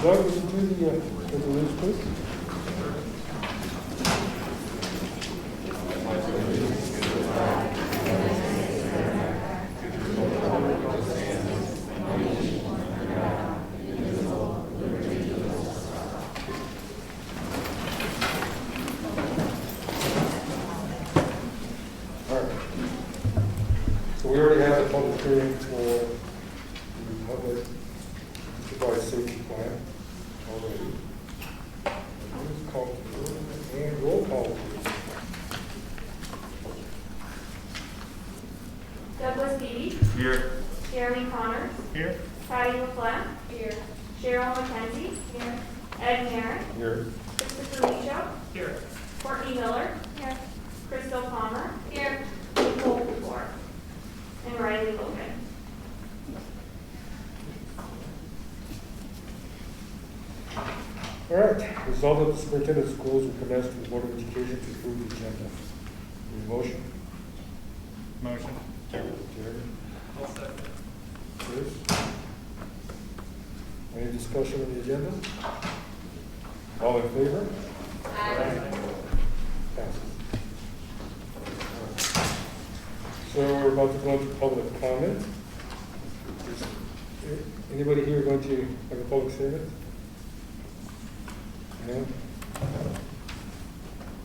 Doug, would you do the resolution, please? So we already have a public hearing for the public supervised safety plan already. Please call to order and roll call, please. Douglas Beebe. Here. Jeremy Connors. Here. Patty LaFleur. Here. Cheryl McKenzie. Here. Ed Merritt. Here. Christopher Micho. Here. Courtney Miller. Here. Crystal Palmer. Here. Nicole Ford. And Riley Logan. All right, resolved that the superintendent of schools will commence to the Board of Education to approve the agenda. Any motion? Motion. Jerry? I'll second. Chris? Any discussion on the agenda? All in favor? Aye. Passes. So we're about to go into public comment. Is anybody here going to have a public statement? No? Is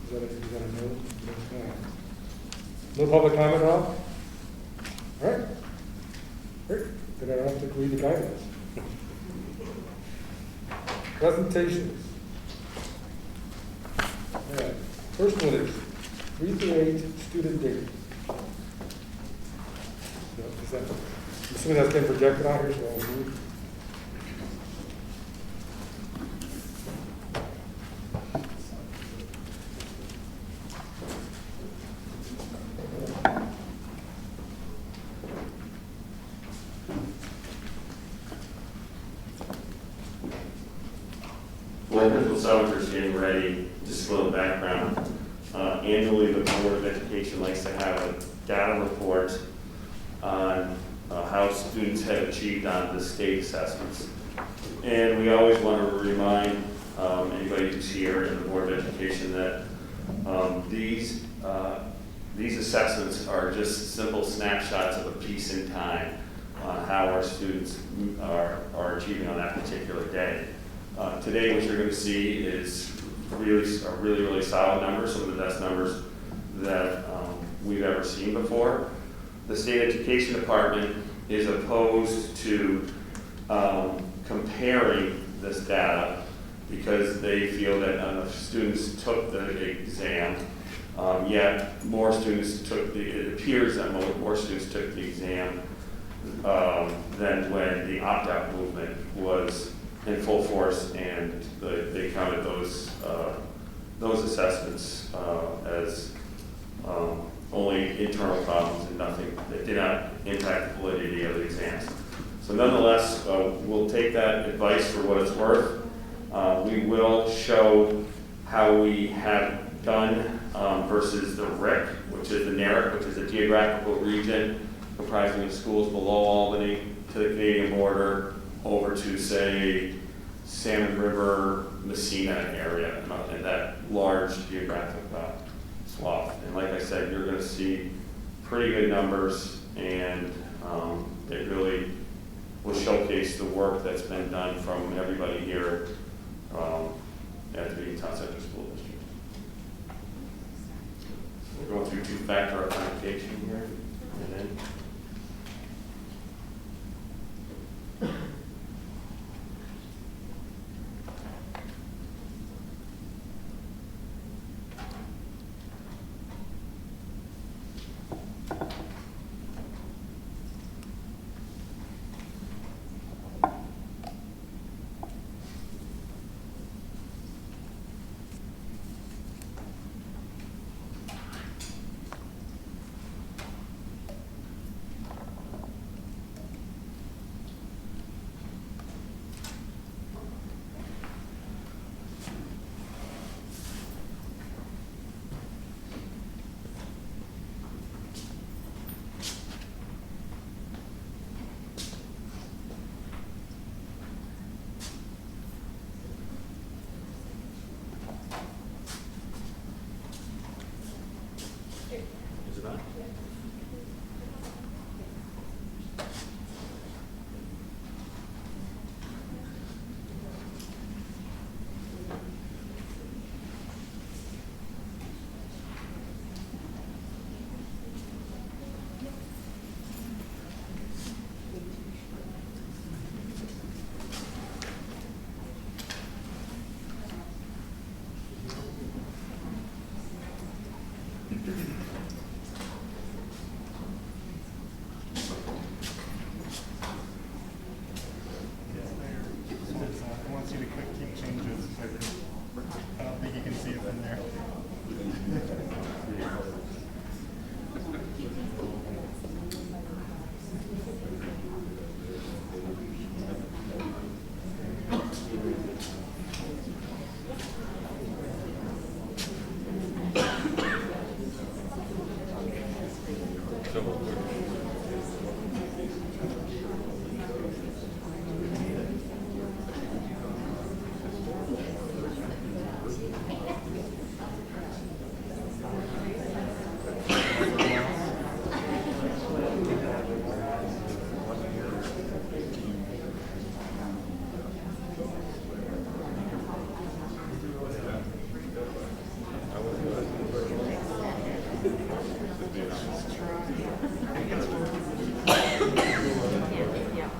that a no? No public comment at all? All right. Great. Then I don't have to read the guidelines. Presentations. All right. First one is 3 through 8 student data. Is that, I'm assuming that's getting projected out here, so I'll move. Well, Principal Seller's getting ready, just a little background. Annually, the Board of Education likes to have a data report on how students have achieved on the state assessments. And we always want to remind anybody who's here in the Board of Education that these assessments are just simple snapshots of a piece in time on how our students are achieving on that particular day. Today, what you're going to see is really solid numbers, some of the best numbers that we've ever seen before. The State Education Department is opposed to comparing this data because they feel that enough students took the exam, yet more students took it appears that more students took the exam than when the opt-out movement was in full force, and they counted those assessments as only internal problems and nothing that did not impact the validity of the exams. So nonetheless, we'll take that advice for what it's worth. We will show how we have done versus the RIC, which is the NARIC, which is a geographical region comprising of schools below Albany to the Canadian border over to, say, Salmon River, Messina area, in that large geographic swath. And like I said, you're going to see pretty good numbers, and it really will showcase the work that's been done from everybody here at the Beekmantown Central School District. So we're going through two-factor authentication here, and then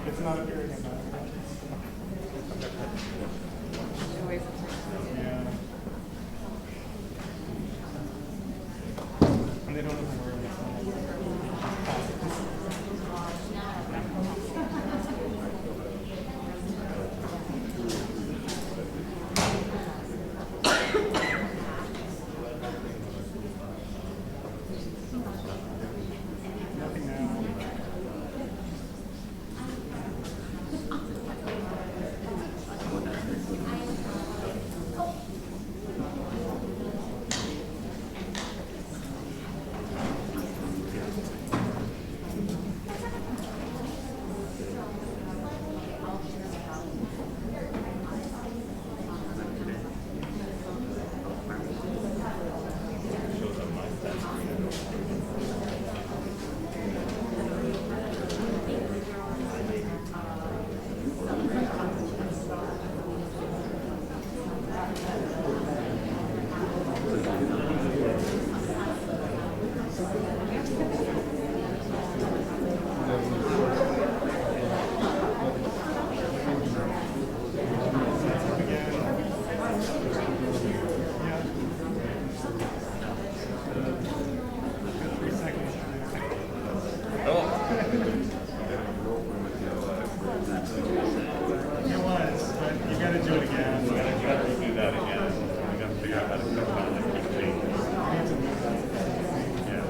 It's not a period. Yeah. And they don't even worry nothing now. It was, but you gotta do it again. You gotta do that again. You gotta figure out how to cut down the keep changes. Yeah.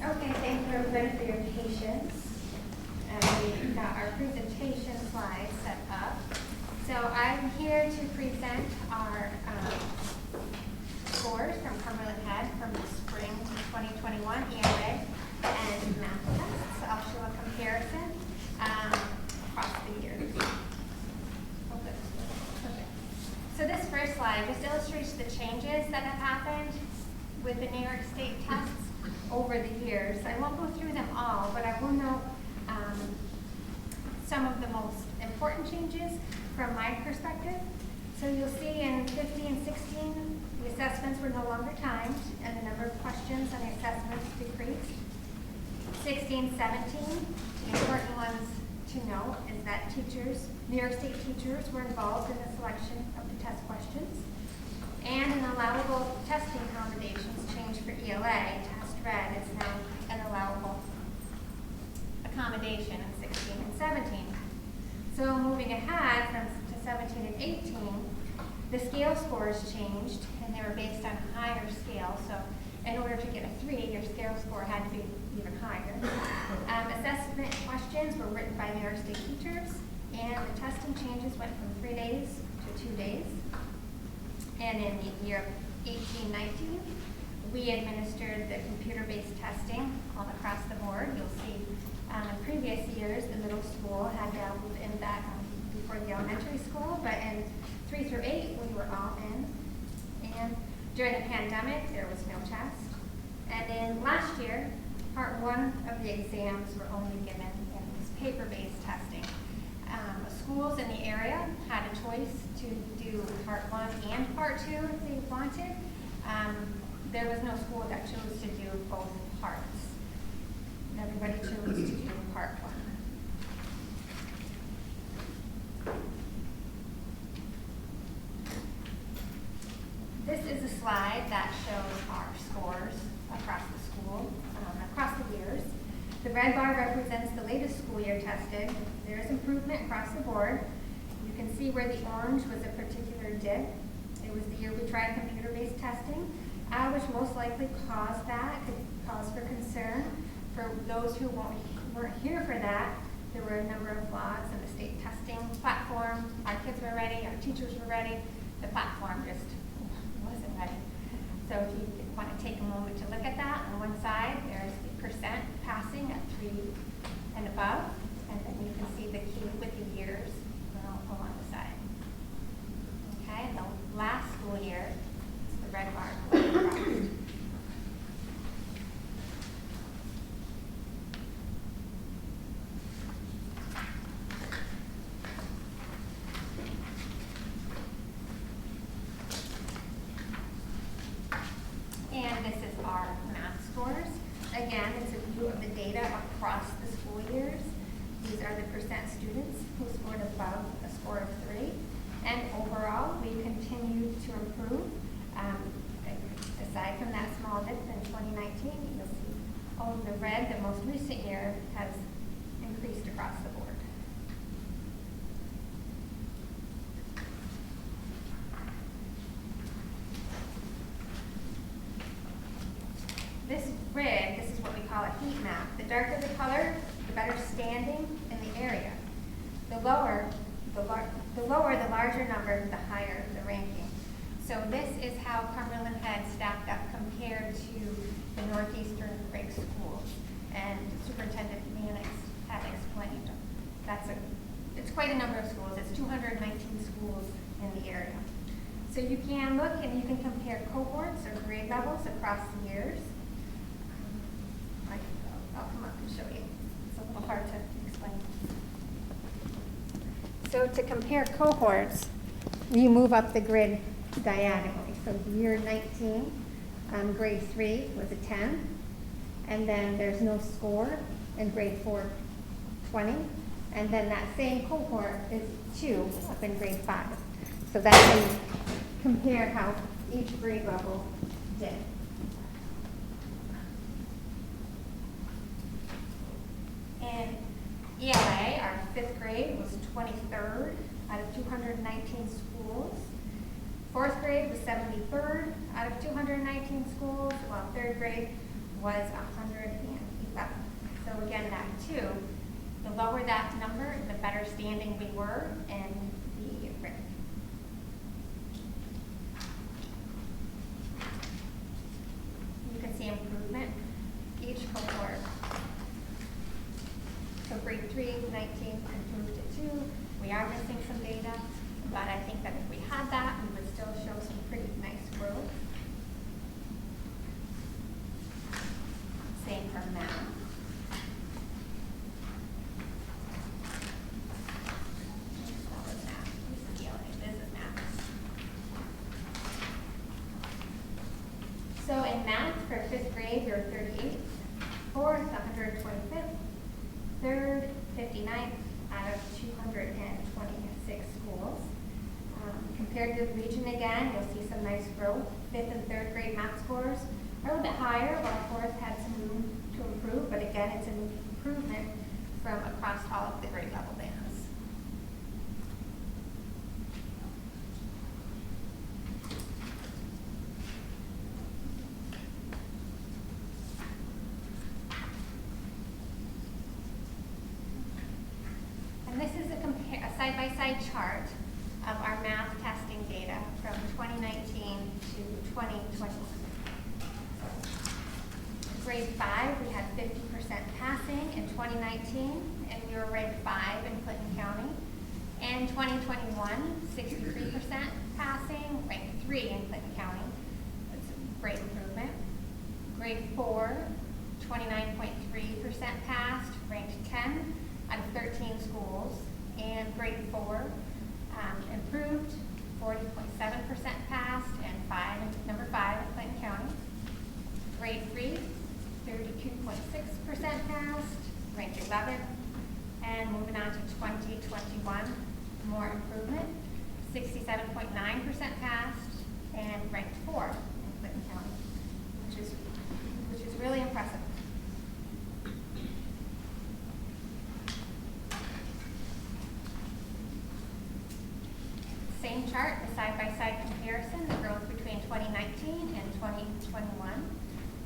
Okay, thank you everybody for your patience. We've got our presentation slides set up. So I'm here to present our scores from Cumberland Head from the spring to 2021 ELA and math tests. I'll show a comparison across the years. Oh, good. Perfect. So this first slide just illustrates the changes that have happened with the New York State tests over the years. I won't go through them all, but I will note some of the most important changes from my perspective. So you'll see in 15 and 16, the assessments were no longer timed and the number of questions on the assessments decreased. 16, 17, the important ones to note is that teachers, New York State teachers were involved in the selection of the test questions. And an allowable testing accommodations changed for ELA. Test read is now an allowable accommodation in 16 and 17. So moving ahead to 17 and 18, the scale scores changed and they were based on a higher scale. So in order to get a 3, your scale score had to be even higher. Assessment questions were written by New York State teachers, and the testing changes went from 3 days to 2 days. And in the year 18-19, we administered the computer-based testing all across the board. You'll see in previous years, the middle school had dabbled in that before the elementary school, but in 3 through 8, we were all in. And during the pandemic, there was no test. And then last year, part 1 of the exams were only given in this paper-based testing. Schools in the area had a choice to do part 1 and part 2 if they wanted. There was no school that chose to do both parts. Everybody chose to do part 1. This is a slide that shows our scores across the school, across the years. The red bar represents the latest school year tested. There is improvement across the board. You can see where the orange was a particular dip. It was the year we tried computer-based testing, which most likely caused that, could cause for concern. For those who weren't here for that, there were a number of flaws in the state testing platform. Our kids were ready, our teachers were ready. The platform just wasn't ready. So if you want to take a moment to look at that, on one side, there's the percent passing at 3 and above, and then you can see the key with the years along the side. Okay, and the last school year, it's the red bar going across. And this is our math scores. Again, it's a view of the data across the school years. These are the percent students who scored above a score of 3. And overall, we continued to improve. Aside from that small dip in 2019, you'll see all of the red, the most recent year, has increased across the board. This grid, this is what we call a heat map. The darker the color, the better standing in the area. The lower, the larger number, the higher the ranking. So this is how Cumberland had stacked up compared to the northeastern Craig schools. And Superintendent Mannix had explained it's quite a number of schools. It's 219 schools in the area. So you can look and you can compare cohorts or grade levels across the years. I'll come up and show you. It's a little hard to explain. So to compare cohorts, you move up the grid diagonally. So year 19, grade 3 was a 10. And then there's no score in grade 4, 20. And then that same cohort is 2 up in grade 5. So that can compare how each grade level did. In ELA, our 5th grade was 23rd out of 219 schools. 4th grade was 73rd out of 219 schools, while 3rd grade was 111. So again, that 2, the lower that number, the better standing we were in the red. You can see improvement each cohort. So grade 3, 19 improved to 2. We are missing some data, but I think that if we had that, we would still show some pretty nice growth. Same for math. That was math. This is ELA. This is math. So in math for 5th grade, we were 38th. 4th, 125th. 3rd, 59th out of 226 schools. Compared to the region again, you'll see some nice growth. 5th and 3rd grade math scores are a little bit higher, while 4th had some room to improve, but again, it's an improvement from across all of the grade level bands. And this is a side-by-side chart of our math testing data from 2019 to 2021. So Grade 5, we had 50% passing in 2019, and we were ranked 5 in Clinton County. In 2021, 63% passing, ranked 3 in Clinton County. That's a great improvement. Grade 4, 29.3% passed, ranked 10 out of 13 schools. And grade 4 improved, 40.7% passed, and number 5 in Clinton County. Grade 3, 32.6% passed, ranked 11th. And moving on to 2021, more improvement, 67.9% passed and ranked 4 in Clinton County, which is really impressive. Same chart, a side-by-side comparison, the growth between 2019 and 2021.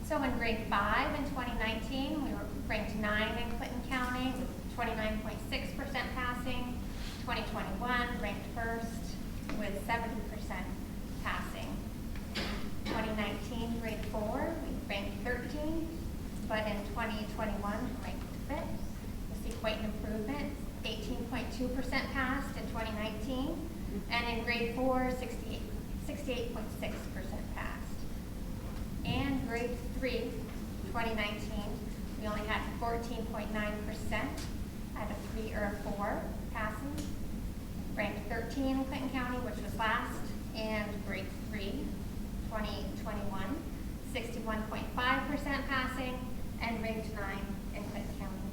So in grade 5 in 2019, we were ranked 9 in Clinton County with 29.6% passing. 2021, ranked 1st with 70% passing. 2019, grade 4, we ranked 13th, but in 2021, ranked 5th. You see quite an improvement, 18.2% passed in 2019, and in grade 4, 68.6% passed. And grade 3, 2019, we only had 14.9% out of 3 or 4 passing. Ranked 13 in Clinton County, which was last, and grade 3, 2021, 61.5% passing, and ranked 9 in Clinton County,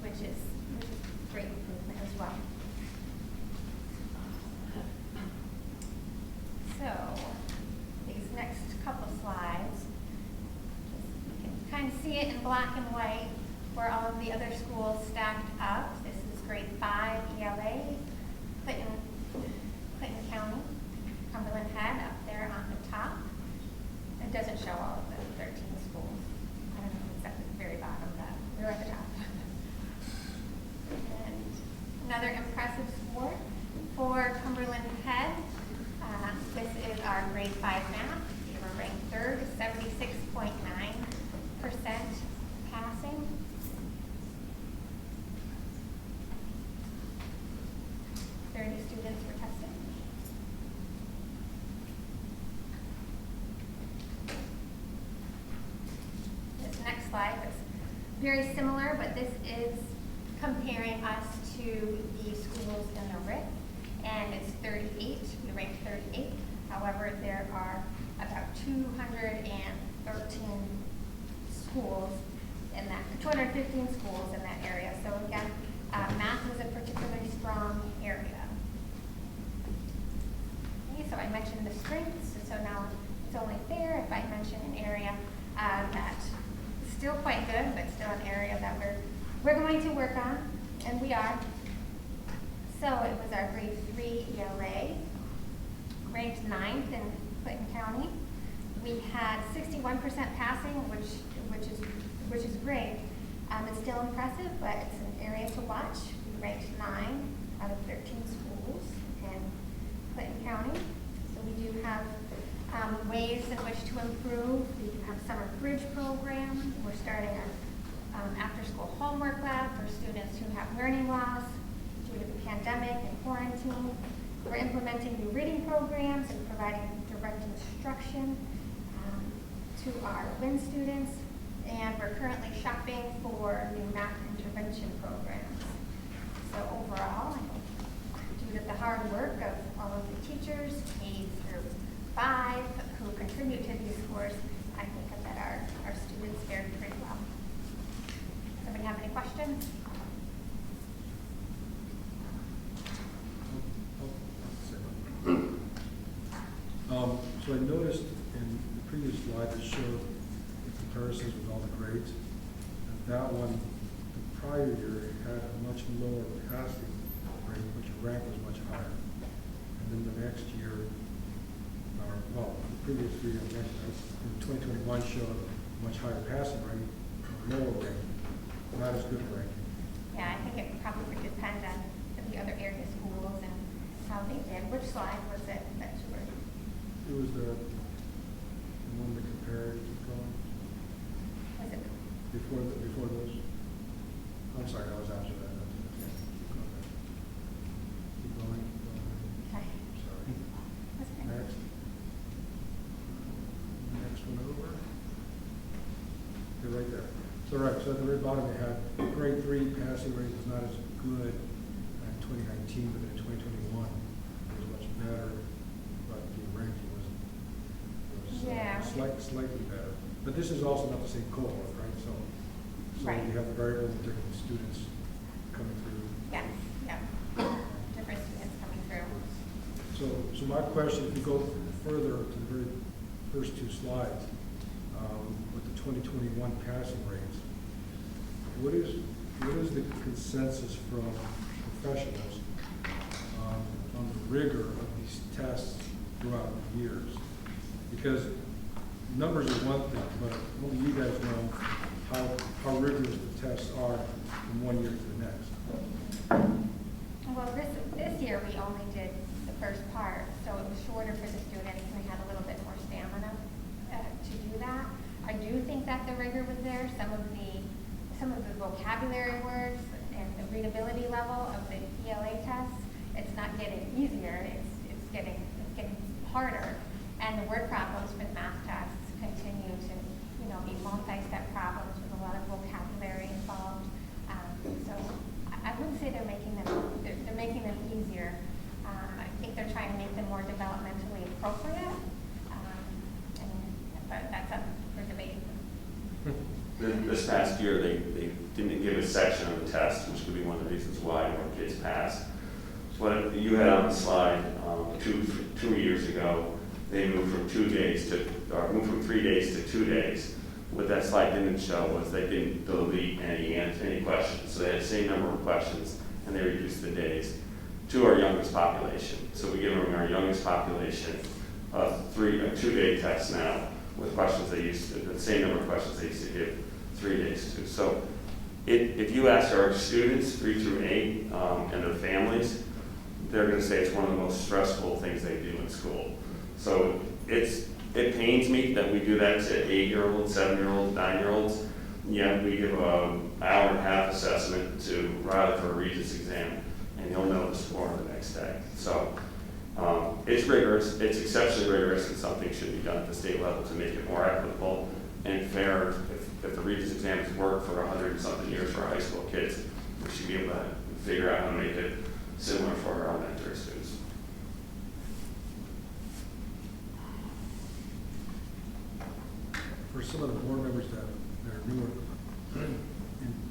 which is great improvement as well. So, these next couple slides, you can kind of see it in black and white where all of the other schools stacked up. This is grade 5 ELA, Clinton County, Cumberland Head up there on the top. It doesn't show all of the 13 schools. I don't know if it's at the very bottom, but they're at the top. And another impressive score for Cumberland Head. This is our grade 5 math. We were ranked 3rd, 76.9% passing. Students were tested. This next slide is very similar, but this is comparing us to the schools in the RIC, and it's 38. We ranked 38. However, there are about 213 schools in that, 215 schools in that area. So again, math was a particularly strong area. So I mentioned the strengths, so now it's only fair if I mention an area that's still quite good, but still an area that we're going to work on, and we are. So it was our grade 3 ELA, ranked 9th in Clinton County. We had 61% passing, which is great. It's still impressive, but it's an area to watch. We ranked 9 out of 13 schools in Clinton County. So we do have ways in which to improve. We do have summer bridge program. We're starting our after-school homework lab for students who have learning loss due to the pandemic and quarantine. We're implementing new reading programs and providing direct instruction to our WIN students. And we're currently shopping for new math intervention programs. So overall, due to the hard work of all of the teachers, K through 5, who contribute to these scores, I think that our students fared pretty well. Somebody have any questions? So I noticed in the previous slide that showed the comparisons with all the grades, that one, the prior year, had a much lower passing rate, but your rank was much higher. And then the next year, the previous 3 I mentioned, in 2021 showed a much higher passing rate, lower rank, not as good a ranking. Yeah, I think it probably would depend on the other area schools and how they did. Which slide was it that you were? It was the one that compared to going. Was it before those? I'm sorry, I was after that. Yeah, keep going. Okay. Sorry. That's okay. Next. Next one over. Okay, right there. So right, so at the very bottom they had grade 3 passing rate was not as good in 2019, but in 2021 it was much better, but the ranking was Yeah. slightly better. But this is also not the same cohort, right? So Right. you have the variable different students coming through. Yeah, yeah. Different students coming through. So my question, if you go further to the very first two slides, with the 2021 passing rates, what is the consensus from professionals on the rigor of these tests throughout the years? Because numbers are one thing, but only you guys know how rigorous the tests are from one year to the next. Well, this year we only did the first part, so it was shorter for the students and they had a little bit more stamina to do that. I do think that the rigor was there. Some of the vocabulary words and the readability level of the ELA tests, it's not getting easier. It's getting harder. And the word problems for the math tests continue to, be multi-step problems with a lot of vocabulary involved. So I wouldn't say they're making them easier. I think they're trying to make them more developmentally appropriate. But that's up for debate. This past year, they didn't give a section of the test, which could be one of the reasons why more kids passed. So what you had on the slide 2 years ago, they moved from 3 days to 2 days. What that slide didn't show was they didn't delete any questions. So they had the same number of questions, and they reduced the days to our youngest population. So we give them our youngest population a 2-day test now with questions the same number of questions they used to give 3 days to. So if you ask our students 3 through 8 and their families, they're going to say it's one of the most stressful things they do in school. So it pains me that we do that to 8-year-olds, 7-year-olds, 9-year-olds. Yeah, we give an hour and a half assessment to Riley for a Regents exam, and he'll know the score the next day. So it's rigorous, it's exceptionally rigorous, and something should be done at the state level to make it more equitable and fair. If the Regents exam has worked for 100 and something years for our high school kids, we should be able to figure out how to make it similar for our elementary students. For some of the board members that are newer, in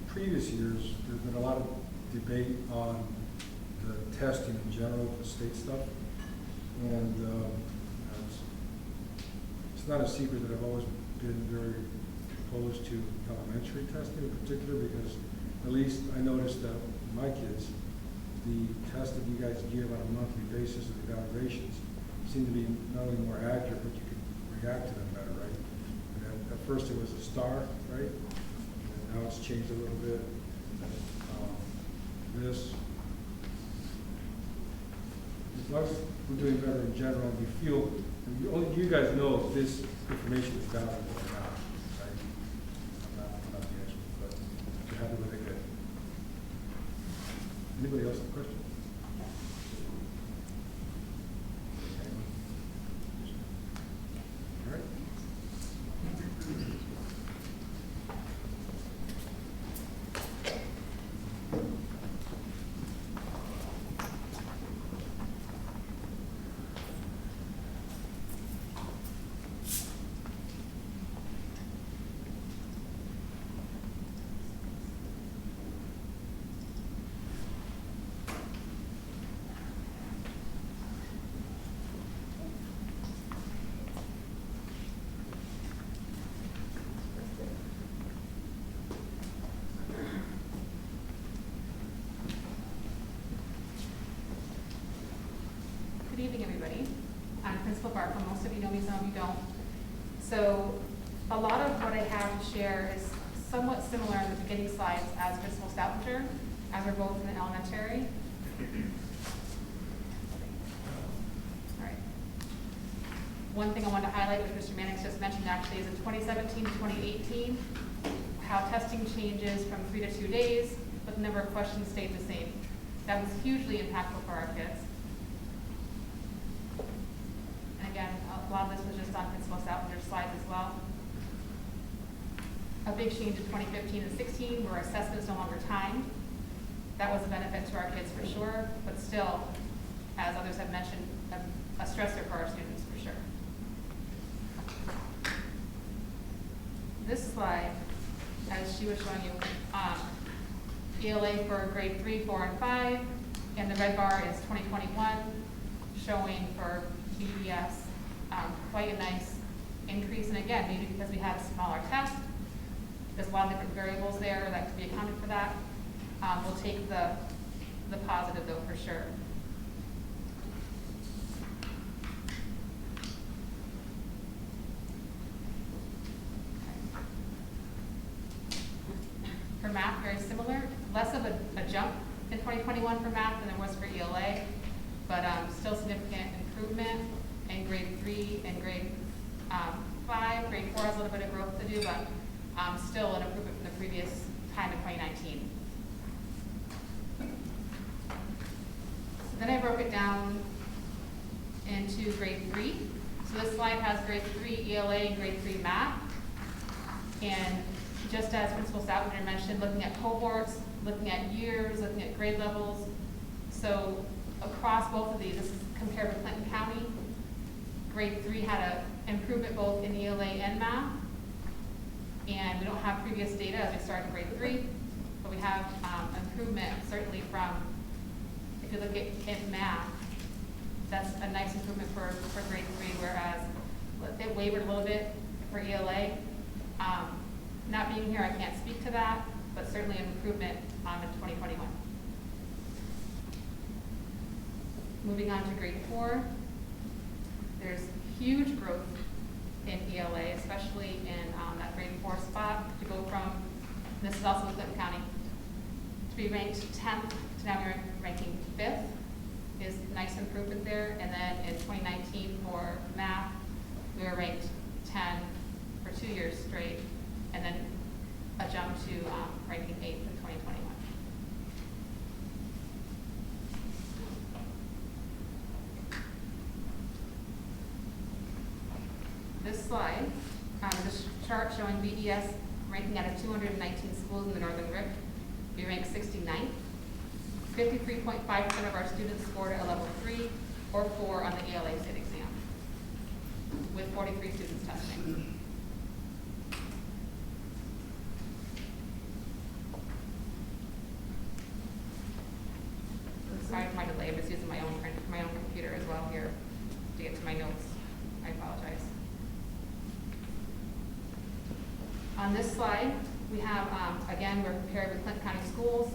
previous years, there's been a lot of debate on the testing in general, the state stuff. And it's not a secret that I've always been very opposed to elementary testing in particular, because at least I noticed that my kids, the test that you guys give on a monthly basis of evaluations seem to be not only more accurate, but you can react to them better, right? And at first it was a star, right? And now it's changed a little bit. As long as we're doing better in general, we feel, only you guys know if this information is valuable or not, right? I'm not the expert, but you're happy with it, good. Anybody else have a question? All right. Good evening, everybody. I'm Principal Barker. Most of you know me, some of you don't. So a lot of what I have to share is somewhat similar in the beginning slides as Principal Stoupinger, as we're both in the elementary. All right. One thing I wanted to highlight, which Mr. Mannix just mentioned actually, is in 2017 to 2018, how testing changes from 3 to 2 days, but the number of questions stayed the same. That was hugely impactful for our kids. And again, a lot of this was just on Principal Salvinger's slides as well. A big change in 2015 and 16 were assessments no longer timed. That was a benefit to our kids for sure, but still, as others have mentioned, a stressor for our students for sure. This slide, as she was showing you, ELA for grade 3, 4, and 5, and the red bar is 2021, showing for BES quite a nice increase. And again, maybe because we had a smaller test, there's a lot of different variables there that could be accounted for that. We'll take the positive though for sure. For math, very similar. Less of a jump in 2021 for math than there was for ELA, but still significant improvement in grade 3 and grade 5. Grade 4 has a little bit of growth to do, but still an improvement from the previous time in 2019. So then I broke it down into grade 3. So this slide has grade 3 ELA and grade 3 math. And just as Principal Salvinger mentioned, looking at cohorts, looking at years, looking at grade levels. So across both of these, this is compared with Clinton County. Grade 3 had an improvement both in ELA and math. And we don't have previous data as we start in grade 3, but we have improvement certainly from, if you look at math, that's a nice improvement for grade 3, whereas it wavered a little bit for ELA. Not being here, I can't speak to that, but certainly an improvement in 2021. Moving on to grade 4, there's huge growth in ELA, especially in that grade 4 spot, to go from, this is also in Clinton County, to be ranked 10th to now we're ranking 5th is a nice improvement there. And then in 2019 for math, we were ranked 10 for 2 years straight, and then a jump to ranking 8th in 2021. This slide, this chart showing BES ranking out of 219 schools in the Northern RIC. We ranked 69th. 53.5% of our students scored a level 3 or 4 on the ELA state exam, with 43 students testing. Sorry for my delay, I'm just using my own computer as well here to get to my notes. I apologize. On this slide, we have, again, we're compared with Clinton County schools.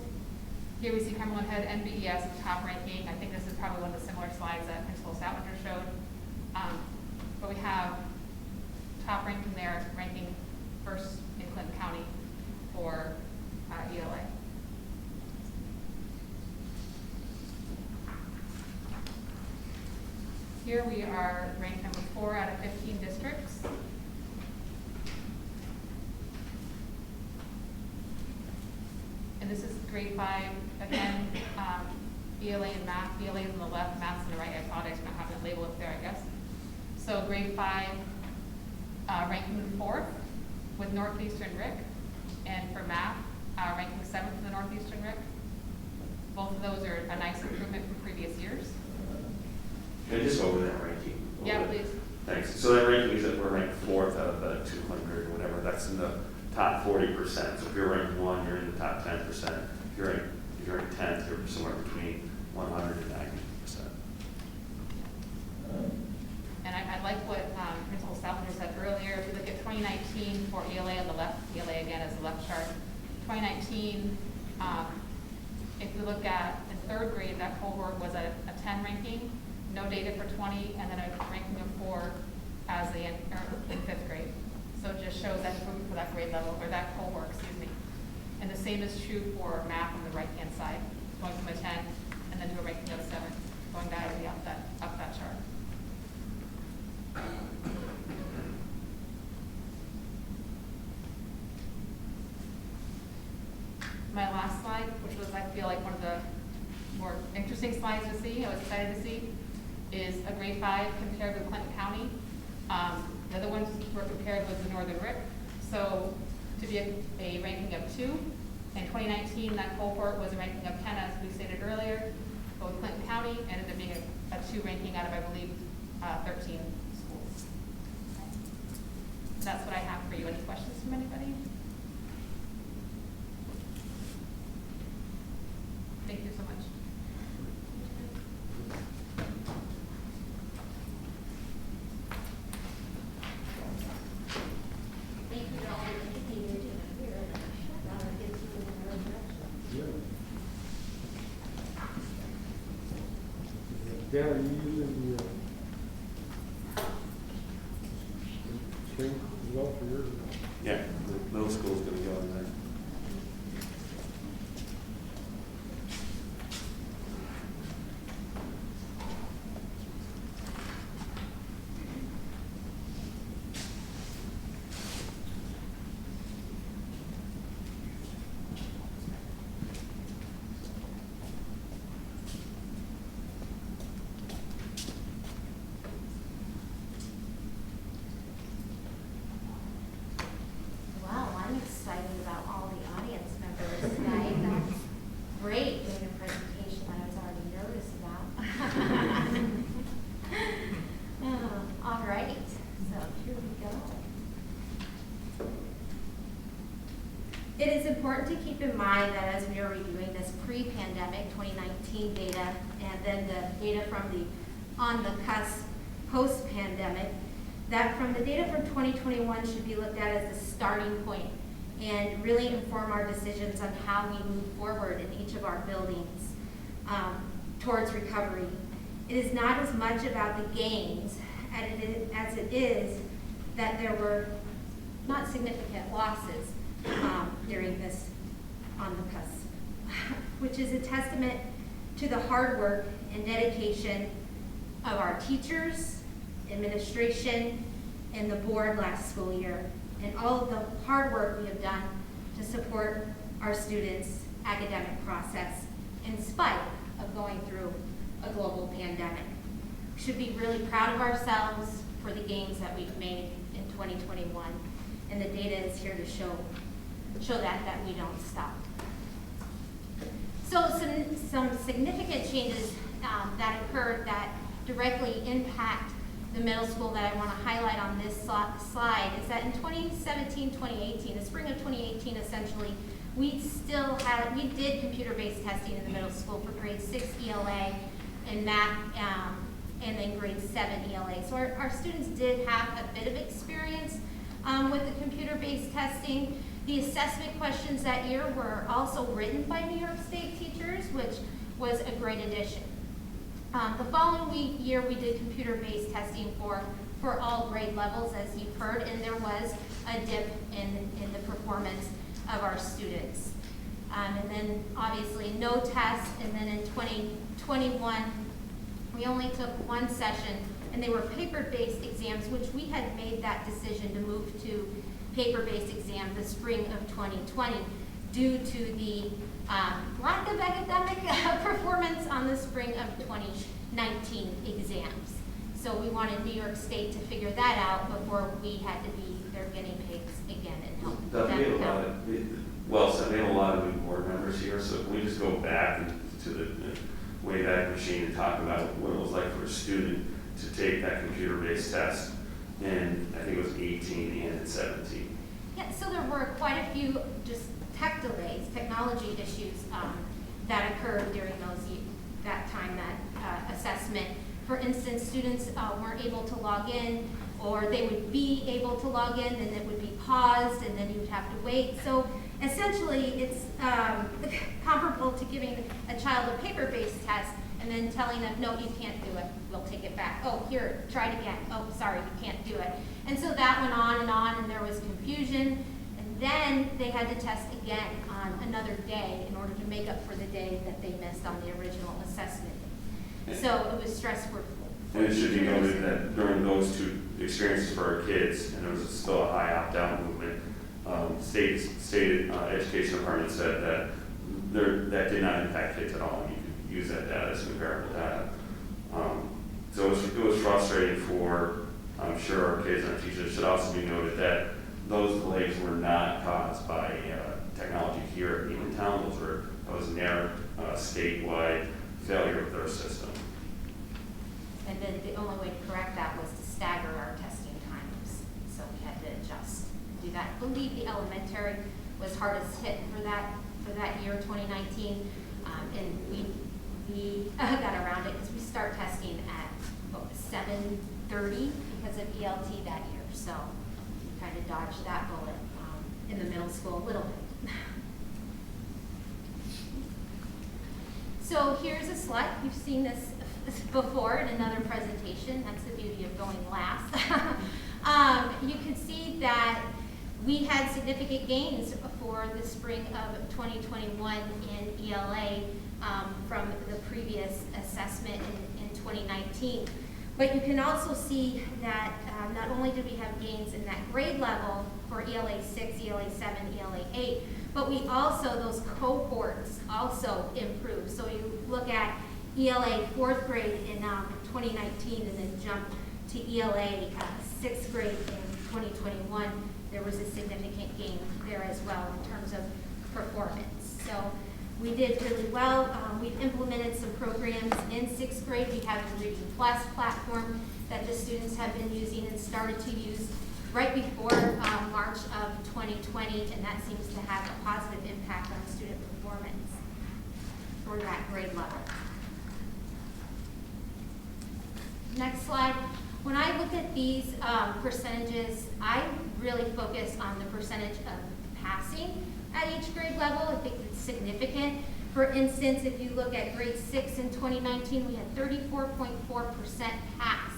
Here we see Cumberland Head and BES top ranking. I think this is probably one of the similar slides that Principal Salvinger showed. But we have top ranking there, ranking first in Clinton County for ELA. Here we are ranked number 4 out of 15 districts. And this is grade 5, again, ELA and math. ELA is on the left, math's on the right. I apologize for not having a label up there, I guess. So grade 5, ranking 4th with Northeastern RIC. And for math, ranking 7th in the Northeastern RIC. Both of those are a nice improvement from previous years. Can I just go over that ranking? Yeah, please. Thanks. So that ranking is that we're ranked 4th out of the 200 or whatever. That's in the top 40%. So if you're ranked 1, you're in the top 10%. If you're ranked 10th, you're somewhere between 100 and 90%. And I like what Principal Salvinger said earlier. If you look at 2019 for ELA on the left, ELA again is the left chart. 2019, if you look at in 3rd grade, that cohort was at a 10 ranking, no data for 20, and then a ranking of 4 as in 5th grade. So it just shows that improvement for that grade level, or that cohort, excuse me. And the same is true for math on the right-hand side, going from a 10 and then to a ranking of 7, going diagonally up that chart. my last slide, which was, I feel like, one of the more interesting slides to see, I was excited to see, is a grade 5 compared with Clinton County. The other ones were compared with the Northern RIC. So to be a ranking of 2, in 2019, that cohort was a ranking of 10, as we stated earlier. Both Clinton County ended up being a 2 ranking out of, I believe, 13 schools. That's what I have for you. Any questions from anybody? Thank you so much. Thank you to all the educators here. Now it gets you in the right direction. Dan, are you using the screen as well for yours? Yeah, the middle school's gonna go in there. Wow, I'm excited about all the audience members tonight. That's great doing a presentation that I was already nervous about. All right, so here we go. It is important to keep in mind that as we are reviewing this pre-pandemic 2019 data and then the data from the on the cusp post-pandemic, that from the data from 2021 should be looked at as the starting point and really inform our decisions on how we move forward in each of our buildings towards recovery. It is not as much about the gains as it is that there were not significant losses during this on the cusp, which is a testament to the hard work and dedication of our teachers, administration, and the board last school year, and all of the hard work we have done to support our students' academic process in spite of going through a global pandemic. We should be really proud of ourselves for the gains that we've made in 2021, and the data is here to show that we don't stop. So some significant changes that occurred that directly impact the middle school that I want to highlight on this slide is that in 2017-2018, the spring of 2018, essentially, we did computer-based testing in the middle school for grade 6 ELA and math, and then grade 7 ELA. So our students did have a bit of experience with the computer-based testing. The assessment questions that year were also written by New York State teachers, which was a great addition. The following year, we did computer-based testing for all grade levels, as you've heard, and there was a dip in the performance of our students. And then obviously no test, and then in 2021, we only took one session, and they were paper-based exams, which we had made that decision to move to paper-based exam the spring of 2020 due to the lack of academic performance on the spring of 2019 exams. So we wanted New York State to figure that out before we had to be their guinea pigs again and help them We have a out. lot well, so we have a lot of new board members here, so can we just go back to the Wayback Machine and talk about what it was like for a student to take that computer-based test in, I think it was 18 and 17. Yeah, so there were quite a few just tech delays, technology issues that occurred during that time, that assessment. For instance, students weren't able to log in, or they would be able to log in and it would be paused and then you would have to wait. So essentially it's comparable to giving a child a paper-based test and then telling them, no, you can't do it, we'll take it back. Oh, here, try it again. Oh, sorry, you can't do it. And so that went on, and there was confusion. And then they had to test again on another day in order to make up for the day that they missed on the original assessment. So it was stressful. And it should be noted that during those two experiences for our kids, and there was still a high opt-out movement, state education department said that that did not impact kids at all, and you could use that data as comparable data. So it was frustrating for, I'm sure, our kids and our teachers. It should also be noted that those delays were not caused by technology here at Beekmantown. That was narrow statewide failure of their system. And then the only way to correct that was to stagger our testing times. So we had to adjust, do that. I believe the elementary was hardest hit for that year, 2019. And we got around it because we start testing at 7:30 because of ELT that year. So we kind of dodged that bullet in the middle school a little bit. So here's a slide. You've seen this before in another presentation. That's the beauty of going last. You can see that we had significant gains for the spring of 2021 in ELA from the previous assessment in 2019. But you can also see that not only did we have gains in that grade level for ELA 6, ELA 7, ELA 8, but we also, those cohorts also improved. So you look at ELA 4th grade in 2019 and then jump to ELA 6th grade in 2021, there was a significant gain there as well in terms of performance. So we did really well. We've implemented some programs in 6th grade. We have the Reading Plus platform that the students have been using and started to use right before March of 2020, and that seems to have a positive impact on student performance for that grade level. Next slide. When I look at these percentages, I really focus on the percentage of passing at each grade level. I think it's significant. For instance, if you look at grade 6 in 2019, we had 34.4% pass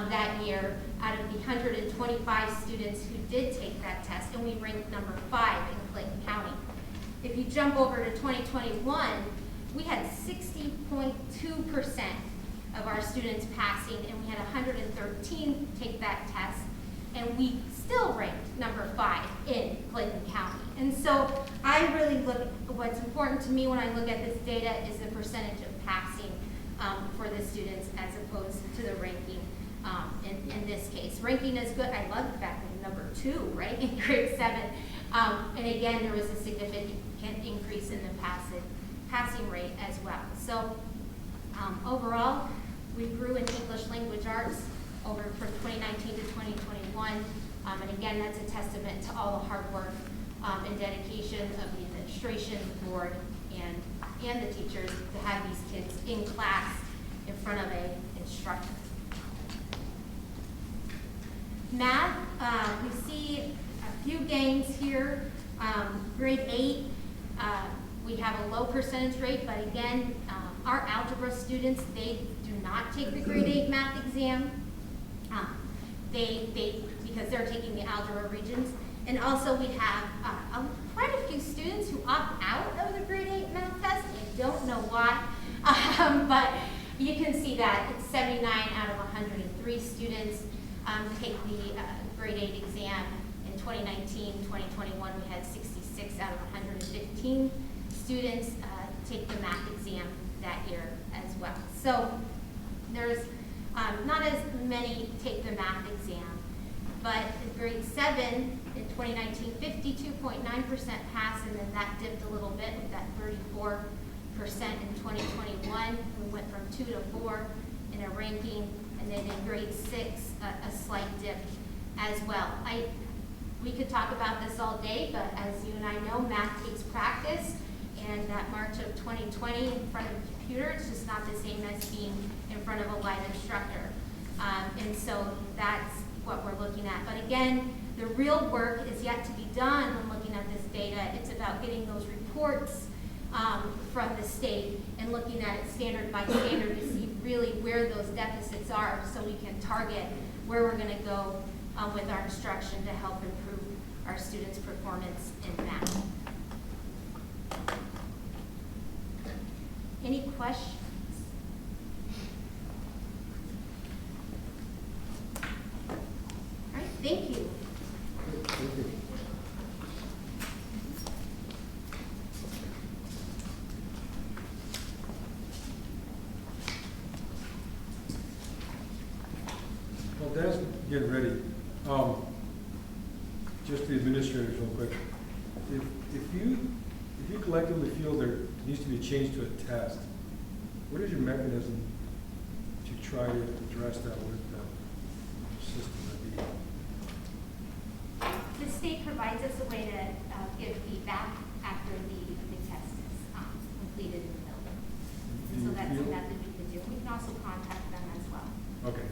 that year out of the 125 students who did take that test, and we ranked number 5 in Clayton County. If you jump over to 2021, we had 60.2% of our students passing, and we had 113 take that test, and we still ranked number 5 in Clayton County. And so I really look, what's important to me when I look at this data is the percentage of passing for the students as opposed to the ranking in this case. Ranking is good. I love the fact that number 2, right, in grade 7. And again, there was a significant increase in the passing rate as well. So overall, we grew in English language arts over from 2019 to 2021. And again, that's a testament to all the hard work and dedication of the administration, the board, and the teachers to have these kids in class in front of an instructor. Math, we see a few gains here. Grade 8, we have a low percentage rate, but again, our algebra students, they do not take the grade 8 math exam. Because they're taking the algebra regions. And also we have quite a few students who opt out of the grade 8 math test. I don't know why, but you can see that it's 79 out of 103 students take the grade 8 exam. In 2019, 2021, we had 66 out of 115 students take the math exam that year as well. So there's not as many take the math exam, but in grade 7 in 2019, 52.9% pass, and then that dipped a little bit with that 34% in 2021. We went from 2 to 4 in a ranking, and then in grade 6, a slight dip as well. We could talk about this all day, but as you and I know, math takes practice, and that March of 2020 in front of a computer, it's just not the same as being in front of a live instructor. And so that's what we're looking at. But again, the real work is yet to be done when looking at this data. It's about getting those reports from the state and looking at it standard by standard to see really where those deficits are so we can target where we're going to go with our instruction to help improve our students' performance in math. Any questions? All right, thank you. Thank you. if you collectively feel there needs to be a change to a test, what is your mechanism to try to address that with the system? The state provides us a way to give feedback after the test is completed in the building. And so that's a method we could do. We can also contact them as well. Okay.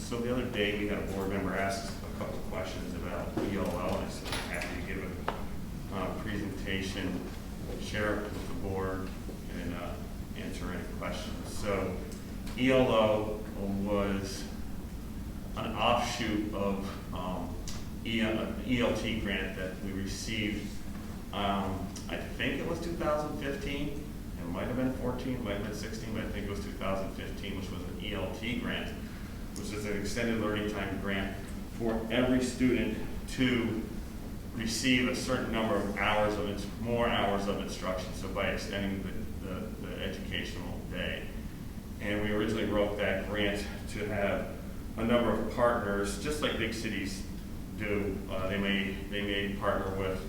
So the other day, we had a board member ask a couple of questions about ELO, and I said, I'm happy to give a presentation, share it with the board, and answer any questions. So ELO was an offshoot of ELT grant that we received, I think it was 2015, it might have been 14, it might have been 16, but I think it was 2015, which was an ELT grant, which is an extended learning time grant for every student to receive a certain number of hours of more hours of instruction, so by extending the educational day. And we originally wrote that grant to have a number of partners, just like big cities do. They may partner with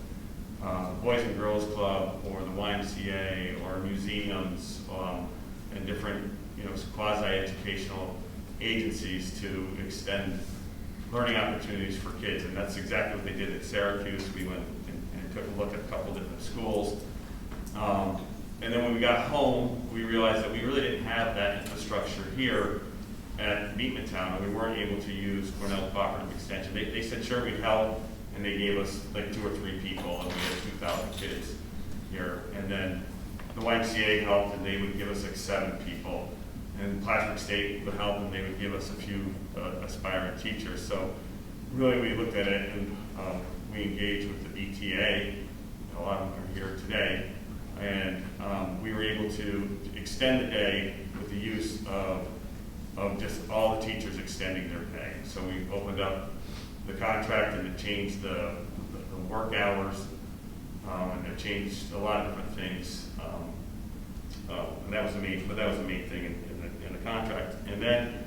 Boys and Girls Club or the YMCA or museums and different quasi-educational agencies to extend learning opportunities for kids, and that's exactly what they did at Syracuse. We went and took a look at a couple different schools. And then when we got home, we realized that we really didn't have that infrastructure here at Beekmantown, and we weren't able to use Cornell Cooperative Extension. They said, sure, we'd help, and they gave us like 2 or 3 people, and we had 2,000 kids here. And then the YMCA helped, and they would give us like 7 people. And Plattsburgh State would help, and they would give us a few aspiring teachers. So really, we looked at it, and we engaged with the BTA. A lot of them are here today. And we were able to extend the day with the use of just all the teachers extending their pay. So we opened up the contract, and it changed the work hours, and it changed a lot of different things. And that was the main thing in the contract. And then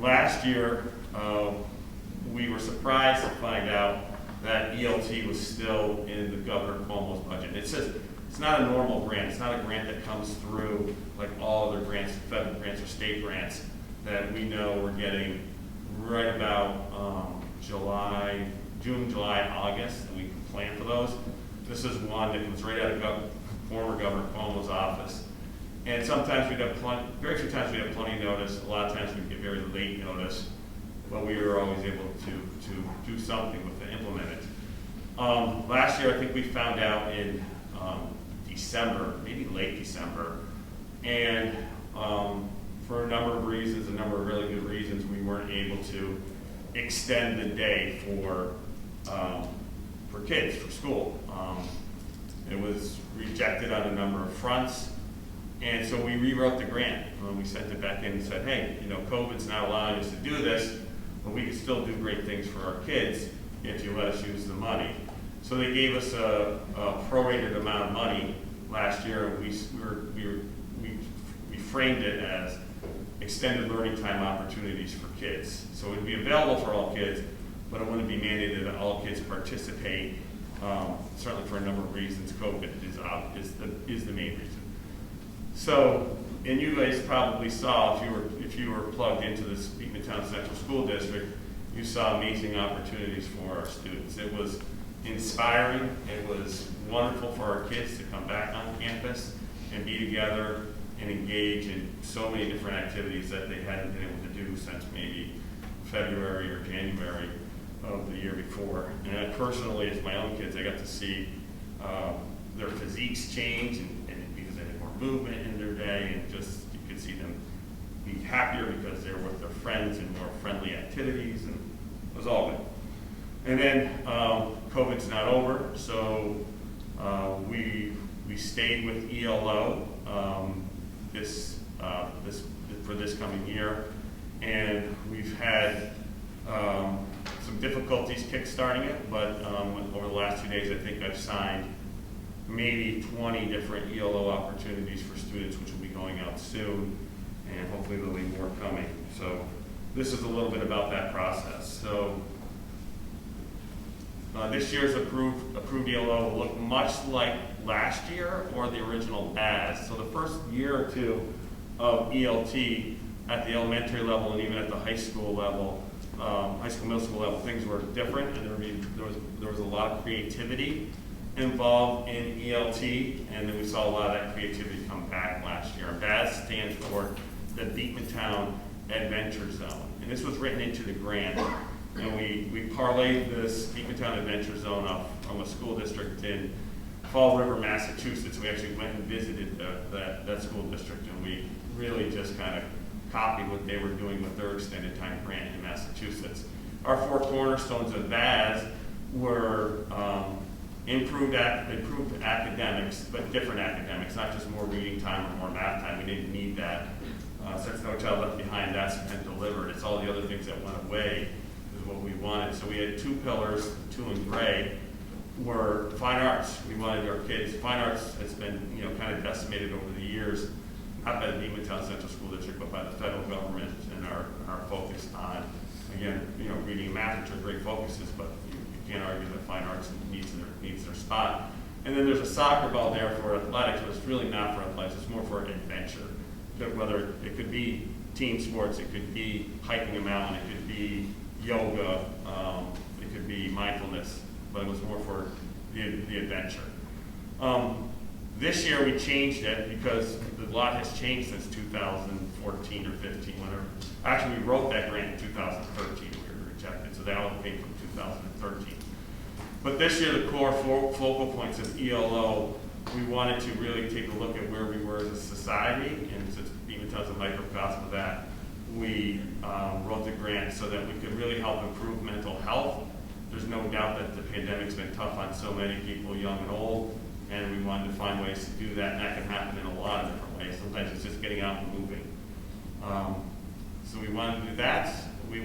last year, we were surprised to find out that ELT was still in the Governor Cuomo's budget. It says it's not a normal grant. It's not a grant that comes through like all other grants, federal grants or state grants that we know we're getting right about June, July, August, and we can plan for those. This is one that comes right out of former Governor Cuomo's office. And sometimes we'd have very few times we'd have plenty of notice. A lot of times we'd get very late notice, but we were always able to do something with it, implement it. Last year, I think we found out in December, maybe late December, and for a number of reasons, a number of really good reasons, we weren't able to extend the day for kids, for school. It was rejected on a number of fronts. And so we rewrote the grant. We sent it back in and said, hey, COVID's not allowing us to do this. but we could still do great things for our kids if you let us use the money. So they gave us a prorated amount of money last year, and we framed it as extended learning time opportunities for kids. So it would be available for all kids, but it wouldn't be mandated that all kids participate, certainly for a number of reasons. COVID is the main reason. So, and you guys probably saw, if you were plugged into this Beekmantown Central School District, you saw amazing opportunities for our students. It was inspiring. It was wonderful for our kids to come back on campus and be together and engage in so many different activities that they hadn't been able to do since maybe February or January of the year before. And I personally, as my own kids, I got to see their physiques change, and because they had more movement in their day, and just you could see them be happier because they were with their friends and more friendly activities, and it was all good. And then COVID's not over, so we stayed with ELO for this coming year, and we've had some difficulties kickstarting it, but over the last 2 days, I think I've signed maybe 20 different ELO opportunities for students, which will be going out soon, and hopefully there'll be more coming. So this is a little bit about that process. So this year's approved ELO will look much like last year or the original AS. So the first year or two of ELT at the elementary level and even at the high school level, high school, middle school level, things were different, and there was a lot of creativity involved in ELT, and then we saw a lot of that creativity come back last year. BAS stands for the Beekmantown Adventure Zone, and this was written into the grant, and we parlayed this Beekmantown Adventure Zone off from a school district in Fall River, Massachusetts. We actually went and visited that school district, and we really just kind of copied what they were doing with their extended time grant in Massachusetts. Our 4 cornerstones of BAS were improved academics, but different academics, not just more reading time or more math time. We didn't need that. Since No Child Left Behind, that's been delivered. It's all the other things that went away is what we wanted. So we had 2 pillars, 2 in gray, were fine arts. We wanted our kids, fine arts has been, kind of decimated over the years, not by the Beekmantown Central School District, but by the federal government, and our focus on, again, reading and math, which are great focuses, but you can't argue that fine arts needs their spot. And then there's a soccer ball there for athletics, but it's really not for athletics, it's more for adventure. Whether it could be team sports, it could be hiking a mountain, it could be yoga, it could be mindfulness, but it was more for the adventure. This year we changed it because the lot has changed since 2014 or 15. Actually, we wrote that grant in 2013. We were rejected, so that all came from 2013. But this year, the core focal points of ELO, we wanted to really take a look at where we were as a society, and since Beekmantown's a microcosm of that, we wrote the grant so that we could really help improve mental health. There's no doubt that the pandemic's been tough on so many people, young and old, and we wanted to find ways to do that, and that can happen in a lot of different ways. Sometimes it's just getting out and moving. So we wanted to do that. We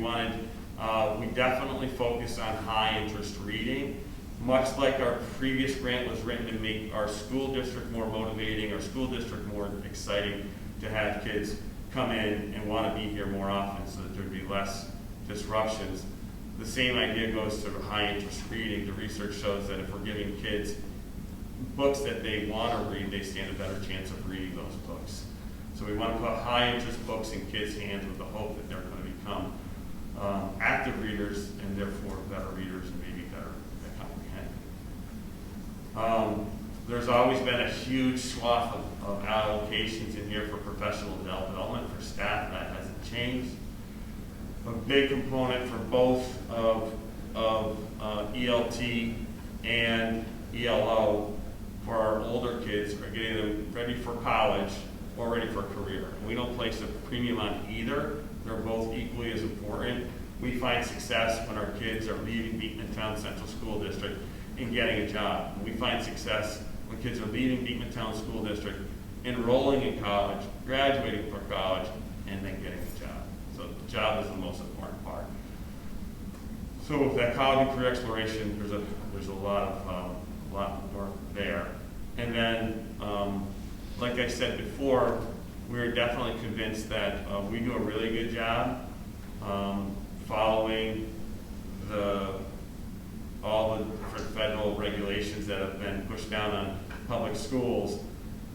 definitely focused on high interest reading. Much like our previous grant was written to make our school district more motivating, our school district more exciting, to have kids come in and want to be here more often so that there'd be less disruptions. The same idea goes to high interest reading. The research shows that if we're giving kids books that they want to read, they stand a better chance of reading those books. So we want to put high interest books in kids' hands with the hope that they're going to become active readers and therefore better readers and maybe better at comprehending. There's always been a huge swath of allocations in here for professional development for staff. That hasn't changed. A big component for both of ELT and ELO for our older kids are getting them ready for college or ready for a career. We don't place a premium on either. They're both equally as important. We find success when our kids are leaving Beekmantown Central School District and getting a job. We find success when kids are leaving Beekmantown School District, enrolling in college, graduating from college, and then getting a job. So the job is the most important part. So with that college and career exploration, there's a lot more there. And then, like I said before, we're definitely convinced that we do a really good job following all the different federal regulations that have been pushed down on public schools.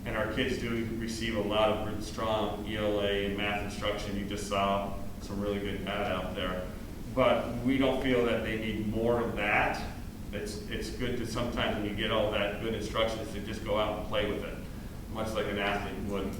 And our kids do receive a lot of good, strong ELA and math instruction. You just saw some really good data out there. But we don't feel that they need more of that. It's good to sometimes when you get all that good instructions to just go out and play with it, much like an athlete would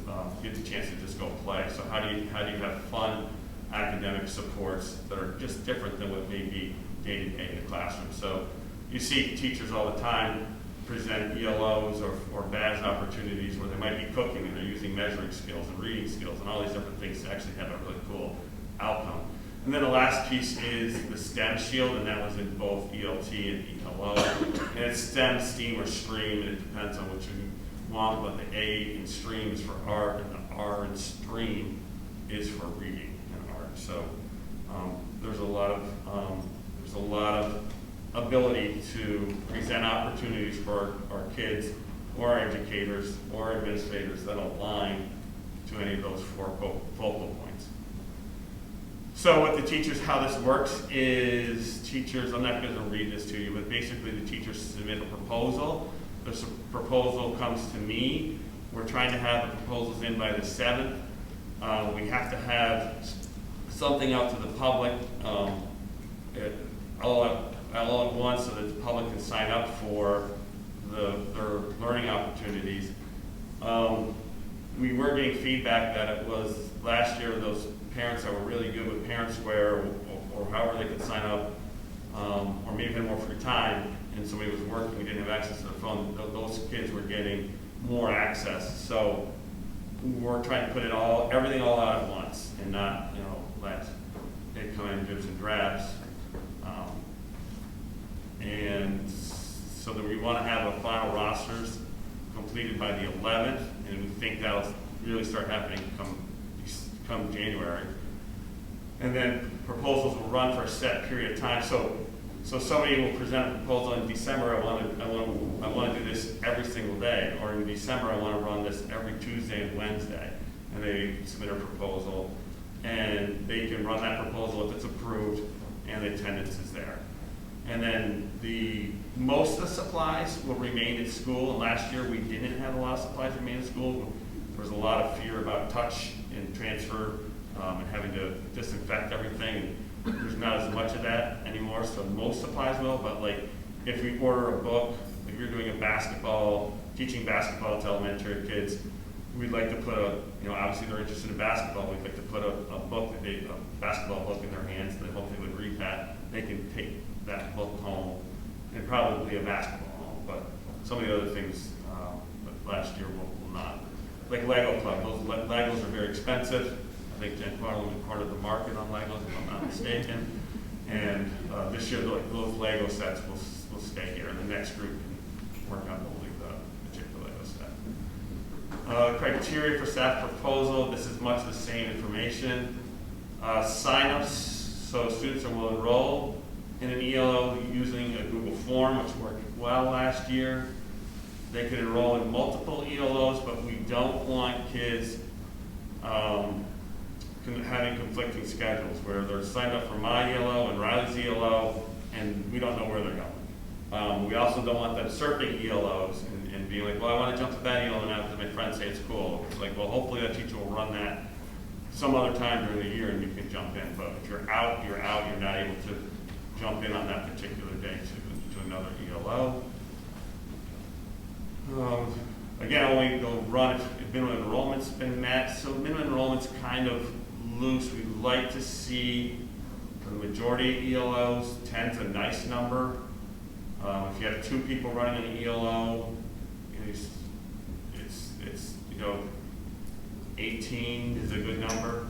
get the chance to just go play. So how do you have fun academic supports that are just different than what may be day to day in the classroom? So you see teachers all the time present ELOs or BAS opportunities where they might be cooking and they're using measuring skills and reading skills and all these different things to actually have a really cool outcome. And then the last piece is the STEM shield, and that was in both ELT and ELO. And it's STEM, STEAM, or STREAM, and it depends on what you want, but the A in STREAM is for art, and the R in STREAM is for reading and art. So there's a lot of ability to present opportunities for our kids or our educators or administrators that align to any of those 4 focal points. So with the teachers, how this works is teachers, I'm not going to read this to you, but basically the teachers submit a proposal. The proposal comes to me. We're trying to have the proposals in by the 7th. We have to have something out to the public all at once so that the public can sign up for their learning opportunities. We were getting feedback that it was last year those parents that were really good with Parent Square or however they could sign up, or maybe had more free time, and somebody was working, we didn't have access to their phone, those kids were getting more access. So we're trying to put everything all out at once and not, let it come in dribs and drabs. And so that we want to have a final rosters completed by the 11th, and we think that'll really start happening come January. And then proposals will run for a set period of time. So somebody will present a proposal in December. I want to do this every single day, or in December I want to run this every Tuesday and Wednesday. And they submit a proposal, and they can run that proposal if it's approved, and the attendance is there. And then most of the supplies will remain in school. And last year we didn't have a lot of supplies remain in school. There was a lot of fear about touch and transfer and having to disinfect everything. There's not as much of that anymore, so most supplies will. But like if we order a book, if you're doing teaching basketball to elementary kids, we'd like to put obviously they're interested in basketball. We'd like to put a basketball book in their hands. They hopefully would read that. They can take that book home and probably a basketball home. But some of the other things last year will not. Like Lego Club, those Legos are very expensive. I think Jen Farland was part of the market on Legos, if I'm not mistaken. And this year, those Lego sets will stay here, and the next group can work on building the particular Lego set. Criteria for staff proposal, this is much the same information. Sign-ups, so students will enroll in an ELO using a Google form, which worked well last year. They can enroll in multiple ELOs, but we don't want kids having conflicting schedules where they're signed up for my ELO and Riley's ELO, and we don't know where they're going. We also don't want them surfing ELOs and being like, well, I want to jump to that ELO now because my friends say it's cool. It's like, well, hopefully that teacher will run that some other time during the year and you can jump in. But if you're out, you're out. You're not able to jump in on that particular day to another ELO. Again, only they'll run if minimum enrollment's been met. So minimum enrollment's kind of loose. We'd like to see for the majority of ELOs, 10's a nice number. If you have 2 people running an ELO, it's 18 is a good number.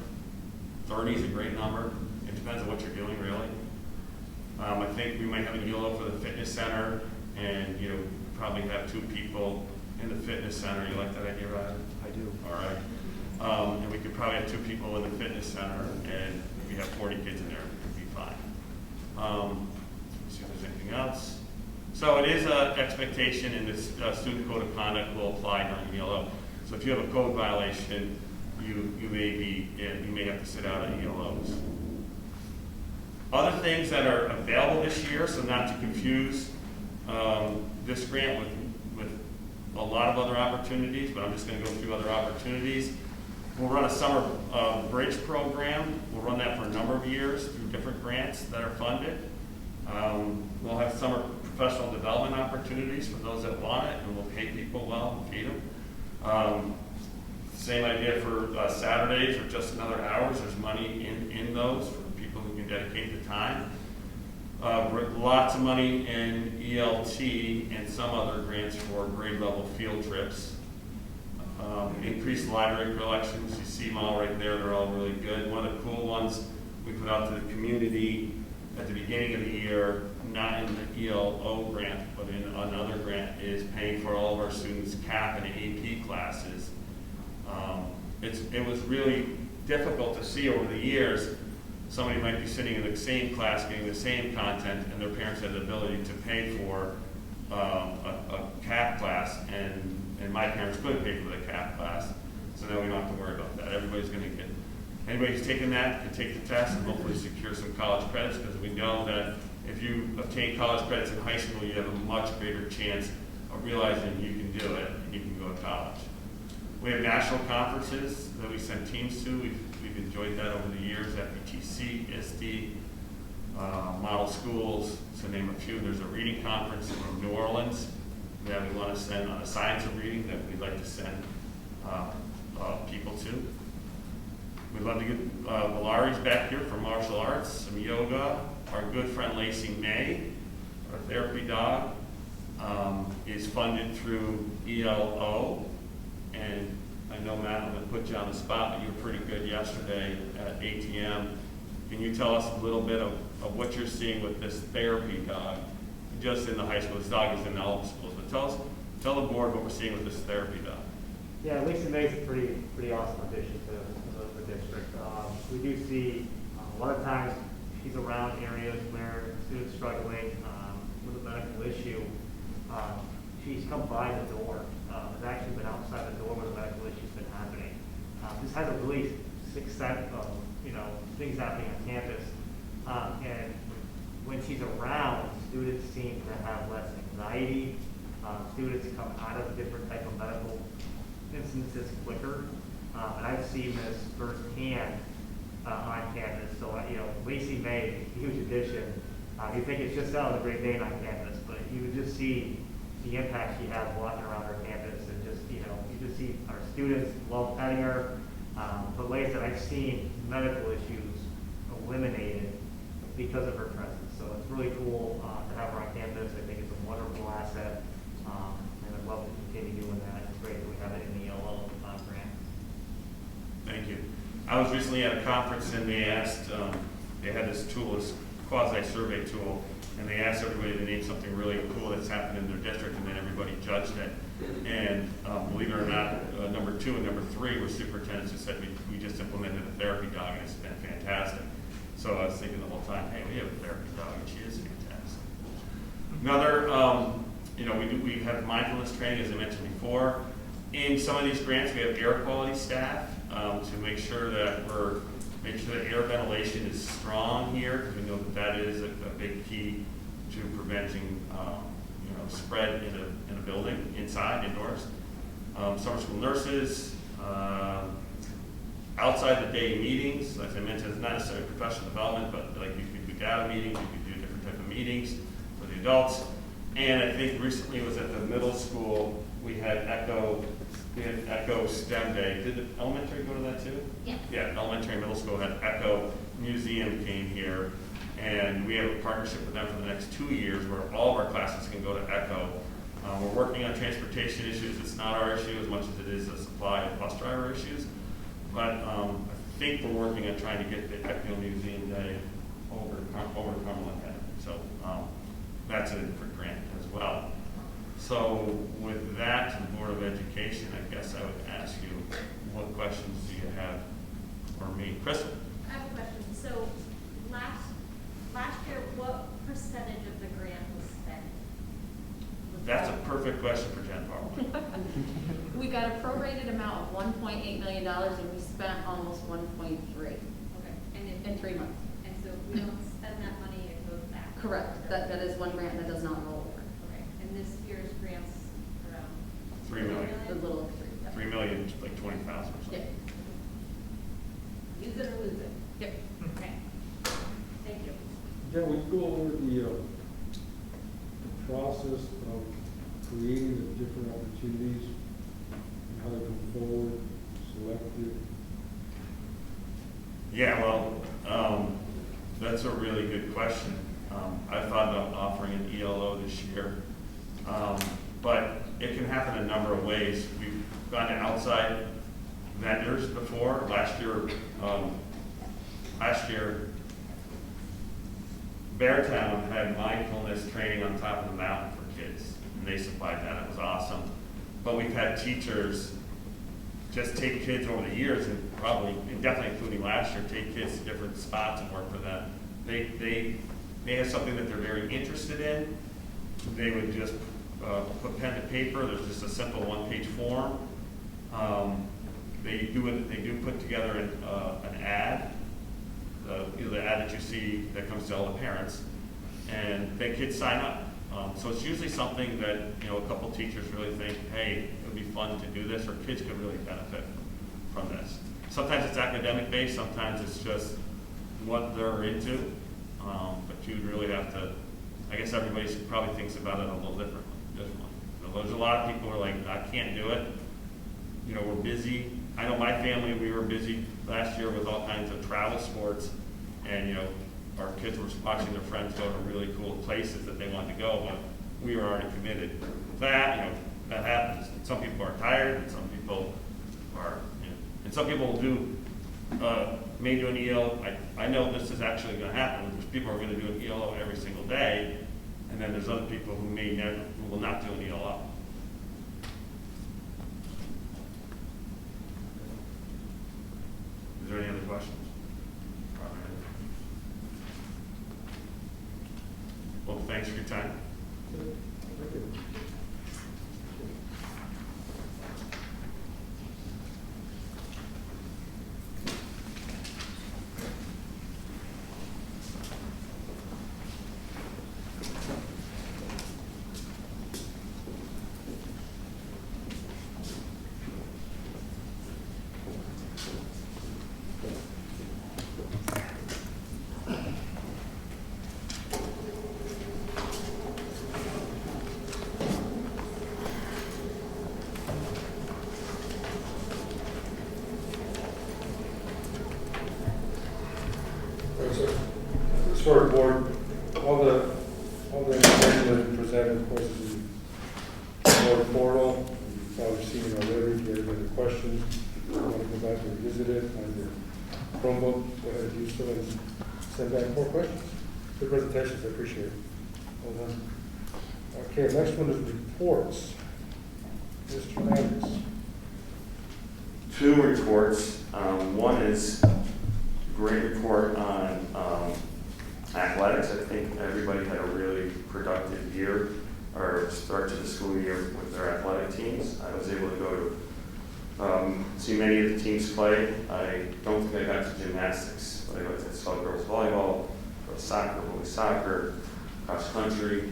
30 is a great number. It depends on what you're doing, really. I think we might have an ELO for the fitness center, and probably have 2 people in the fitness center. You like that idea, Ryan? I do. All right. And we could probably have 2 people in the fitness center, and if we have 40 kids in there, it'd be fine. Let's see if there's anything else. So it is an expectation, and this student code of conduct will apply during ELO. So if you have a code violation, you may have to sit out at ELOs. Other things that are available this year, so not to confuse this grant with a lot of other opportunities, but I'm just going to go through other opportunities. We'll run a summer bridge program. We'll run that for a number of years through different grants that are funded. We'll have summer professional development opportunities for those that want it, and we'll pay people well and feed them. Same idea for Saturdays or just another hours. There's money in those for people who can dedicate the time. Lots of money in ELT and some other grants for grade level field trips. Increased library collections. You see them all right there. They're all really good. One of the cool ones we put out to the community at the beginning of the year, not in the ELO grant, but in another grant, is paying for all of our students' CAP and AP classes. It was really difficult to see over the years. Somebody might be sitting in the same class getting the same content, and their parents had the ability to pay for a CAP class, and my parents couldn't pay for the CAP class, so now we don't have to worry about that. Everybody's going to get, anybody who's taken that can take the test and hopefully secure some college credits, because we know that if you obtain college credits in high school, you have a much greater chance of realizing you can do it and you can go to college. We have national conferences that we send teams to. We've enjoyed that over the years, FETC, ISD, model schools, to name a few. There's a reading conference in New Orleans that we want to send on the science of reading that we'd like to send people to. We'd love to get Valari's back here for martial arts, some yoga. Our good friend Lacey May, our therapy dog, is funded through ELO. And I know, Matt, I'm going to put you on the spot, but you were pretty good yesterday at ATM. Can you tell us a little bit of what you're seeing with this therapy dog, just in the high school? This dog is in all the schools, but tell the board what we're seeing with this therapy dog. Yeah, Lisa May is a pretty awesome addition to the district. We do see a lot of times she's around areas where students struggling with a medical issue. She's come by the door. Has actually been outside the door where the medical issue's been happening. This has a really sixth sense of things happening on campus. And when she's around, students seem to have less anxiety. Students come out of different type of medical instances quicker. And I've seen this firsthand on campus. So, Lacey May, huge addition. You think it's just out of the Great Dane on campus, but you would just see the impact she has walking around our campus, and just, you just see our students love petting her. But like I said, I've seen medical issues eliminated because of her presence. So it's really cool to have her on campus. I think it's a wonderful asset, and I'd love to continue doing that. It's great that we have it in the ELO grant. Thank you. I was recently at a conference, and they asked, they had this tool, this quasi-survey tool, and they asked everybody to name something really cool that's happened in their district, and then everybody judged it. And believe it or not, number 2 and number 3 were superintendents who said we just implemented a therapy dog, and it's been fantastic. So I was thinking the whole time, hey, we have a therapy dog, and she is fantastic. Another, we have mindfulness training, as I mentioned before. In some of these grants, we have air quality staff to make sure that air ventilation is strong here, because we know that is a big key to preventing spread in a building, indoors. Summer school nurses, outside the day meetings. Like I mentioned, it's not necessarily professional development, but like you could do data meetings, you could do different type of meetings for the adults. And I think recently it was at the middle school, we had Echo STEM Day. Did the elementary go to that too? Yeah. Yeah, elementary and middle school had Echo Museum came here, and we have a partnership with them for the next 2 years where all of our classes can go to Echo. We're working on transportation issues. It's not our issue as much as it is the supply of bus driver issues. But I think we're working on trying to get the Echo Museum Day over to Cumberland Head. So that's a different grant as well. So with that, the Board of Education, I guess I would ask you, what questions do you have for me? Crystal? I have a question. So last year what percentage of the grant was spent? That's a perfect question for Jen Barber. We got a prorated amount of $1.8 million and we spent almost 1.3 Okay, and in 3 months. and so if we don't spend that money, it goes back? Correct. That is one grant that does not roll over. Okay, and this year's grants around? 3 million. A little over 3. Yeah. 3 million, like 20,000 or something. Yep. Use it or lose it? Yep. Okay, thank you. Again, we go over the process of creating the different opportunities and how they come forward, selected. Yeah, well, that's a really good question. I thought about offering an ELO this year, but it can happen a number of ways. We've gone to outside vendors before. Last year, Beartown had mindfulness training on top of the mountain for kids, and they supplied that. It was awesome. But we've had teachers just take kids over the years, and probably, and definitely including last year, take kids to different spots and work with them. They have something that they're very interested in. They would just put pen to paper. There's just a simple one-page form. They do put together an ad. The ad that you see that comes to all the parents, and then kids sign up. So it's usually something that a couple teachers really think, hey, it would be fun to do this, or kids could really benefit from this. Sometimes it's academic based, sometimes it's just what they're into, but you really have to. I guess everybody probably thinks about it a little differently. There's a lot of people who are like, I can't do it. We're busy. I know my family, we were busy last year with all kinds of travel sports, and our kids were watching their friends go to really cool places that they wanted to go, but we were already committed. That happens. Some people are tired, and some people are, and some people may do an ELO. I know this is actually going to happen. There's people who are going to do an ELO every single day, and then there's other people who who will not do an ELO. Is there any other questions? Well, thanks for your time. For the board, all the information that you presented, of course, is in the board portal. You've probably seen it already. If you have any other questions, you want to go back and visit it on your Chromebook, go ahead and do so and send back more questions. Good presentations, I appreciate it. Well done. Okay, next one is reports. Mr. Landis. 2 reports. One is a great report on athletics. I think everybody had a really productive year or start to the school year with their athletic teams. I was able to go to see many of the teams play. I don't think I got to gymnastics, but I went to saw girls volleyball, girls soccer, boys soccer, cross country,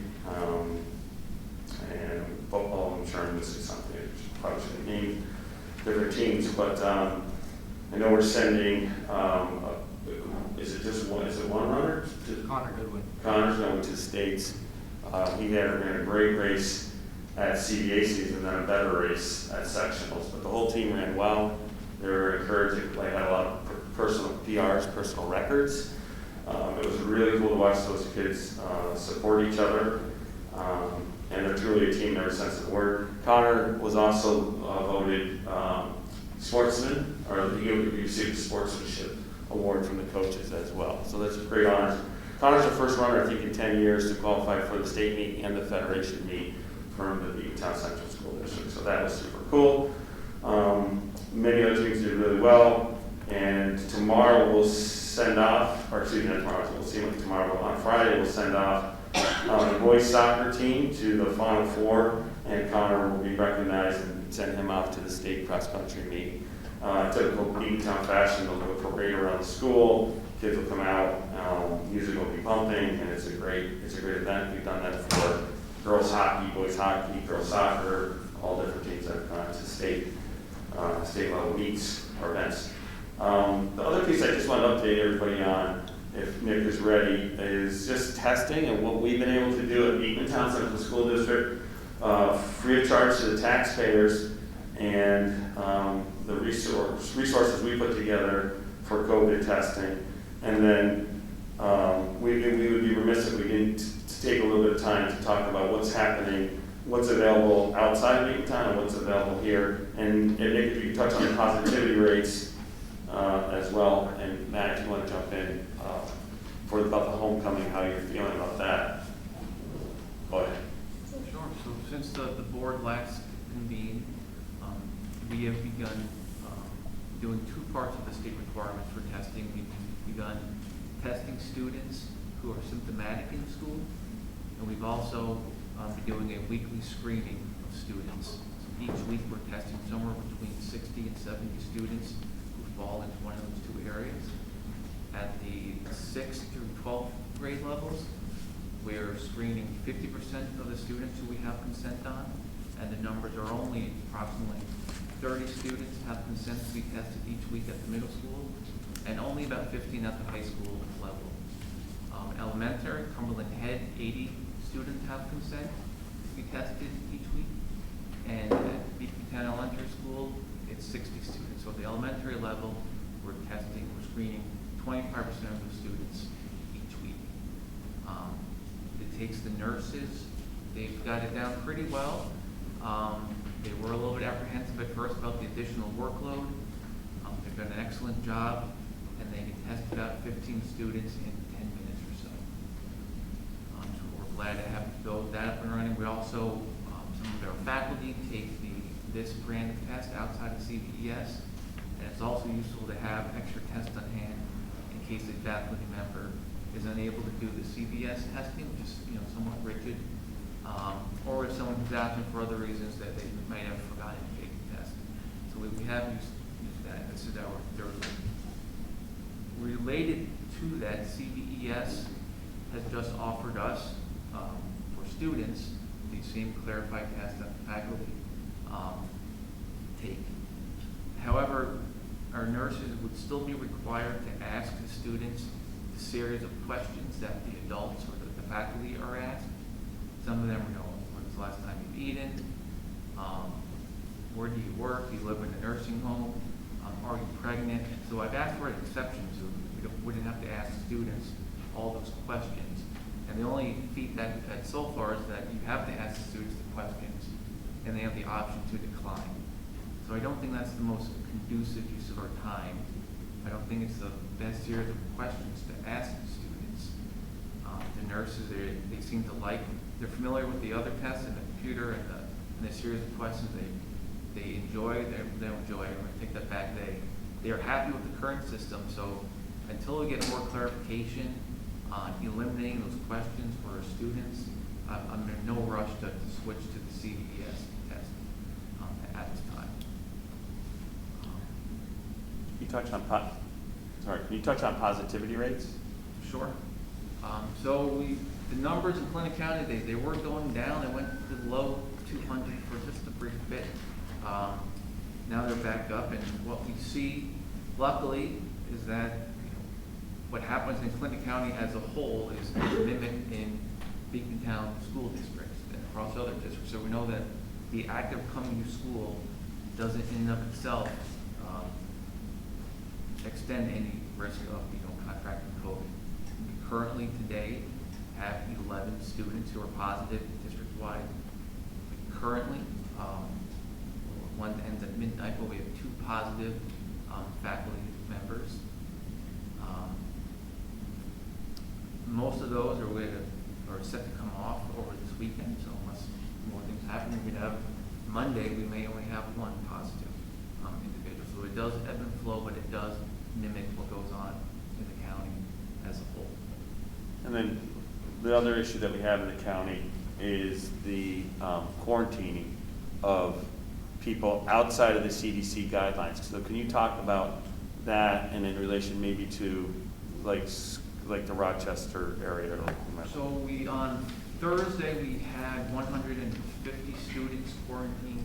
and football. I'm sure I'm missing something. I probably should have named different teams, but I know we're sending. Is it just one? Is it one runner? Connor Goodwin. Connor's going to the States. He ran a great race at CVACs and then a better race at sectionals. But the whole team ran well. They were encouraging. They had a lot of personal PRs, personal records. It was really cool to watch those kids support each other. And they're truly a team in every sense of the word. Connor was also voted sportsman, or he received the sportsmanship award from the coaches as well. So that's a great honor. Connor's the first runner, I think, in 10 years to qualify for the state meet and the federation meet from the Beekmantown Central School District. So that was super cool. Many other teams did really well. And tomorrow we'll send off, or excuse me, not tomorrow, we'll see what tomorrow, on Friday we'll send off the boys soccer team to the Final Four, and Connor will be recognized and send him off to the state cross-country meet. Typical Beekmantown fashion, they'll do a parade around the school, kids will come out, music will be pumping, and it's a great event. We've done that for girls hockey, boys hockey, girls soccer, all different teams that have gone to state level meets or events. The other piece I just want to update everybody on, if Nick is ready, is just testing and what we've been able to do at Beekmantown Central School District, free of charge to the taxpayers, and the resources we put together for COVID testing. And then we would be remiss if we didn't take a little bit of time to talk about what's happening, what's available outside of Beekmantown and what's available here. And Nick, if you touch on the positivity rates as well, and Matt, if you want to jump in about the homecoming, how you're feeling about that. Go ahead. Sure. So since the board last convened, we have begun doing two parts of the state requirements for testing. We've begun testing students who are symptomatic in school, and we've also been doing a weekly screening of students. So each week we're testing somewhere between 60 and 70 students who fall into one of those two areas. At the 6th through 12th grade levels, we're screening 50% of the students who we have consent on, and the numbers are only approximately 30 students have consent to be tested each week at the middle school, and only about 15 at the high school level. Elementary, Cumberland Head, 80 students have consent to be tested each week, and at Beekmantown Elementary School, it's 60 students. So at the elementary level, we're screening 25% of the students each week. It takes the nurses, they've got it down pretty well. They were a little bit apprehensive at first about the additional workload. They've done an excellent job, and they can test about 15 students in 10 minutes or so. So we're glad to have that up and running. We also, some of our faculty take this brand of test outside of CVES, and it's also useful to have extra tests on hand in case a faculty member is unable to do the CVS testing, which is somewhat rigid, or if someone who's absent for other reasons that they might have forgotten to take the test. So we have used that. This is our third one. Related to that, CVES has just offered us, for students, the same clarified test that the faculty take. However, our nurses would still be required to ask the students a series of questions that the adults or the faculty are asked. Some of them, when's the last time you've eaten? Where do you work? Do you live in a nursing home? Are you pregnant? So I've asked for an exception so we didn't have to ask students all those questions. And the only feedback we've had so far is that you have to ask the students the questions, and they have the option to decline. So I don't think that's the most conducive use of our time. I don't think it's the best series of questions to ask the students. The nurses, they seem to like, they're familiar with the other tests in the computer and the series of questions they enjoy, they enjoy. I'm going to take that back. They are happy with the current system, so until we get more clarification on eliminating those questions for our students, I'm in no rush to switch to the CVES test at this time. Can you touch on positivity rates? Sure. So the numbers in Clinton County, they were going down. They went to the low 200 for just a brief bit. Now they're back up, and what we see, luckily, is that what happens in Clinton County as a whole is mimicked in Beekmantown school districts and across other districts. So we know that the act of coming to school doesn't in and of itself extend any risk of contracting COVID. We currently today have 11 students who are positive district-wide. Currently, one ends at midnight, but we have 2 positive faculty members. Most of those are set to come off over this weekend, so unless more things happen, we have Monday, we may only have 1 positive individual. So it does ebb and flow, but it does mimic what goes on in the county as a whole. And then the other issue that we have in the county is the quarantining of people outside of the CDC guidelines. So can you talk about that and in relation maybe to like the Rochester area? So on Thursday, we had 150 students quarantined.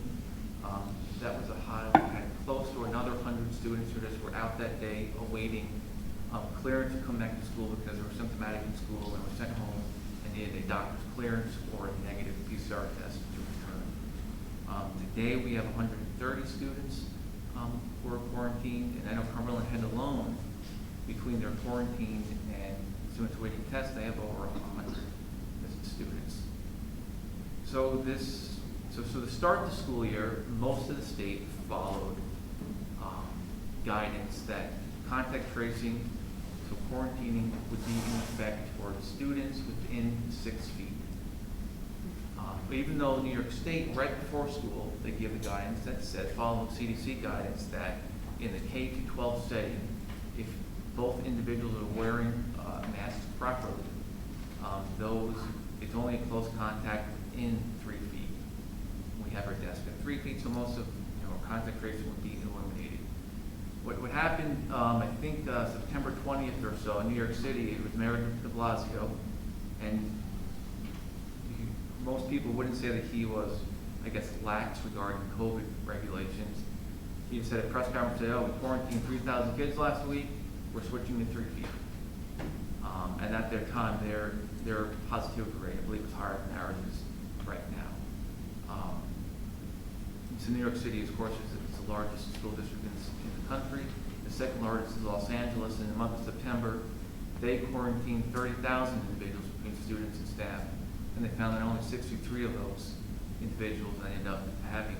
That was a high. We had close to another 100 students who just were out that day awaiting clearance to come back to school because they were symptomatic in school and were sent home and needed a doctor's clearance or a negative PCR test to return. Today, we have 130 students who are quarantined, and I know Cumberland had alone, between their quarantine and students waiting tests, they have over 100 students. So to start the school year, most of the state followed guidance that contact tracing, so quarantining would be in effect for students within 6 feet. Even though New York State, right before school, they give the guidance that said, following CDC guidance, that in the K-12 setting, if both individuals are wearing masks properly, it's only a close contact in 3 feet. We have our desk at 3 feet, so most of our contact tracing would be eliminated. What happened, I think September 20th or so in New York City, it was Mayor de Blasio, and most people wouldn't say that he was, I guess, lax regarding COVID regulations. He said at a press conference, we quarantined 3,000 kids last week, we're switching to 3 feet. And at their time, their positivity rate, I believe, was higher than ours is right now. So New York City, of course, is the largest school district in the country. The second largest is Los Angeles. In the month of September, they quarantined 30,000 individuals between students and staff, and they found that only 63 of those individuals ended up having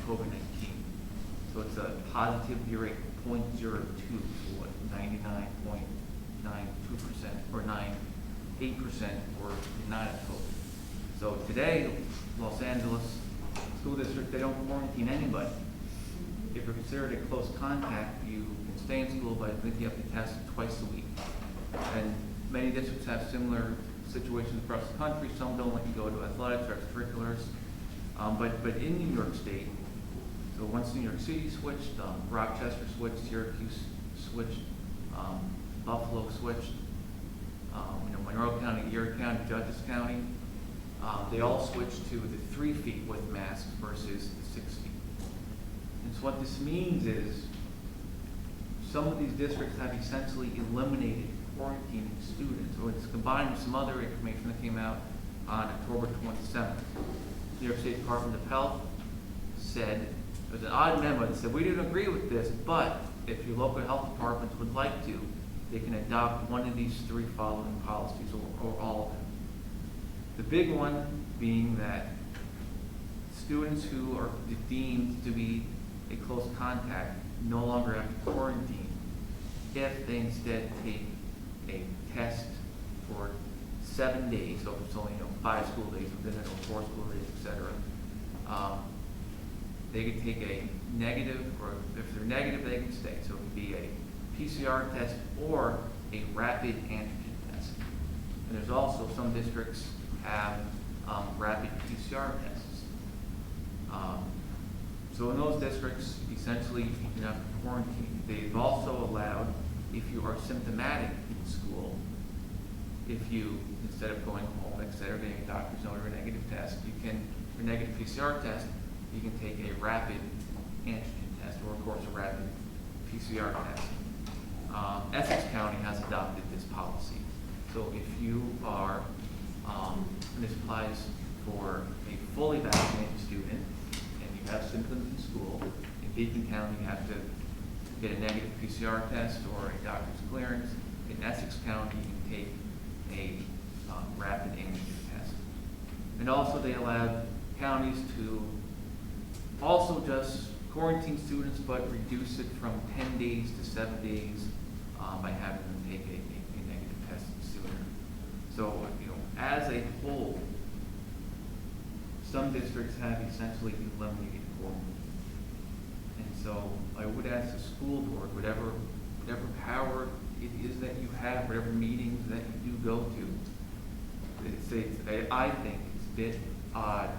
COVID-19. So it's a positivity rate of 0.02, so what, 99.92% or 98% were not at COVID. So today, Los Angeles School District, they don't quarantine anybody. If you're considered a close contact, you can stay in school, but I think you have to test twice a week. And many districts have similar situations across the country. Some don't let you go to athletics or extracurriculars. But in New York State, so once New York City switched, Rochester switched, Syracuse switched, Buffalo switched, Monroe County, Erie County, Dutchess County, they all switched to the 3 feet with masks versus the 6 feet. And so what this means is some of these districts have essentially eliminated quarantining students, or it's combined with some other information that came out on October 27th. New York State Department of Health said, there's an odd memo that said, we didn't agree with this, but if your local health departments would like to, they can adopt one of these 3 following policies, or all of them. The big one being that students who are deemed to be a close contact no longer have to quarantine if they instead take a test for 7 days, so if it's only 5 school days within it, or 4 school days, etc. They could take a negative, or if they're negative, they can stay. So it could be a PCR test or a rapid antigen test. And there's also some districts have rapid PCR tests. So in those districts, essentially, you can have quarantine. They've also allowed, if you are symptomatic in school, if you, instead of going home, instead of getting a doctor's note or a negative test, or negative PCR test, you can take a rapid antigen test, or of course a rapid PCR test. Essex County has adopted this policy. So if you are, and this applies for a fully vaccinated student, and you have symptoms in school, in Beekmantown you have to get a negative PCR test or a doctor's clearance. In Essex County, you can take a rapid antigen test. And also they allowed counties to also just quarantine students, but reduce it from 10 days to 7 days by having them take a negative test sooner. So, as a whole, some districts have essentially eliminated quarantine. And so I would ask the school board, whatever whatever power it is that you have, whatever meetings that you do go to. I think it's a bit odd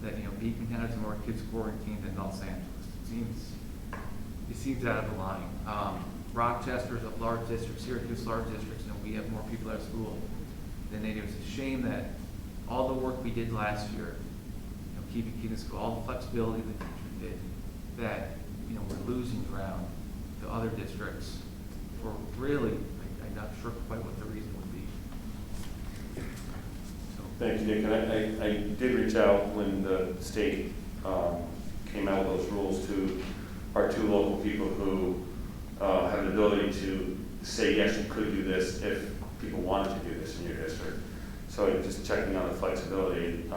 that, Beekmantown has more kids quarantined than Los Angeles. It seems out of the line. Rochester's a large district, Syracuse large districts, we have more people at school than they do. It's a shame that all the work we did last year, keeping kids in school, all the flexibility the teacher did, that, we're losing ground to other districts for really, I'm not sure quite what the reason would be. So. Thank you, Nick. And I did reach out when the state came out with those rules to our 2 local people who have the ability to say, yes, you could do this if people wanted to do this in your district. So just checking on the flexibility.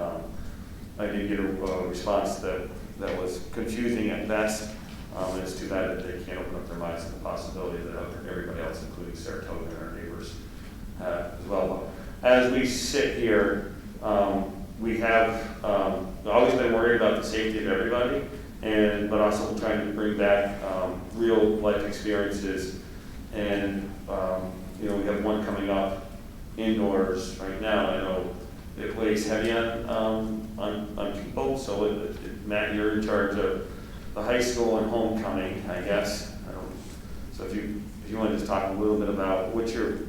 I did get a response that was confusing at best. It's too bad that they can't open up their minds to the possibility that everybody else, including Saratoga and our neighbors, as well. As we sit here, we have always been worried about the safety of everybody, but also trying to bring back real life experiences. And we have one coming up indoors right now. I know it weighs heavy on people. So Matt, you're in charge of the high school and homecoming, I guess. So if you want to just talk a little bit about what you're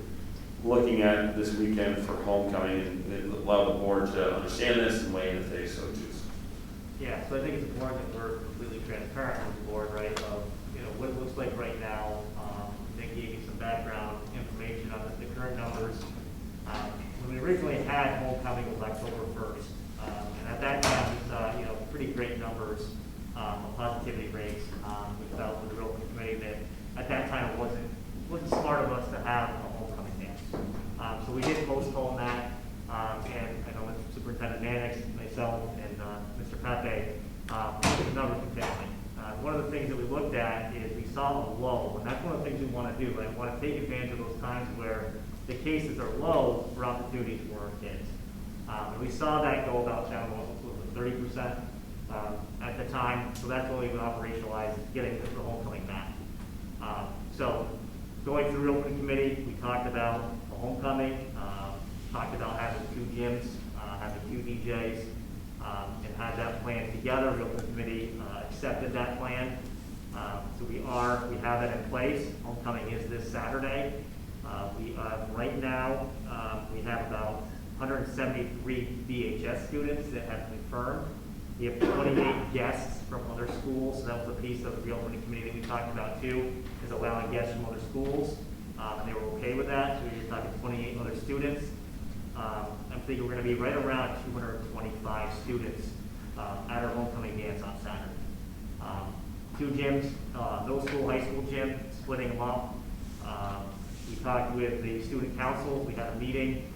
looking at this weekend for homecoming, and allow the board to understand this and weigh in if they so choose. Yeah, so I think it's important that we're completely transparent with the board, right, of, what it looks like right now. They gave you some background information on the current numbers. When we originally had homecoming, it was October 1st. And at that time, we saw, pretty great numbers of positivity rates. We felt with the real committee that at that time it wasn't smart of us to have a homecoming dance. So we did postpone that. And I know Superintendent Mannix, myself, and Mr. Pepe looked at the numbers continually. One of the things that we looked at is we saw a low, and that's one of the things we want to do. Right? We want to take advantage of those times where the cases are low for opportunities for our kids. And we saw that go about down to 30% at the time, so that's when we would operationalize getting the homecoming back. So going through the opening committee, we talked about the homecoming, talked about having 2 gyms, having 2 DJs, and had that plan together. The opening committee accepted that plan. So we have that in place. Homecoming is this Saturday. Right now, we have about 173 VHS students that have confirmed. We have 28 guests from other schools. So that was a piece of the reopening committee that we talked about too, is allowing guests from other schools. And they were okay with that. So we're talking 28 other students. I'm thinking we're going to be right around 225 students at our homecoming dance on Saturday. 2 gyms, middle school, high school gym, splitting them up. We talked with the student council. We had a meeting,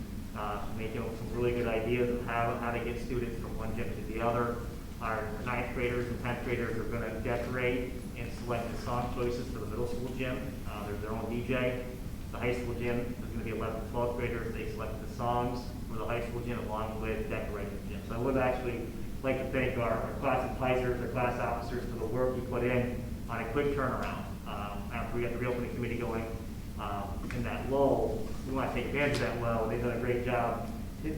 making some really good ideas of how to get students from one gym to the other. Our 9th graders and 10th graders are going to decorate and select the song choices for the middle school gym. There's their own DJ. The high school gym is going to be 11th and 12th graders. They selected the songs for the high school gym along with decorating the gym. So I would actually like to thank our class advisors, our class officers for the work you put in on a quick turnaround. After we got the reopening committee going in that lull, we want to take advantage of that lull. They've done a great job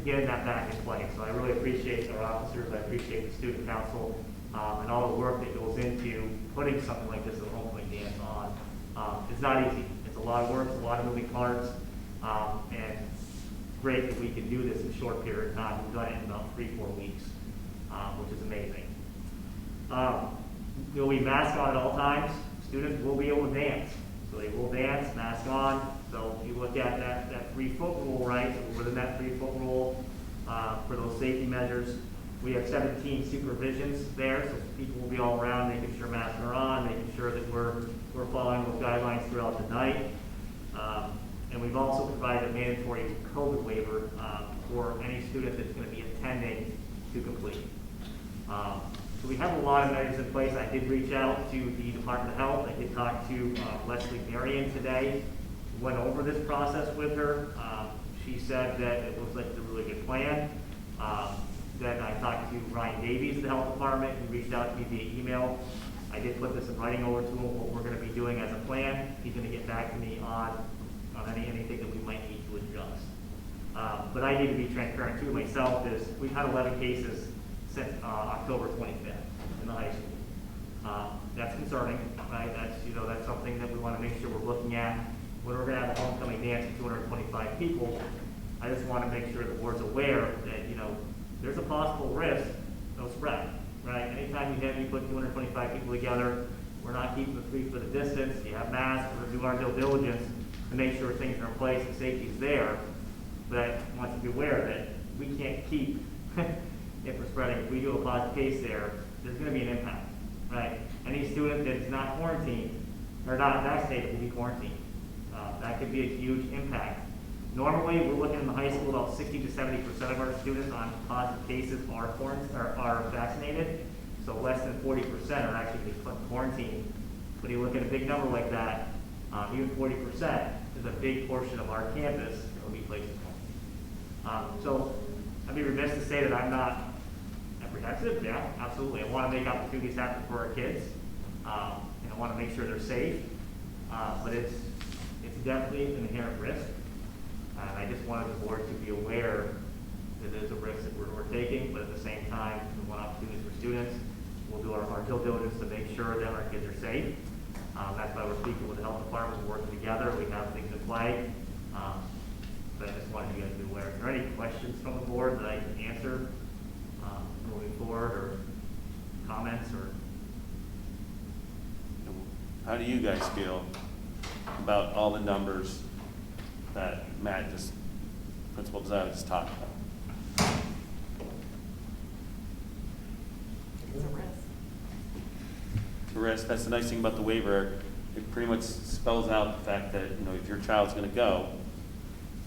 getting that back in place. So I really appreciate our officers. I appreciate the student council and all the work that goes into putting something like this as a homecoming dance on. It's not easy. It's a lot of work, it's a lot of moving parts, and great that we can do this in a short period of time. We've done it in about 3-4 weeks, which is amazing. We mask on at all times. Students will be able to dance. So they will dance, mask on. So if you look at that 3-foot rule, right, so within that 3-foot rule for those safety measures, we have 17 supervisions there, so people will be all around making sure masks are on, making sure that we're following those guidelines throughout the night. And we've also provided a mandatory COVID waiver for any student that's going to be attending to complete. So we have a lot of measures in place. I did reach out to the Department of Health. I did talk to Leslie Marion today. Went over this process with her. She said that it looks like it's a really good plan. Then I talked to Ryan Davies of the Health Department, who reached out to me via email. I I did put this in writing over to him, what we're gonna be doing as a plan. He's gonna get back to me on anything that we might need to adjust. But I need to be transparent too myself, is we've had 11 cases since October 25th in the high school. That's concerning, right? That's something that we want to make sure we're looking at. When we're going to have a homecoming dance of 225 people, I just want to make sure the board's aware that, there's a possible risk of spread, right? Anytime you put 225 people together, we're not keeping the 3 foot of distance, you have masks, we're doing our due diligence to make sure things are in place and safety is there. But I want you to be aware that we can't keep it from spreading. If we do a positive case there, there's going to be an impact, right? Any student that's not quarantined or not vaccinated will be quarantined. That could be a huge impact. Normally, we're looking in the high school about 60 to 70% of our students on positive cases are vaccinated. So less than 40% are actually quarantined. When you look at a big number like that, even 40% is a big portion of our campus that will be placed in quarantine. So I'd be remiss to say that I'm not apprehensive. Yeah, absolutely. I want to make opportunities happen for our kids, and I want to make sure they're safe. But it's definitely an inherent risk, and I just wanted the board to be aware that there's a risk that we're taking. But at the same time, we want opportunities for students. We'll do our due diligence to make sure that our kids are safe. That's why we're speaking with the health department. We're working together. We have things in play. But I just wanted you guys to be aware. Are there any questions from the board that I can answer moving forward, or comments, or? How do you guys feel about all the numbers that Principal Design just talked about? It's a risk. The risk, that's the nice thing about the waiver. It pretty much spells out the fact that, if your child's gonna go,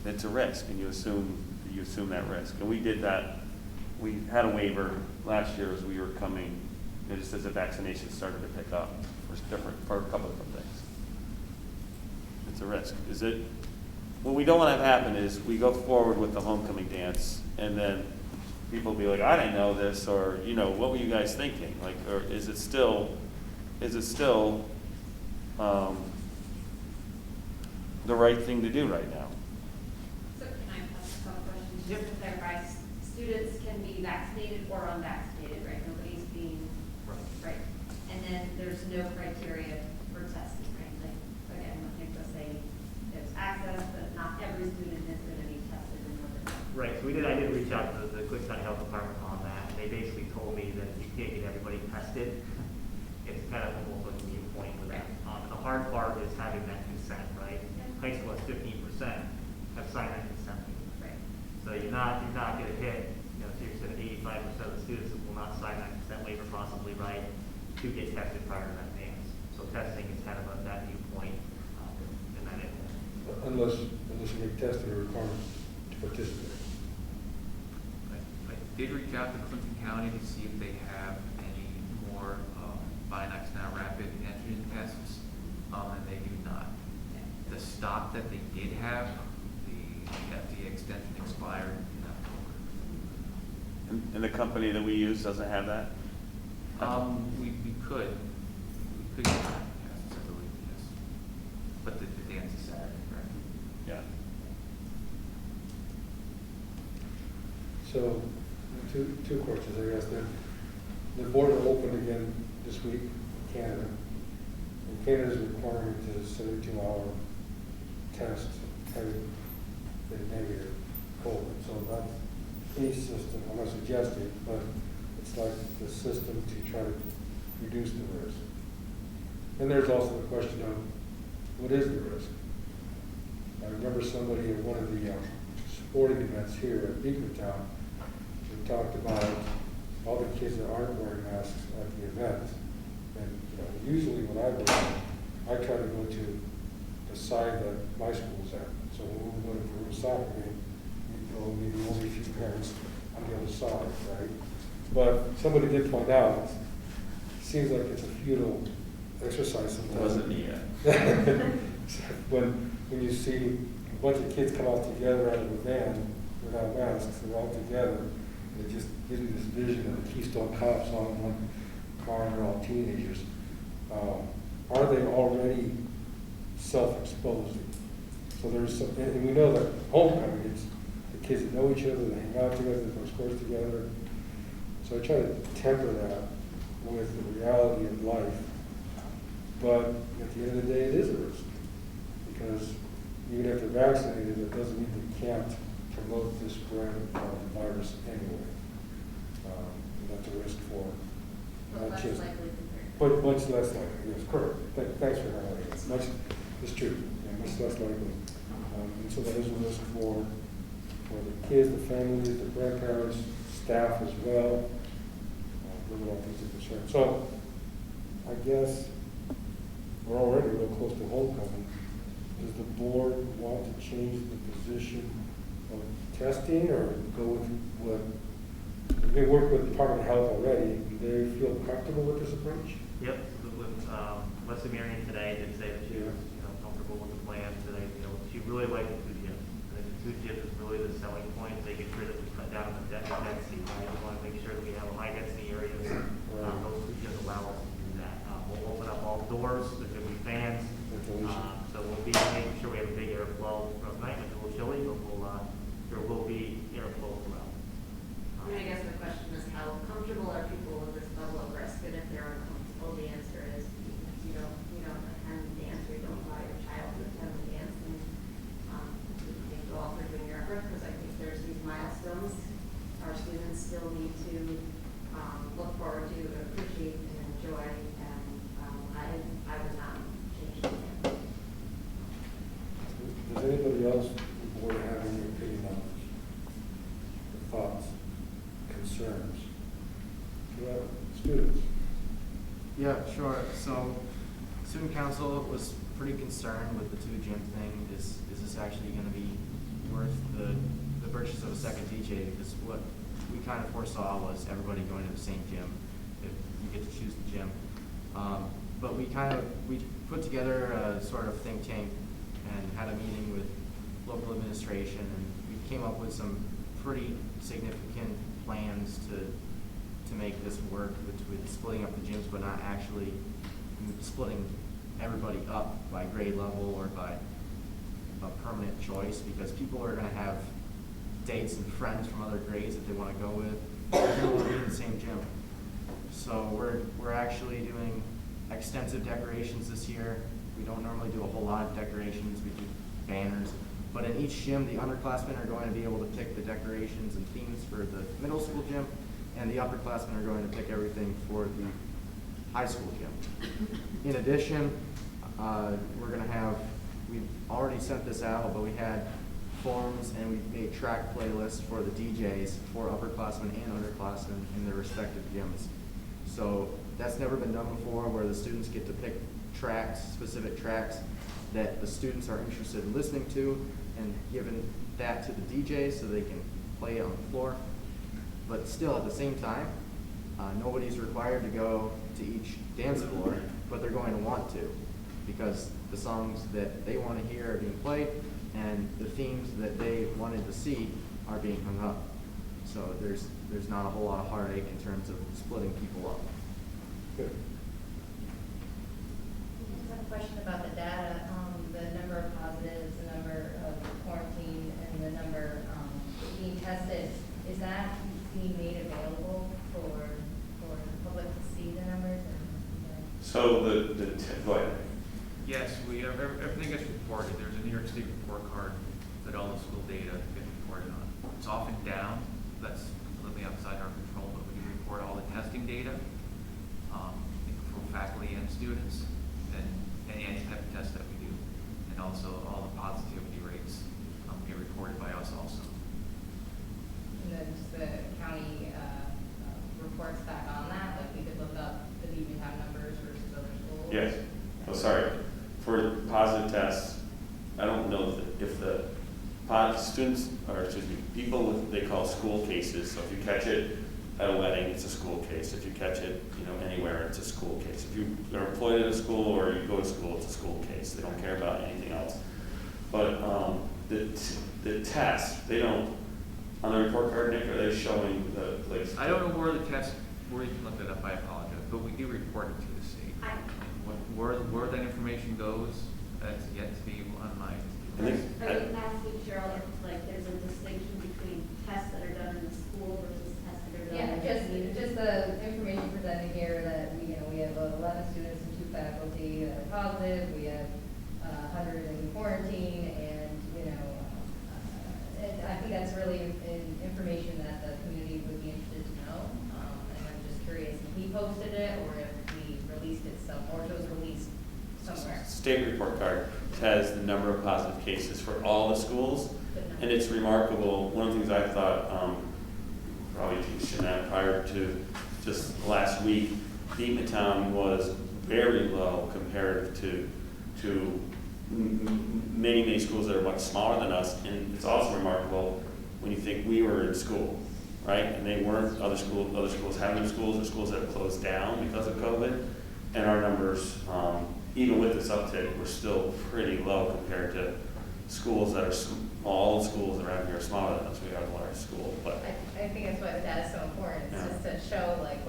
it's a risk, and you assume that risk. And we did that. We had a waiver last year as we were coming, just as the vaccination started to pick up for a couple of different things. It's a risk. What we don't want to have happen is we go forward with the homecoming dance, and then people will be like, I didn't know this, or, what were you guys thinking? Like, or is it still the right thing to do right now? So can I ask a couple questions? Just to clarify, students can be vaccinated or unvaccinated, right? Nobody's being, right? And then there's no criteria for testing, right? Like, again, I think they'll say there's access, but not every student is going to be tested in order. Right, so I did reach out to the Quick County Health Department on that. They basically told me that you can't get everybody tested. It's kind of almost like a mute point with that. The hard part is having that consent, right? High school has 15% have signed that consent. Right. So you're not going to hit, so you're saying 85% of the students will not sign that consent waiver, possibly, right, to get tested prior to that dance. So testing is kind of that viewpoint in that area. Unless you make testing a requirement to participate. I did reach out to Clinton County to see if they have any more Binax Now rapid antigen tests, and they do not. The stock that they did have, the FDA extension expired in October. And the company that we use doesn't have that? We could get tests, I believe, yes. But the dance is Saturday, correct? Yeah. So, two questions, I guess. The border opened again this week in Canada. And Canada's requirement is a 72-hour test having been negative COVID. So that's a system, I'm not suggesting, but it's like the system to try to reduce the risk. And there's also the question of what is the risk? I remember somebody at one of the sporting events here at Beekmantown, we talked about all the kids that aren't wearing masks at the event. And usually when I go, I try to go to the side that my school's at. So when we go to a soccer game, maybe only a few parents on the other side, right? But somebody did point out, it seems like it's a futile exercise sometimes. It wasn't me yet. when you see a bunch of kids come out together out of a van without masks, they're all together, it just gives me this vision of the Keystone Cops all in one car, and they're all teenagers. are they already self-exposing? So there's some, and we know that homecoming, it's the kids that know each other, they hang out together, they go to scores together. So I try to temper that with the reality of life. But at the end of the day, it is a risk. Because even if they're vaccinated, it doesn't mean they can't promote this spread of the virus anyway. And that's a risk for But not less just, likely compared. but much less likely, yes, correct. Thanks for highlighting it. Much, it's true, yeah, much less likely. And so that is a risk for the kids, the families, the grandparents, staff as well. Those are all things of concern. So I guess we're already real close to homecoming. Does the board want to change the position of testing or go with what? They work with Department of Health already. Do they feel comfortable with this approach? Yep, with Leslie Marion today did say that she was comfortable with the plan today. She really liked the two gyms. I think the two gyms is really the selling point. They get rid of the cut down on the density. Right? We want to make sure that we have a high density areas. Those two gyms allow us to do that. We'll open up all the doors. There's going to be fans. So we'll be making sure we have a big airflow throughout the night. It's a little chilly, but there will be airflow throughout. I mean, I guess the question is how comfortable are people with this level of risk? And if they're uncomfortable, the answer is you don't attend the dance or you don't allow your child to attend the dance. And you can go all through doing your effort because I think there's these milestones our students still need to look forward to, appreciate, and enjoy. And I would not change it. Does anybody else on the board have any opinion on this? Thoughts, concerns? Students? Yeah, sure. So, student council was pretty concerned with the two gym thing. Is this actually going to be worth the purchase of a second DJ? Because what we kind of foresaw was everybody going to the same gym if you get to choose the gym. But we put together a sort of think tank and had a meeting with local administration, and we came up with some pretty significant plans to make this work with splitting up the gyms, but not actually splitting everybody up by grade level or by a permanent choice, because people are going to have dates and friends from other grades that they want to go with. They're going to want to be in the same gym. So we're actually doing extensive decorations this year. We don't normally do a whole lot of decorations. We do banners. But in each gym, the underclassmen are going to be able to pick the decorations and themes for the middle school gym, and the upperclassmen are going to pick everything for the high school gym. In addition, we've already sent this out, but we had forums and we made track playlists for the DJs for upperclassmen and underclassmen in their respective gyms. So that's never been done before, where the students get to pick tracks, specific tracks that the students are interested in listening to, and giving that to the DJs so they can play it on the floor. But still, at the same time, nobody's required to go to each dance floor, but they're going to want to, because the songs that they want to hear are being played, and the themes that they wanted to see are being hung up. So there's not a whole lot of heartache in terms of splitting people up. Good. I have a question about the data, the number of positives, the number of quarantine, and the number being tested. Is that being made available for the public to see the numbers? So go ahead. Yes, everything gets reported. There's a New York State report card that all the school data gets reported on. It's often down. That's completely outside our control, but we report all the testing data for faculty and students, and any type of test that we do, and also all the positivity rates get reported by us also. And then just the county reports back on that, like we could look up the Beekmantown numbers versus other schools? Yes. Oh, sorry. For positive tests, I don't know if the students, or excuse me, people with, they call school cases. So if you catch it at a wedding, it's a school case. If you catch it, anywhere, it's a school case. If you are employed at a school or you go to school, it's a school case. They don't care about anything else. But the test, they don't, on the report card, Nick, are they showing the place? I don't know where the test, where you can look that up, I apologize, but we do report it to the state. where that information goes, that's yet to be on my. I think, Are you asking, Cheryl, if like there's a distinction between tests that are done in the school versus tests that are done Yeah, in the community? just the information presented here that we have 11 students and 2 faculty that are positive, we have 100 in quarantine, and, I think that's really information that the community would be interested to know. And I'm just curious if he posted it or if we released it or if it was released somewhere. state report card has the number of positive cases for all the schools, and it's remarkable. One of the things I thought, probably teaching that prior to just last week, Beekmantown was very low compared to many schools that are much smaller than us, and it's also remarkable when you think we were in school, right? And they weren't. Other schools have been schools, or schools that have closed down because of COVID, and our numbers, even with this uptick, we're still pretty low compared to schools that are all the schools around here are smaller than us. We are the largest school, but I think that's why the data is so important. It's just to show like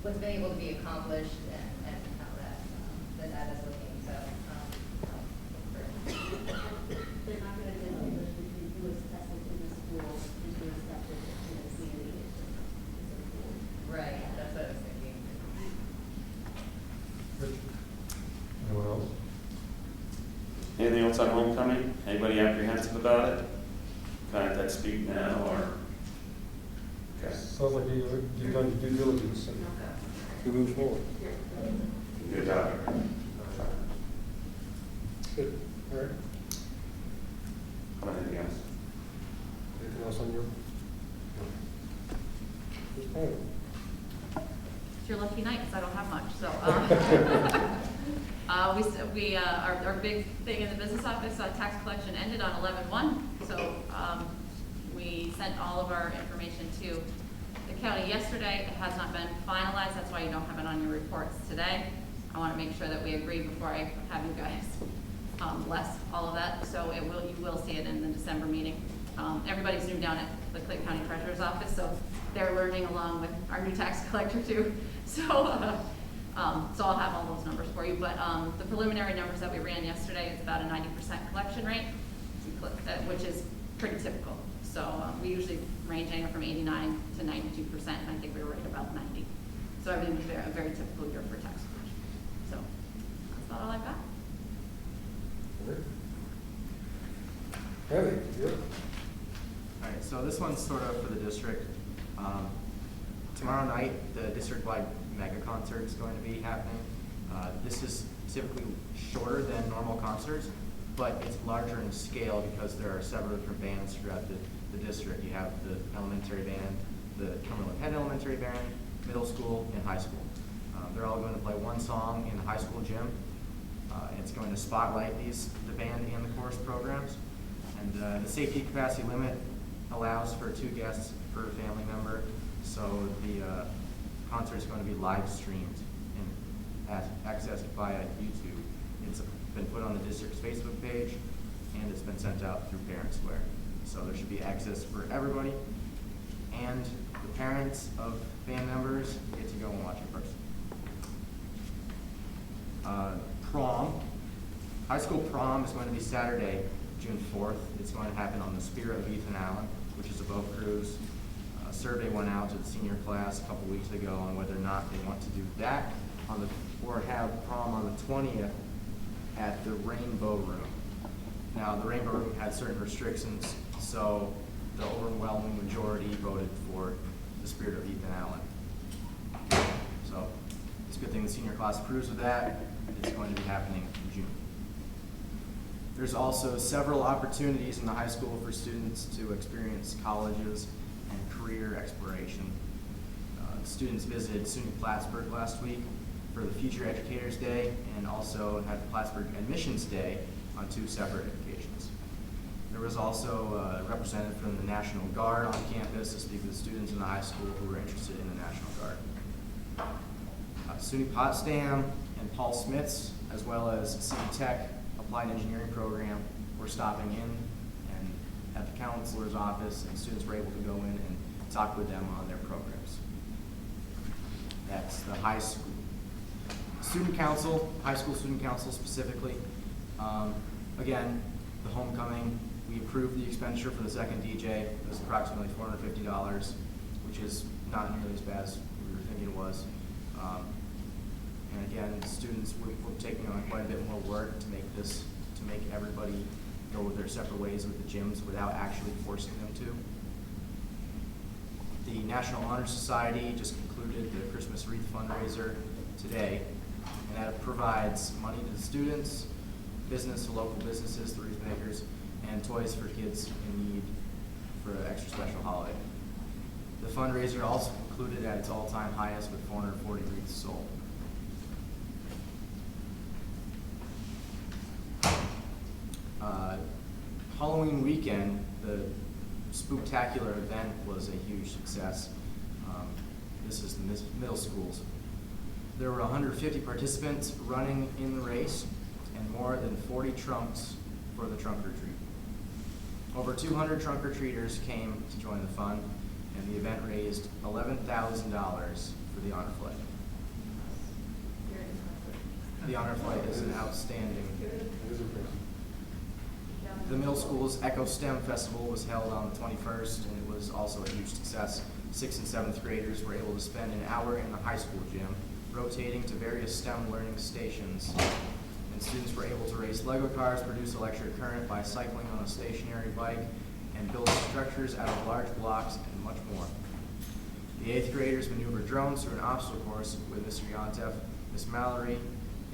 what's been able to be accomplished and how that the data is looking. So, They're not going to distinguish between who is tested in the school and who is tested in the community. right. That's what I was thinking. Anyone else? anything else on homecoming? Anybody apprehensive about it? Kind of speak now, or? Okay. Sounds like you've done your due diligence and you move forward. Good job. Good, all right. Anything else? Anything else on your? Ms. Powell? It's your lucky night, because I don't have much, so. Our big thing in the business office, tax collection ended on 11/1, so we sent all of our information to the county yesterday. It has not been finalized, that's why you don't have it on your reports today. I want to make sure that we agree before I have you guys bless all of that, so you will see it in the December meeting. Everybody's new down at the Clayton County Treasurer's Office, so they're learning along with our new tax collector too. So I'll have all those numbers for you, but the preliminary numbers that we ran yesterday is about a 90% collection rate, which is pretty typical. So we usually range anywhere from 89 to 92%, and I think we were right about 90. So everything was a very typical year for tax collection. So that's about all I've got. Heather, you're up. All right, so this one's sort of for the district. Tomorrow night, the district-wide mega concert is going to be happening. This is typically shorter than normal concerts, but it's larger in scale because there are several different bands throughout the district. You have the elementary band, the Cumberland Penn Elementary Band, middle school, and high school. They're all going to play one song in the high school gym. It's going to spotlight the band and the chorus programs. And the safety capacity limit allows for 2 guests per family member. So the concert is going to be live streamed and accessed via YouTube. It's been put on the district's Facebook page, and it's been sent out through Parent Square. So there should be access for everybody, and the parents of band members get to go and watch it first. Prom. High school prom is going to be Saturday, June 4th. It's going to happen on the Spirit of Ethan Allen, which is a boat cruise. A survey went out to the senior class a couple weeks ago on whether or not they want to do that or have prom on the 20th at the Rainbow Room. Now, the Rainbow Room had certain restrictions, so the overwhelming majority voted for the Spirit of Ethan Allen. So it's a good thing the senior class approves of that. It's going to be happening in June. There's also several opportunities in the high school for students to experience colleges and career exploration. Students visited SUNY Plattsburgh last week for the Future Educators Day, and also had Plattsburgh Admissions Day on 2 separate occasions. There was also a representative from the National Guard on campus to speak with students in the high school who were interested in the National Guard. SUNY Potsdam and Paul Smith's, as well as City Tech Applied Engineering Program, were stopping in and at the counselor's office, and students were able to go in and talk with them on their programs. That's the high school. Student council, high school student council specifically. Again, the homecoming, we approved the expenditure for the second DJ. It was approximately $450, which is not nearly as bad as we were thinking it was. And again, students, we're taking on quite a bit more work to make everybody go their separate ways with the gyms without actually forcing them to. The National Honor Society just concluded the Christmas wreath fundraiser today, and that provides money to the students, local businesses, the wreath makers, and toys for kids in need for an extra special holiday. The fundraiser also concluded at its all-time highest with 440 wreaths sold. Halloween weekend, the spooktacular event was a huge success. This is the middle schools. There were 150 participants running in the race and more than 40 trunks for the trunk or treat. Over 200 trunk or treaters came to join the fun, and the event raised $11,000 for the honor flight. The honor flight is an outstanding. The middle school's Echo STEM Festival was held on the 21st, and it was also a huge success. 6th and 7th graders were able to spend an hour in the high school gym, rotating to various STEM learning stations. And students were able to race Lego cars, produce electric current by cycling on a stationary bike, and build structures out of large blocks, and much more. The 8th graders maneuvered drones through an obstacle course with Mr. Yontef, Miss Mallory,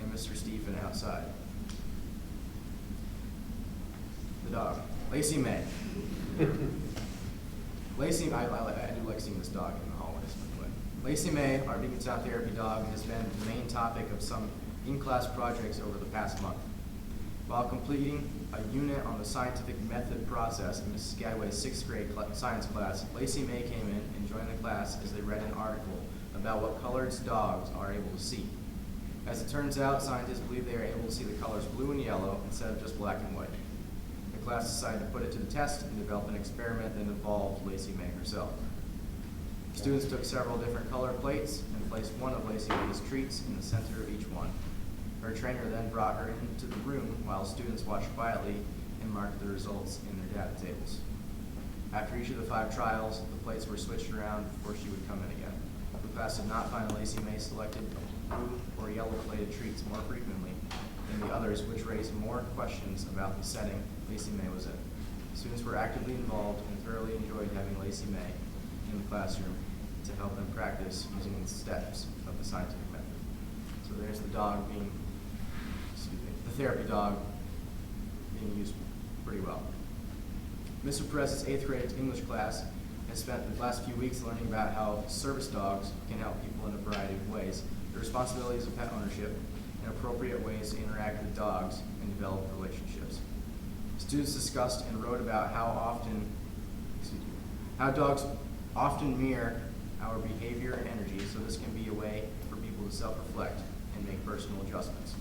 and Mr. Stephen outside. The dog, Lacey May. Lacey, I do like seeing this dog in the hallways. But Lacey May, our Beekmantown therapy dog, has been the main topic of some in-class projects over the past month. While completing a unit on the scientific method process in Mrs. Gadway's 6th grade science class, Lacey May came in and joined the class as they read an article about what colors dogs are able to see. As it turns out, scientists believe they are able to see the colors blue and yellow instead of just black and white. The class decided to put it to the test and develop an experiment that involved Lacey May herself. Students took several different color plates and placed one of Lacey May's treats in the center of each one. Her trainer then brought her into the room while students watched quietly and marked the results in their data tables. After each of the 5 trials, the plates were switched around before she would come in again. The class did not find Lacey May selected blue or yellow plated treats more frequently than the others, which raised more questions about the setting Lacey May was in. Students were actively involved and thoroughly enjoyed having Lacey May in the classroom to help them practice using the steps of the scientific method. So there's the dog being, the therapy dog being used pretty well. Mr. Perez's 8th grade English class has spent the last few weeks learning about how service dogs can help people in a variety of ways, the responsibilities of pet ownership, and appropriate ways to interact with dogs and develop relationships. Students discussed and wrote about how dogs often mirror our behavior and energy, so this can be a way for people to self-reflect and make personal adjustments.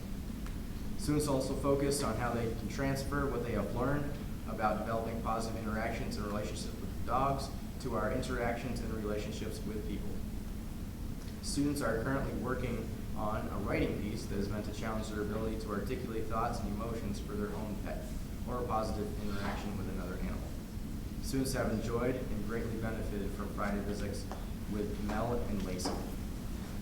Students also focused on how they can transfer what they have learned about developing positive interactions and relationships with dogs to our interactions and relationships with people. Students are currently working on a writing piece that is meant to challenge their ability to articulate thoughts and emotions for their own pet or a positive interaction with another animal. Students have enjoyed and greatly benefited from Friday visits with Mel and Lacey.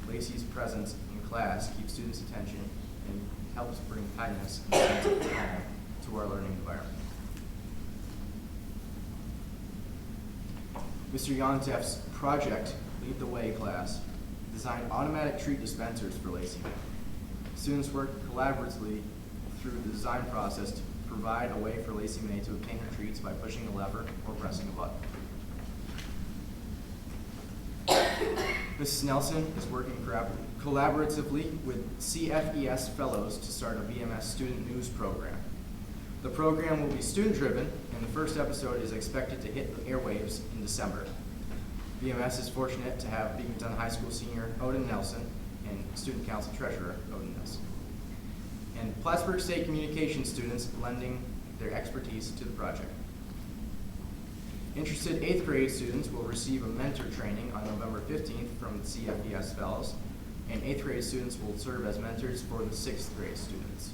Lacey's presence in class keeps students' attention and helps bring kindness and sense of calm to our learning environment. Mr. Yontef's project, Lead the Way class, designed automatic treat dispensers for Lacey May. Students worked collaboratively through the design process to provide a way for Lacey May to obtain her treats by pushing a lever or pressing a button. Mrs. Nelson is working collaboratively with CFES fellows to start a BMS student news program. The program will be student-driven, and the first episode is expected to hit the airwaves in December. BMS is fortunate to have Beekmantown High School senior Odin Nelson and student council treasurer Odin Nelson, and Plattsburgh State communication students lending their expertise to the project. Interested 8th grade students will receive a mentor training on November 15th from the CFES fellows. and 8th grade students will serve as mentors for the 6th grade students.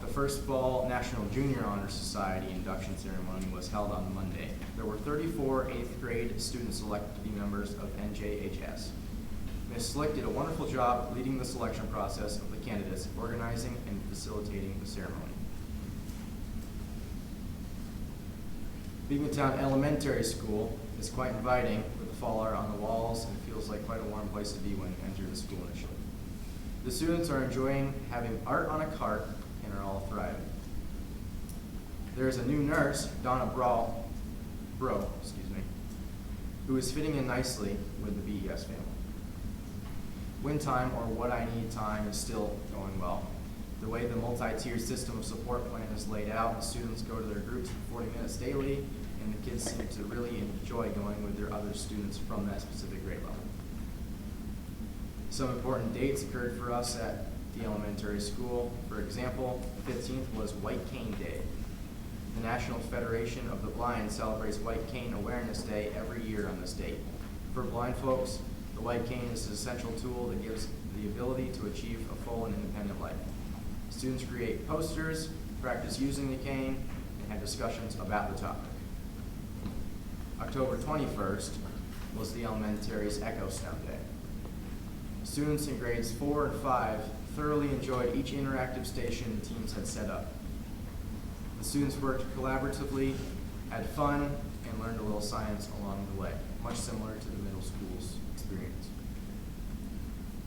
The first fall National Junior Honor Society induction ceremony was held on Monday. There were 34 8th grade students selected to be members of NJHS. Ms. Slick did a wonderful job leading the selection process of the candidates, organizing and facilitating the ceremony. Beekmantown Elementary School is quite inviting with the fall art on the walls and feels like quite a warm place to be when you enter the school initially. The students are enjoying having art on a cart and are all thriving. There is a new nurse, Donna Bro, who is fitting in nicely with the BES family. Win time, or what I need time, is still going well. The way the multi-tiered system of support plan is laid out, the students go to their groups for 40 minutes daily, and the kids seem to really enjoy going with their other students from that specific grade level. Some important dates occurred for us at the elementary school. For example, the 15th was White Cane Day. The National Federation of the Blind celebrates White Cane Awareness Day every year on this date. For blind folks, the white cane is an essential tool that gives the ability to achieve a full and independent life. Students create posters, practice using the cane, and have discussions about the topic. October 21st was the elementary's Echo Snow Day. Students in grades 4 and 5 thoroughly enjoyed each interactive station the teams had set up. The students worked collaboratively, had fun, and learned a little science along the way, much similar to the middle school's experience.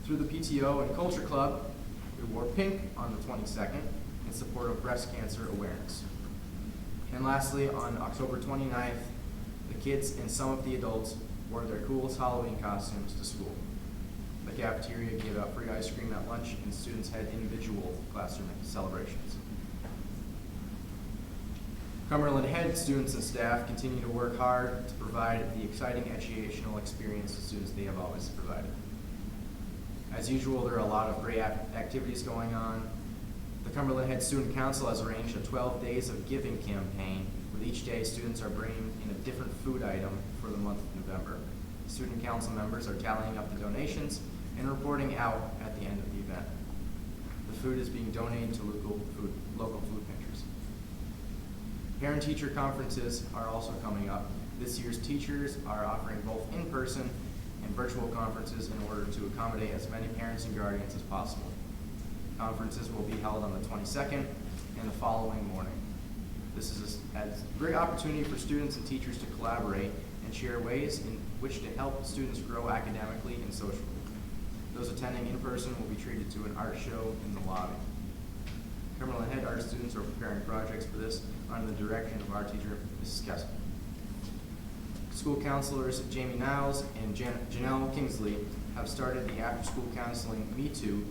Through the PTO and Culture Club, we wore pink on the 22nd in support of breast cancer awareness. And lastly, on October 29th, the kids and some of the adults wore their coolest Halloween costumes to school. The cafeteria gave out free ice cream at lunch, and students had individual classroom celebrations. Cumberland Head students and staff continue to work hard to provide the exciting educational experience to students they have always provided. As usual, there are a lot of great activities going on. The Cumberland Head Student Council has arranged a 12 Days of Giving campaign, with each day students are bringing in a different food item for the month of November. Student council members are tallying up the donations and reporting out at the end of the event. The food is being donated to local food pantries. Parent-teacher conferences are also coming up. This year's teachers are offering both in-person and virtual conferences in order to accommodate as many parents and guardians as possible. Conferences will be held on the 22nd and the following morning. This is a great opportunity for students and teachers to collaborate and share ways in which to help students grow academically and socially. Those attending in person will be treated to an art show in the lobby. Cumberland Head art students are preparing projects for this under the direction of our teacher, Mrs. Kessel. School counselors Jamie Niles and Janelle Kingsley have started the after-school counseling Me Too,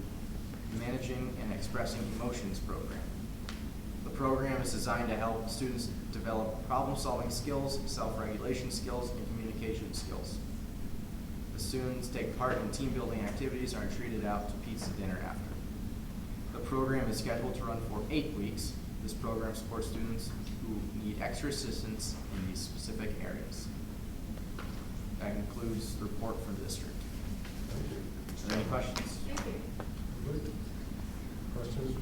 Managing and Expressing Emotions program. The program is designed to help students develop problem-solving skills, self-regulation skills, and communication skills. The students take part in team-building activities and are treated out to pizza dinner after. The program is scheduled to run for 8 weeks. This program supports students who need extra assistance in these specific areas. That concludes the report from the district. Are there any questions? Thank you. Questions?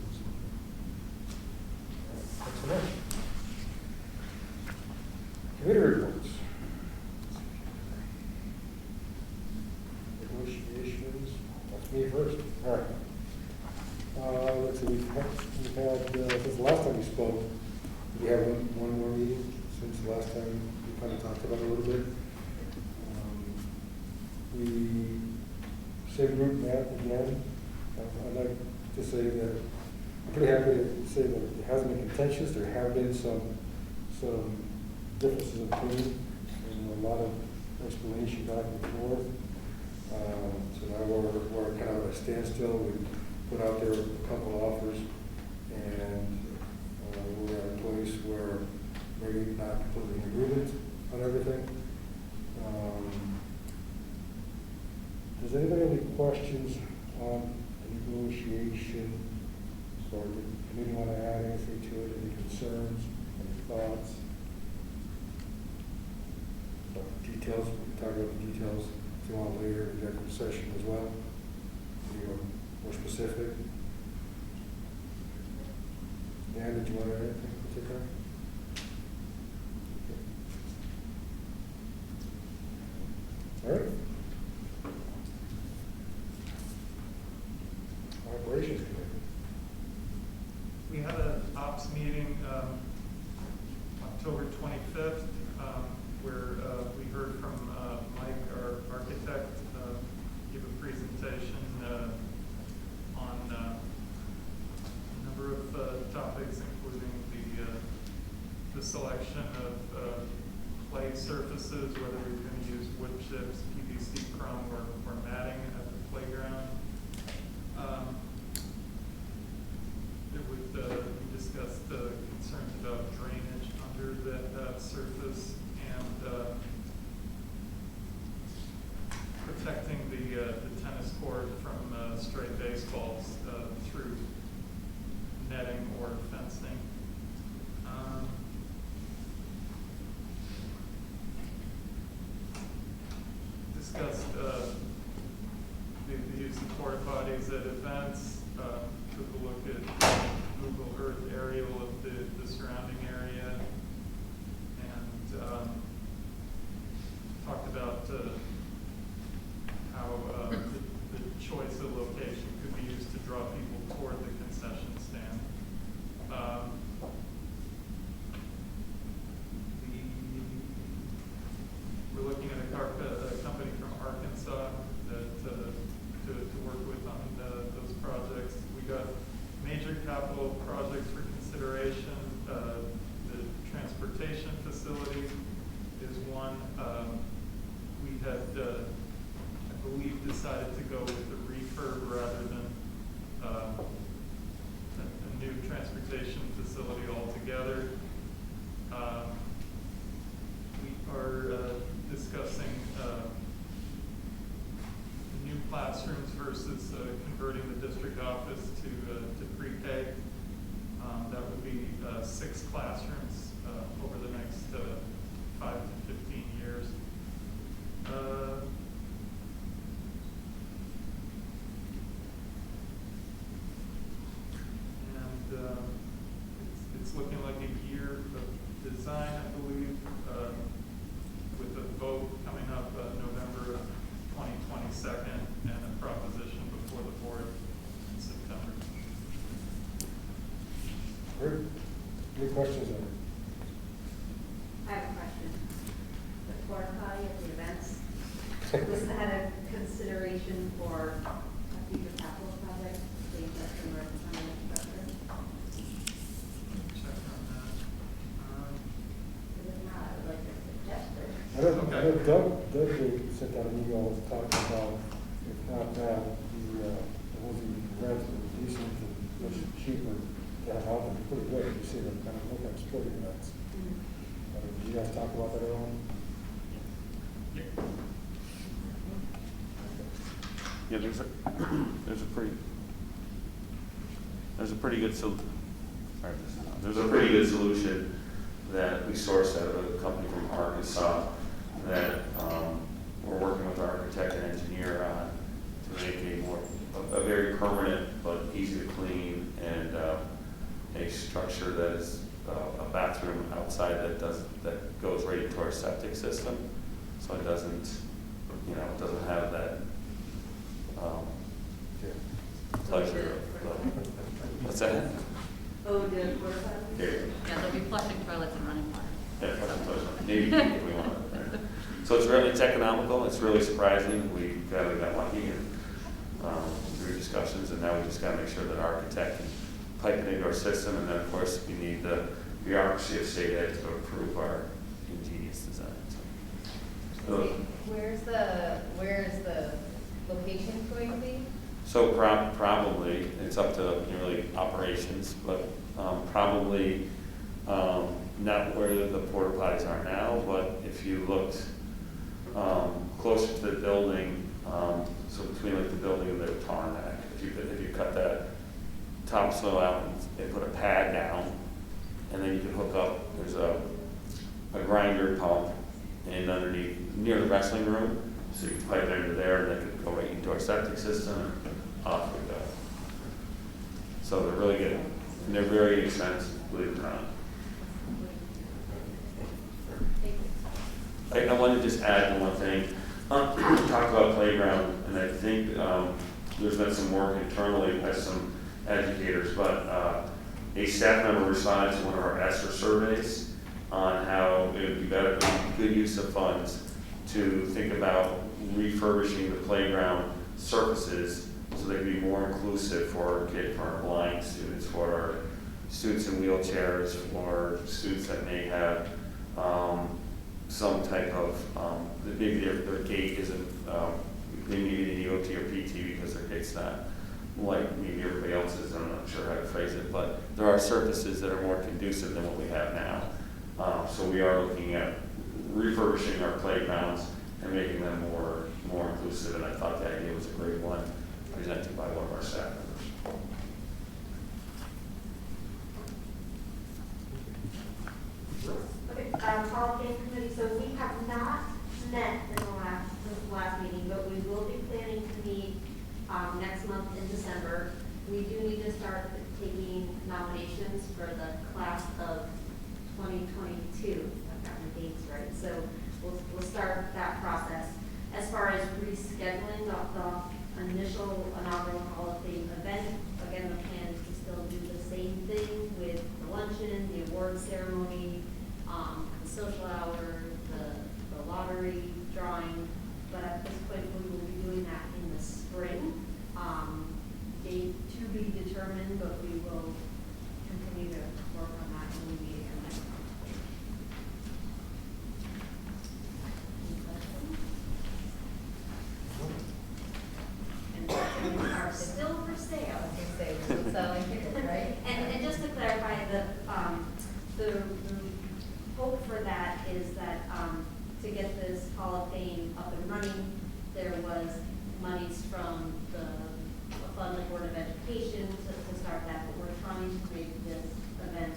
Excellent. Committee reports. Negotiations. That's me first. All right. Let's see, we've had, since the last time we spoke, we have one more meeting since the last time we kind of talked about it a little bit. We same group met again. I'd like to say that I'm pretty happy to say that it hasn't been contentious. There have been some differences of opinion and a lot of explanation back and forth. So now we're kind of at a standstill. We put out there a couple offers, and we're at a place where maybe not completely in agreement on everything. Does anybody have any questions on the negotiation? Or did anybody want to add anything to it? Any concerns? Any thoughts? Details, we can talk about the details if you want later, executive session as well, be more specific. Dan, did you want to add anything in particular? All right. Operations committee. We had an ops meeting October 25th where we heard from Mike, our architect, give a presentation on a number of topics, including the selection of clay surfaces, whether we're going to use wood chips, PVC, chrome, or matting at the playground. We discussed concerns about drainage under that surface and protecting the tennis court from stray baseballs through netting or fencing. Discussed the use of porta potties at events, took a look at Google Earth aerial of the surrounding area, and talked about how the choice of location could be used to draw people toward the concession stand. We're looking at a company from Arkansas to work with on those projects. We got major capital projects for consideration. The transportation facility is one. We had, I believe, decided to go with the refurb rather than a new transportation facility altogether. We are discussing new classrooms versus converting the district office to pre-K. That would be 6 classrooms over the next 5 to 15 years. It's looking like a year of design, I believe, with a vote coming up November of 2022 and a proposition before the board in September. Great. Any questions on it? I have a question. The porta potty at the events, was that a consideration for a future capital project, the Induction or the Induction? Check on that. If not, I would like to suggest it. I know Doug sent out an email talking about, if not that, the rent is decent and much cheaper to have out there. Pretty good. You see them kind of look at sporting events. Did you guys talk about that at all? Yeah, there's a pretty good solution that we sourced out of a company from Arkansas that we're working with our architect and engineer on to make a very permanent but easy to clean and a structure that is a bathroom outside that goes right into our septic system, so it doesn't have that pleasure of what's that? Oh, the porta potty? Yeah, they'll be flushing toilets and running water. Yeah, flushing toilets. Maybe if we want it. Right? So it's economical. It's really surprising. We got lucky and through discussions, and now we just got to make sure that our architect can pipe it into our system, and then of course we need the bureaucracy of state ed to approve our ingenious design. So, Where's the location going to be? So probably, it's up to really operations, but probably not where the porta potties are now, but if you looked closer to the building, so between like the building and the tarmac, if you cut that topsoil out and put a pad down, and then you can hook up, there's a grinder pump in underneath, near the wrestling room, So you pipe it into there, and then it can go right into our septic system, and off we go. So they're really good, and they're very inexpensive, believe it or not. I want to just add one thing. We talked about playground, and I think there's been some work internally by some educators, but a staff member responded to one of our ESSER surveys on how it would be better, it would be good use of funds to think about refurbishing the playground surfaces so they can be more inclusive for our blind students, for our students in wheelchairs, for students that may have some type of, maybe their gait isn't, they need an EOT or PT because their gait's not like maybe everybody else's. I'm not sure how to phrase it, but there are surfaces that are more conducive than what we have now. So we are looking at refurbishing our playgrounds and making them more inclusive, and I thought the idea was a great one, presented by one of our staff members. Okay, Hall of Fame Committee, so we have not met in the last meeting, but we will be planning to meet next month in December. We do need to start taking nominations for the class of 2022. I've got my dates right, so we'll start that process. As far as rescheduling the initial inaugural Hall of Fame event, again, the plan is to still do the same thing with the luncheon, the award ceremony, the social hour, the lottery drawing, but at this point we will be doing that in the spring. Date to be determined, but we will continue to work on that when we meet again next month. Any questions? And are still for sale. It's selling tickets, right? And just to clarify, the hope for that is that to get this Hall of Fame up and running, there was monies from the fund, the Board of Education, to start that, but we're trying to make this event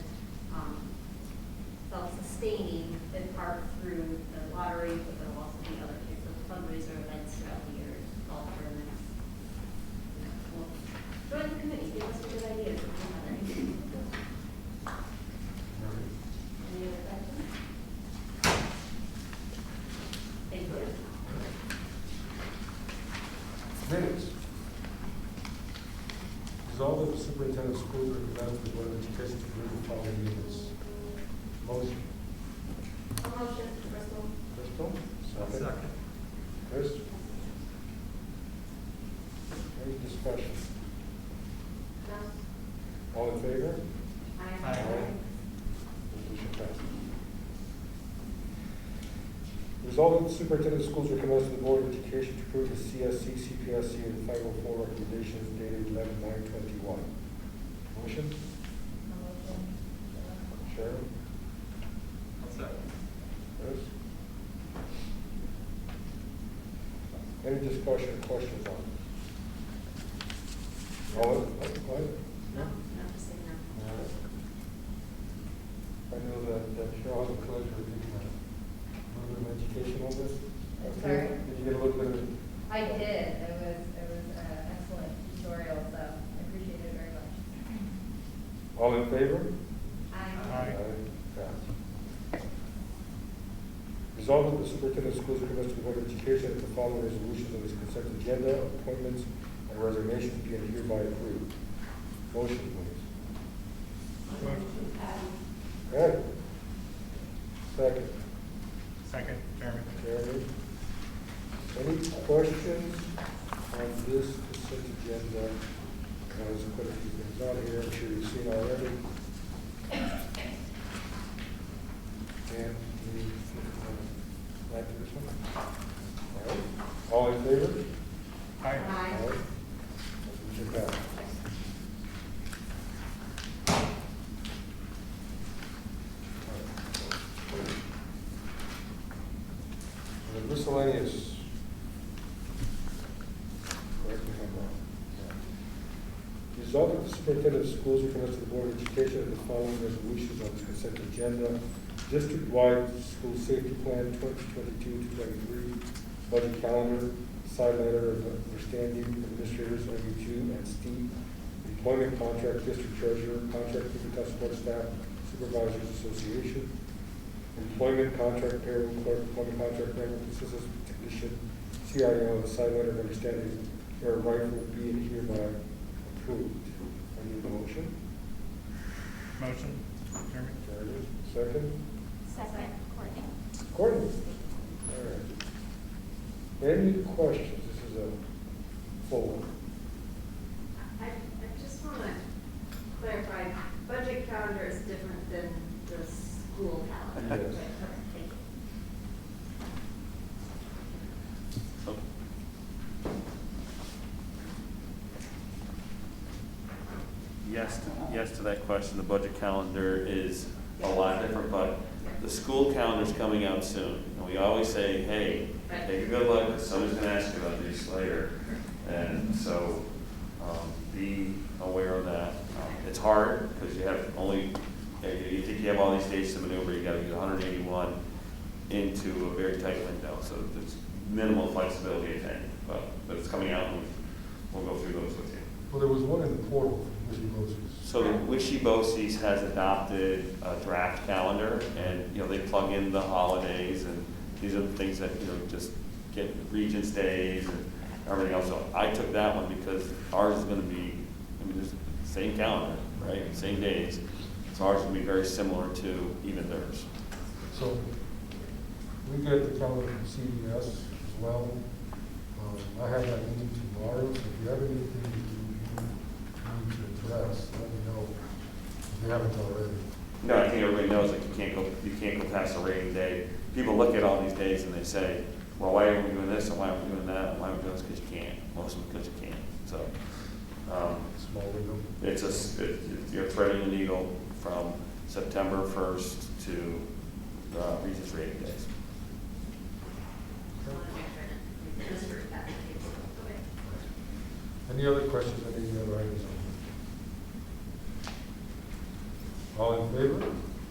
self-sustaining in part through the lottery, but there will also be other types of fundraiser events throughout the year, golf tournaments. Well, join the committee, give us a good idea. Any other questions? Thank you. Minutes. Resolved that the superintendent of schools recommends the Board of Education to approve the following minutes. Motion. Motion, Bristol. Crystal? Second. Chris? Any discussion? No? All in favor? Aye. Resolution passes. Resolved that the superintendent of schools recommends to the Board of Education to approve the CSC, CPSC, and 504 recommendations dated 11/9/21. Motion? Sharon? I'll second. Chris? Any discussion or questions on it? All in, go ahead. No, not to say no. I know that Cheryl has a pleasure of giving a little bit of education on this. Sorry? Did you get a little bit of? I did. It was an excellent tutorial, so I appreciate it very much. All in favor? Aye. Pass. Resolved that the superintendent of schools recommends to the Board of Education that the following resolutions on this consent agenda, appointments, and resignations be hereby approved. Motion, please. Ed? Second. Second, Chairman. Jeremy? Any questions on this consent agenda? There's quite a few things on here, I'm sure you've seen already. And we back to this one. All right. All in favor? Aye. Aye. Resolution passed. The miscellaneous. Correct me if I'm wrong. Yeah. Resolved that the superintendent of schools recommends to the Board of Education that the following resolutions on the consent agenda: district-wide school safety plan 2022-2023, budget calendar, side letter of understanding, administrators, MU2, and Steve, employment contract, district treasurer, contract, Beekmantown support staff, supervisors association, employment contract, payroll clerk, employment contract, medical assistant technician, CIO, side letter of understanding, or rifle being hereby approved. I need a motion. Motion, Chairman? Jeremy, second. Second, Courtney. Courtney. All right. Any questions? This is a full one. I just want to clarify, budget calendar is different than the school calendar. Yes. Okay, perfect, thank you. Yes to that question. The budget calendar is a lot different, but the school calendar's coming out soon. And we always say, hey, take a good look, because somebody's going to ask you about these later. And so be aware of that. It's hard because you have only, you think you have all these days to maneuver, you got to get 181 into a very tight window. So there's minimal flexibility, I think. But it's coming out, and we'll go through those with you. Well, there was one in the portal, Wishy-Washies. So the Wishy-Bosies has adopted a draft calendar, and, you know, they plug in the holidays, and these are the things that, you know, just get Regents Days and everything else. So I took that one because ours is gonna be, I mean, it's the same calendar, right, same days. So ours will be very similar to even theirs. So we get the calendar from CBS as well. I have that meeting tomorrow, so if you have anything you need to address, let me know if you haven't already. No, I think everybody knows, like, you can't go past a rating day. People look at all these days and they say, well, why aren't we doing this, and why aren't we doing that, and why aren't we doing this? Because you can't, most of them because you can't. So, Small window. you're threading the needle from September 1st to Regents rating days. I want to make sure that this is that. Okay. Any other questions on any other items? All in favor?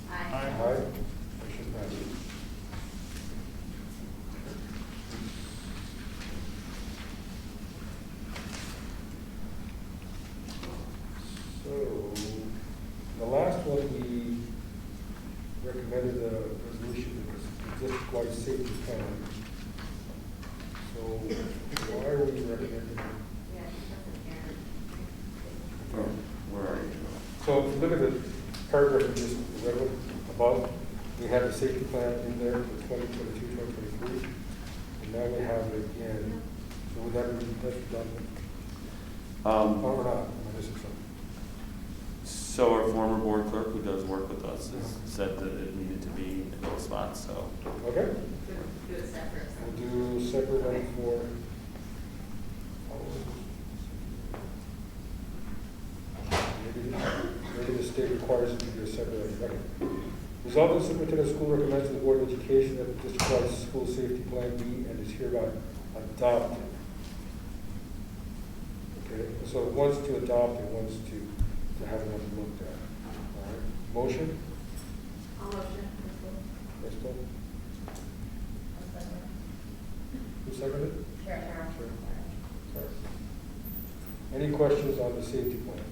Aye. Aye. Motion passes. So, the last one, we recommended a resolution because the district-wide safety plan. So, why are we recommending it? Yeah, that's an error. Where are you? So if you look at the paragraph we just read above, we have the safety plan in there for 2022, 2023, and now we have it again. So would that be, that's redundant? Or not? Am I missing something? So our former board clerk, who does work with us, has said that it needed to be in those spots, so. Okay. Do it separate. We'll do a separate one for. Maybe the state requires it to be a separate item. Resolved that the superintendent of school recommends to the Board of Education that the district-wide school safety plan be and is hereby adopted. Okay, so it wants to adopt and wants to have it looked at. All right, motion? I'll motion. Crystal? Who seconded it? Sure. Sure. Sorry. Any questions on the safety plan?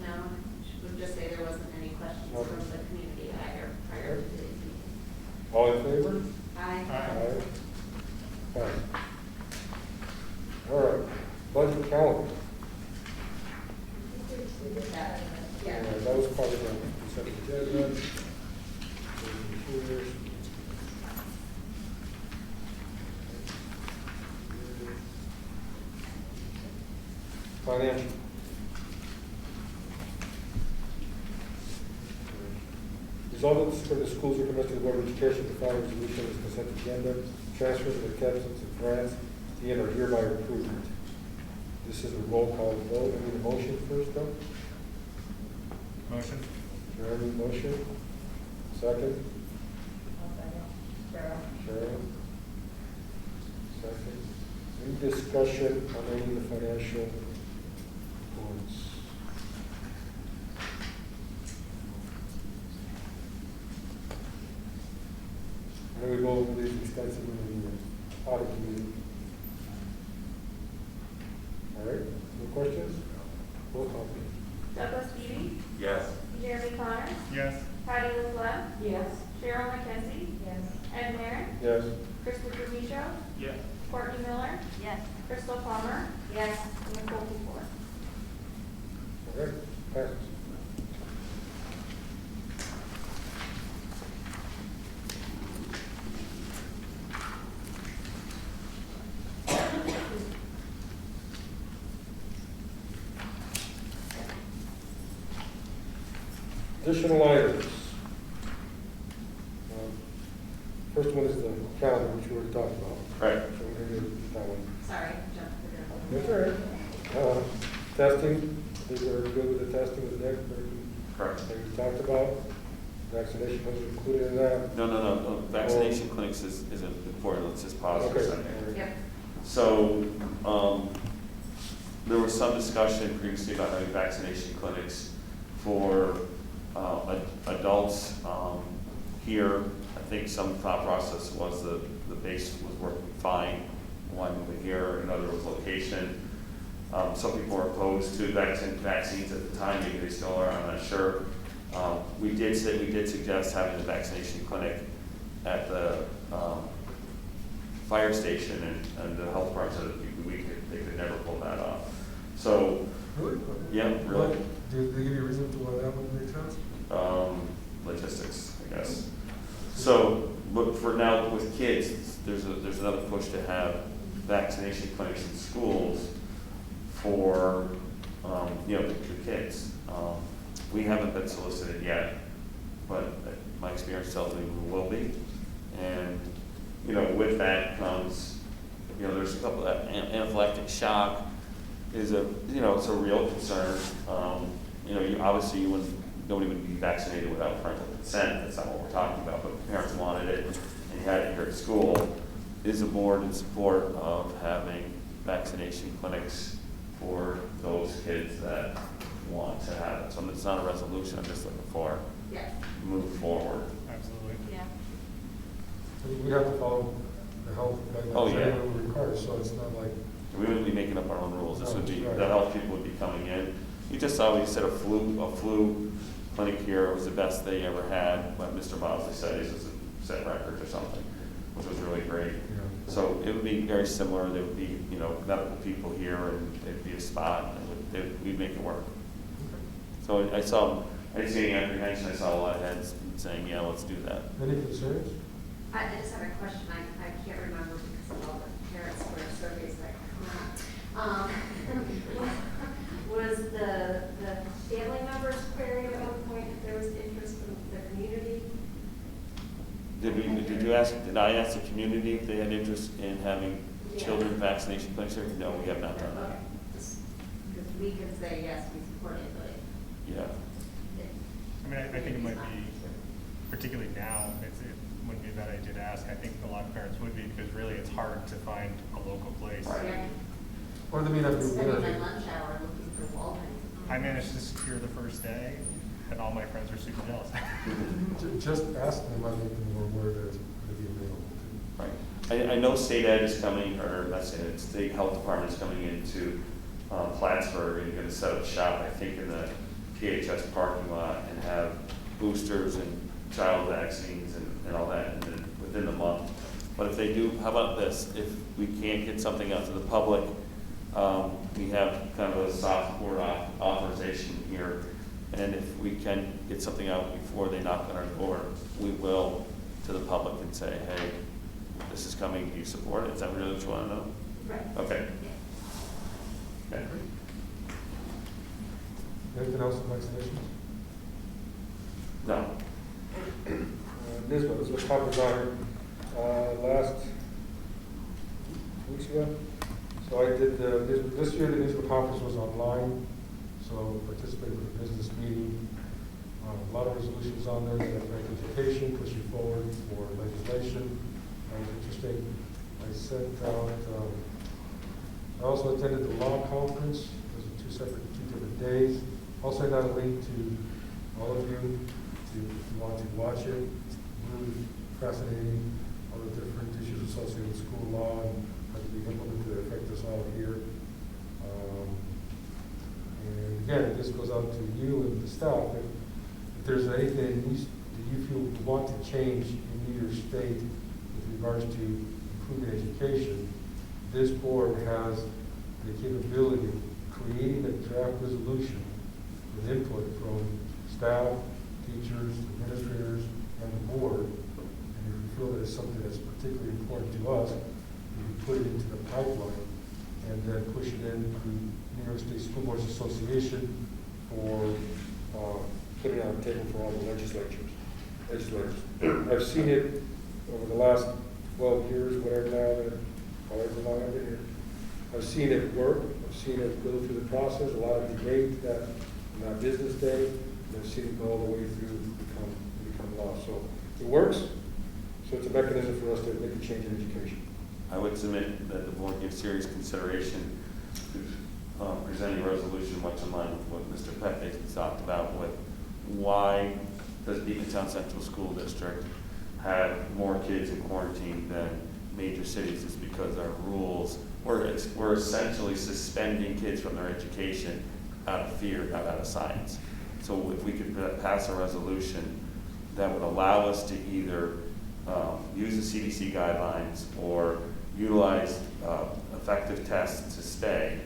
No, we'll just say there wasn't any questions Okay. from the community either prior to today's meeting. All in favor? Aye. Aye. Passed. All right, budget calendar. We did that. Yeah. That was part of the consent agenda. Financial. Resolved that the schools recommend to the Board of Education the following resolution as consent agenda. Transfers of acceptance of grants to and are hereby approved. This is a roll call vote. I need a motion first, though. Motion? Jeremy, motion. Second. Cheryl. Cheryl. Second. Any discussion on any of the financial reports? And we go over these extensively in the audit committee. All right, no questions? Roll call, please. Douglas Beebe, Yes. Jeremy Connors, Yes. Patty LaFleur, Yes. Cheryl McKenzie, Yes. Ed Marin, Yes. Christopher Micho, Yes. Courtney Miller, Yes. Crystal Palmer, Yes. and Nicole Dufour. All right, passes. Additional items. First one is the calendar, which we already talked about. Right. So we're going to do that one. Sorry, jumped the gun. That's all right. Testing, these are good with the testing with the next, Correct. like we talked about. Vaccination was included in that. No. Vaccination clinics isn't important. Let's just pause for a Okay. second. Yep. So, there was some discussion previously about having vaccination clinics for adults here. I think some thought process was the base was working fine, one over here, another was location. Some people were opposed to vaccines at the time, maybe they still are, I'm not sure. We did suggest having a vaccination clinic at the fire station, and the health department said they could never pull that off. So, Really? yeah, really. What, did they give you a reason to why that wouldn't make sense? Logistics, I guess. So, but for now with kids, there's another push to have vaccination clinics in schools for, the kids. We haven't been solicited yet, but my experience tells me we will be. And, with that comes, there's a couple of anaphylactic shock is it's a real concern. Nobody would be vaccinated without parental consent. That's not what we're talking about, but parents wanted it and you had it here at school. Is the board in support of having vaccination clinics for those kids that want to have it? So it's not a resolution, I'm just looking for Yes. move forward. Absolutely. Yeah. We have to follow the health guidelines. Oh, yeah. That we require, so it's not like, We wouldn't be making up our own rules. This would be, Right. the health people would be coming in. You just saw, we said a flu clinic here was the best they ever had. What Mr. Bosley said is a set record or something, which was really great. So it would be very similar. There would be, medical people here and it'd be a spot and we'd make it work. So I didn't see any apprehension. I saw a lot of heads saying, yeah, let's do that. any concerns? I just have a question, I can't remember because of all the parent square surveys that come out. Was the family members querying at one point if there was interest from the community? Did I ask the community if they had interest in having children vaccination clinics here? No, we have not done that. Because we can say, yes, we support it, but Yeah. I mean, I think it might be, particularly now, it wouldn't be a bad idea to ask. I think a lot of parents would be, because really it's hard to find a local place. yeah. Or they may not be Spending aware of my it. lunch hour looking for Walgreens. I managed to secure the first day, and all my friends are super jealous. Just ask them, I make them more aware that it's going to be available too. Right. I know state ed is coming, or not state ed, state health department is coming into Plattsburgh and going to set up shop, I think, in the PHS parking lot and have boosters and child vaccines and all that within the month. But if they do, how about this? If we can't get something out to the public, we have kind of a soft board authorization here. And if we can get something out before they knock on our door, we will to the public and say, hey, this is coming, do you support it? Is that really what you want to know? Right. Okay. Okay. Anything else on vaccinations? No. NISBA, this was Papa Donner, last 2 weeks ago. So I did this year the NISBA conference was online, so participated with a business meeting. A lot of resolutions on there that affect education, pushing forward for legislation. That was interesting. I sent out, I also attended the law conference. Those are two different days. Also sent out a link to all of you if you want to watch it. Really fascinating. again, this goes out to you and the staff, if there's anything that you feel you want to change in New York State with regards to improving education, this board has the capability of creating a draft resolution with input from staff, teachers, administrators, and the board. And if you feel that it's something that's particularly important to us, you can put it into the pipeline and then push it in through New York State School Boards Association for putting it on the table for all the legislators. I've seen it over the last 12 years, whatever now, however long I've been here. I've seen it work. I've seen it go through the process, a lot of debate that on our business day, and I've seen it go all the way through to become law. So it works. So it's a mechanism for us to make a change in education. I would submit that the board gives serious consideration to presenting a resolution much in line with what Mr. Pepe talked about with why does Beekmantown Central School District have more kids in quarantine than major cities. Is because our rules, we're essentially suspending kids from their education out of fear, not out of science. So if we could pass a resolution that would allow us to either use the CDC guidelines or utilize effective tests to stay,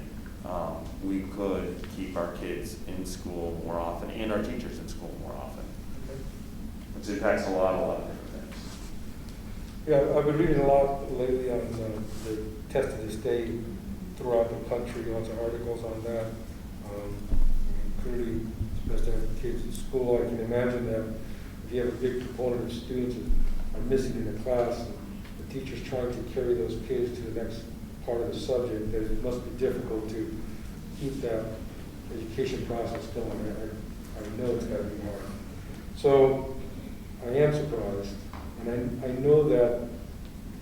we could keep our kids in school more often and our teachers in school more often, which impacts a lot of different things. Yeah, I've been reading a lot lately on the test of the state throughout the country, lots of articles on that. Clearly, it's best to have kids in school. I can imagine that if you have a big component of students that are missing in a class, and the teacher's trying to carry those kids to the next part of the subject, that it must be difficult to keep that education process going. I know it's got to be hard. So I am surprised, and I know that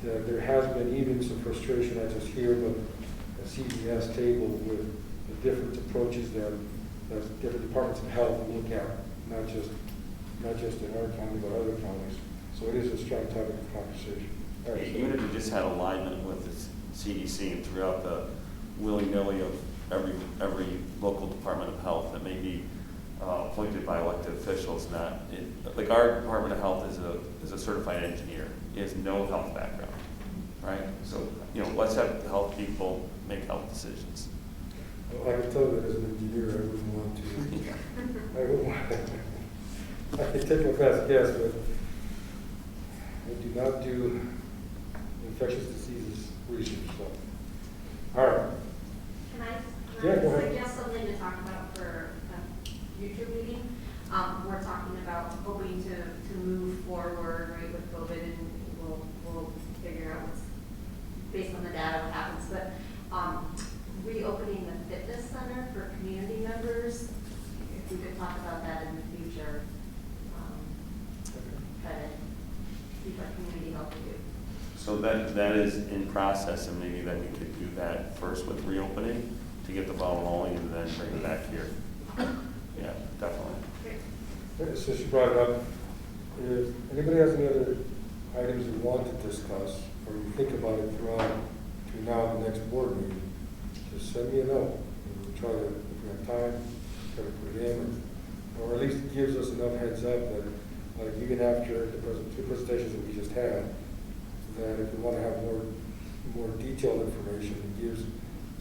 there has been even some frustration. I just hear the CBS table with the different approaches that different departments of health look at, not just in our county, but other counties. So it is a strong topic of conversation. All right, Even if you just had alignment with the CDC and throughout the willy-nilly of every local department of health that may be appointed by elected officials, like our Department of Health is a certified engineer. He has no health background, right? So, let's have the health people make health decisions. Well, I can tell that as an engineer, I wouldn't want to. I can take my best guess, but I do not do infectious diseases research. So, all right. Can I Yeah, go ahead. suggest something to talk about for a future meeting? We're talking about hoping to move forward, right, with COVID, and we'll figure out what's, based on the data, what happens. But reopening the fitness center for community members, if we could talk about that in the future, try to keep our community healthy. So that is in process, and maybe that we could do that first with reopening to get the ball rolling and then bring it back here. Yeah, definitely. Since you brought it up, if anybody has any other items you want to discuss, or you think about it throughout between now and the next board meeting, just send me a note. And we'll try to, if we have time, try to put it in, or at least it gives us enough heads up that, like even after the two presentations that we just had, that if we want to have more detailed information, it gives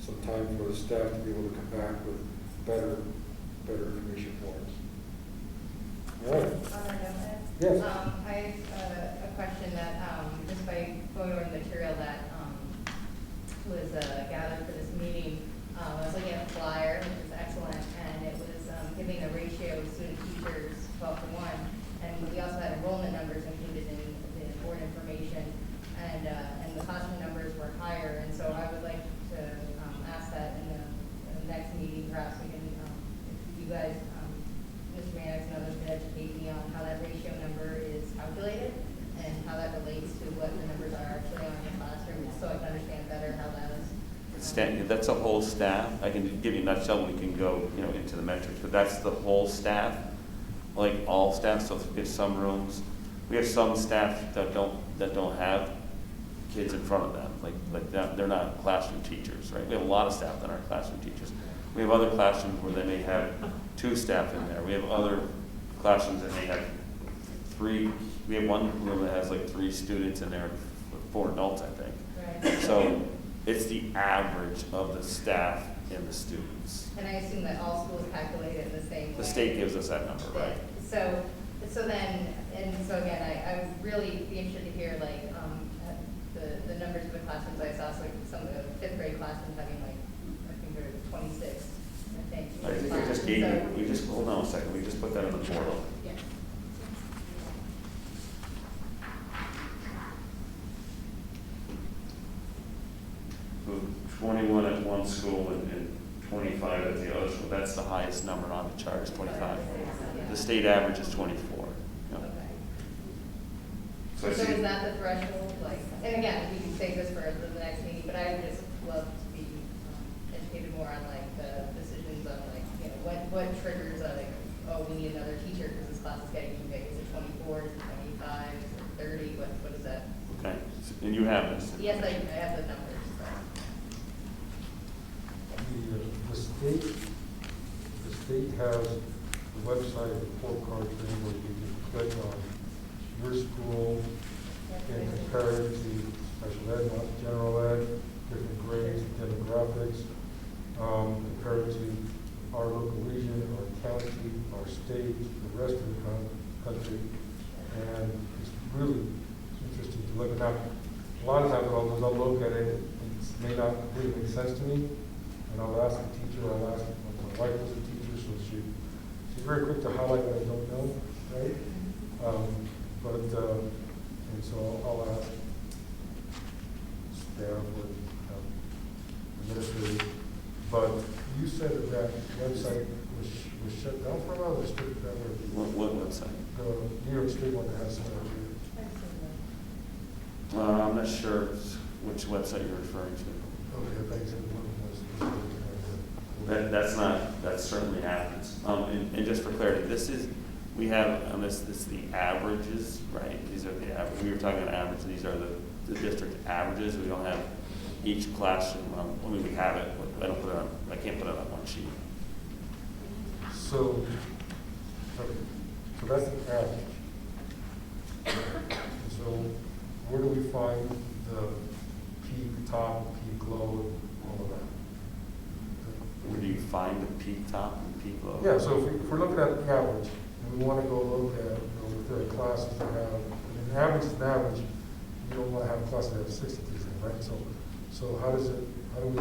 some time for the staff to be able to come back with better information for us. All right. Yes. I have a question that, just by going over the material that was gathered for this meeting, I was looking at the flyer, which is excellent, and it was giving a ratio of student teachers 12:1, and we also had enrollment numbers included in the board information, and the classroom numbers were higher, and so I would like to ask that in the next meeting, perhaps we can, if you guys, Mr. Mannix and others could educate me on how that ratio number is calculated and how that relates to what the numbers are actually on the classroom, so I can understand better how that is. That's a whole staff. I can give you a nutshell when we can go, into the metrics, but that's the whole staff, like all staff. So we have some rooms, we have some staff that don't have kids in front of them, like that. They're not classroom teachers, right? We have a lot of staff that aren't classroom teachers. We have other classrooms where they may have 2 staff in there. We have other classrooms that may have 3. We have one room that has like 3 students in there, 4 adults, I think. Right. So it's the average of the staff and the students. And I assume that all schools calculate it in the same way. The state gives us that number, right? So then, and so again, I would really be interested to hear like, the numbers of the classrooms I saw, so like some of the 5th grade classrooms having like, I think there were 26, I think. I think we just gave you, we just, hold on a second, we just put that in the portal. Yeah. So 21 at one school and 25 at the other school. That's the highest number on the chart is 25. The state average is 24. Yep. Okay. So I So see. is that the threshold, like, and again, we can save this for the next meeting, but I would just love to be educated more on like the decisions on like, you know, what triggers are like, oh, we need another teacher because this class is getting too big. Is it 24, is it 25, is it 30, what is that? Okay, and you have this. Yes, I have the numbers, so. The state has the website, the report card thing where you can click on your school and compare it to special ed, not general ed, different grades, demographics, compare it to our local region, our county, our state, the rest of the country. And it's really interesting to look at that. A lot of times I'll look at it, it may not really make sense to me, and I'll ask the teacher, I'll ask, my wife was a teacher, so she's very quick to highlight what I don't know, right? And so I'll ask staff or administrators. But you said that website was shut down for a while, or still that way? What website? The New York State one that has some of I'm not sure which website you're referring to. okay, thanks. That certainly happens. And just for clarity, we have on this is the averages, right? These are the average. We were talking about average. These are the district averages. We don't have each classroom. I mean, we have it, but I can't put it on one sheet. So that's the average. So where do we find the peak top, peak low, all of that? Where do you find the peak top and peak low? Yeah, so if we're looking at the average, and we want to go look at, if there are classes that have, an average is an average, you don't want to have classes that have 60 kids in, right? So how do we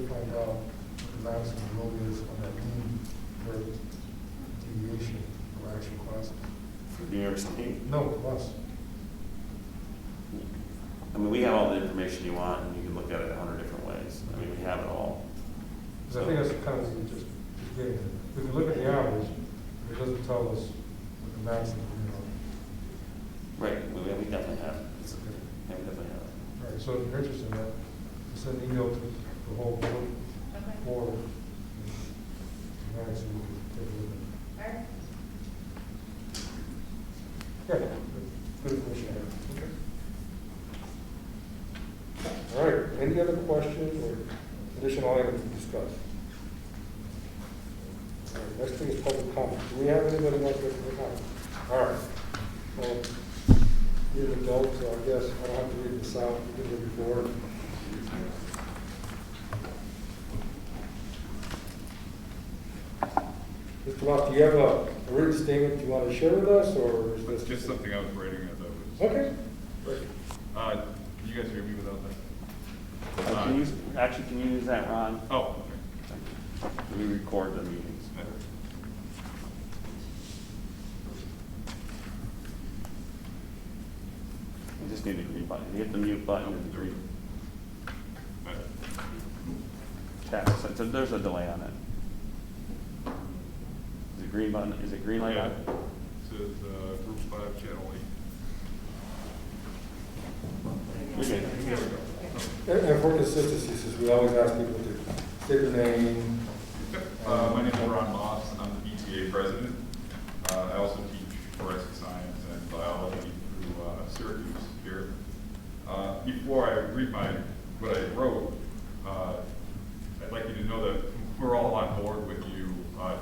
find out what the maximum load is on that mean or deviation of actual classes? For New York State? No, us. I mean, we have all the information you want, and you can look at it 100 different ways. I mean, we have it all. Because I think that's kind of what you just gave. If you look at the average, it doesn't tell us what the maximum, Right, we definitely have it. Yeah, we definitely have it. All right, so if you're interested in that, send an email to the whole board. And so we can take a look at it. All right. Yeah, good information. Okay. All right, any other questions or additional items to discuss? All right, next thing is public comment. Do we have anybody who wants to make a comment? All right. Well, you're an adult, so I guess I don't have to read this out. You did it before. Mr. Lofty, do you have a written statement you want to share with us, or is this Just something I was writing as I was. Okay. Great. Can you guys hear me without that? Can you use that, Ron? Oh, okay. We record the meetings. You just need the green button. You hit the mute button and the green. Chat. So there's a delay on it. Is it green button? Is it green light on? It says Group 5, Channel 8. You're good. And for consistency, since we always ask people to state their name. My name is Ron Moss. I'm the PTA president. I also teach forensic science and biology through Syracuse here. Before I read what I wrote, I'd like you to know that we're all on board with you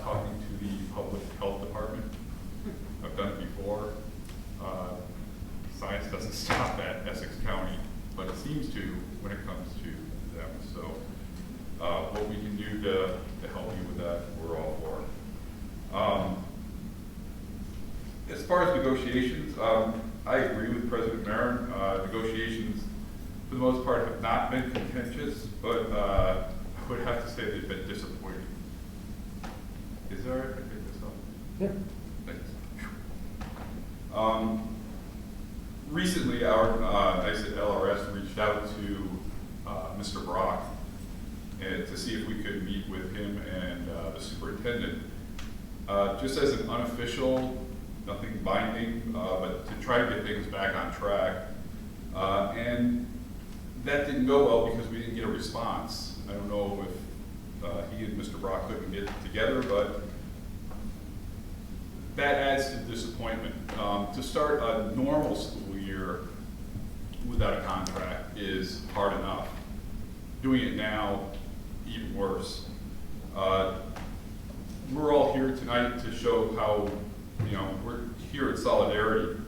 talking to the public health department. I've done it before. Science doesn't stop at Essex County, but it seems to when it comes to them. So what we can do to help you with that, we're all for. As far as negotiations, I agree with President Marin. Negotiations, for the most part, have not been contentious, but I would have to say they've been disappointing. Is there? I pick this up. Yeah. Thanks. Recently, our NICE at LRS reached out to Mr. Brock and to see if we could meet with him and the superintendent, just as an unofficial, nothing binding, but to try to get things back on track. And that didn't go well because we didn't get a response. I don't know if he and Mr. Brock couldn't get together, but that adds to disappointment. To start a normal school year without a contract is hard enough. Doing it now, even worse. We're all here tonight to show how, we're here in solidarity.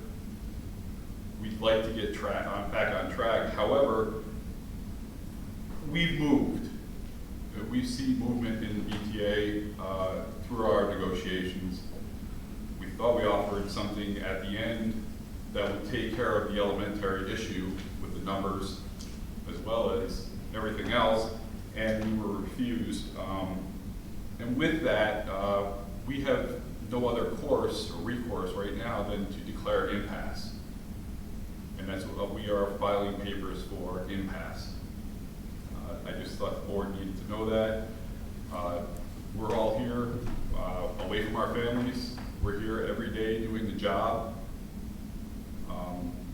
We'd like to get back on track. However, we've moved. We see movement in the BTA through our negotiations. We thought we offered something at the end that would take care of the elementary issue with the numbers as well as everything else, and we were refused. And with that, we have no other course or recourse right now than to declare impasse. And that's what we are filing papers for, impasse. I just thought the board needed to know that. We're all here away from our families. We're here every day doing the job.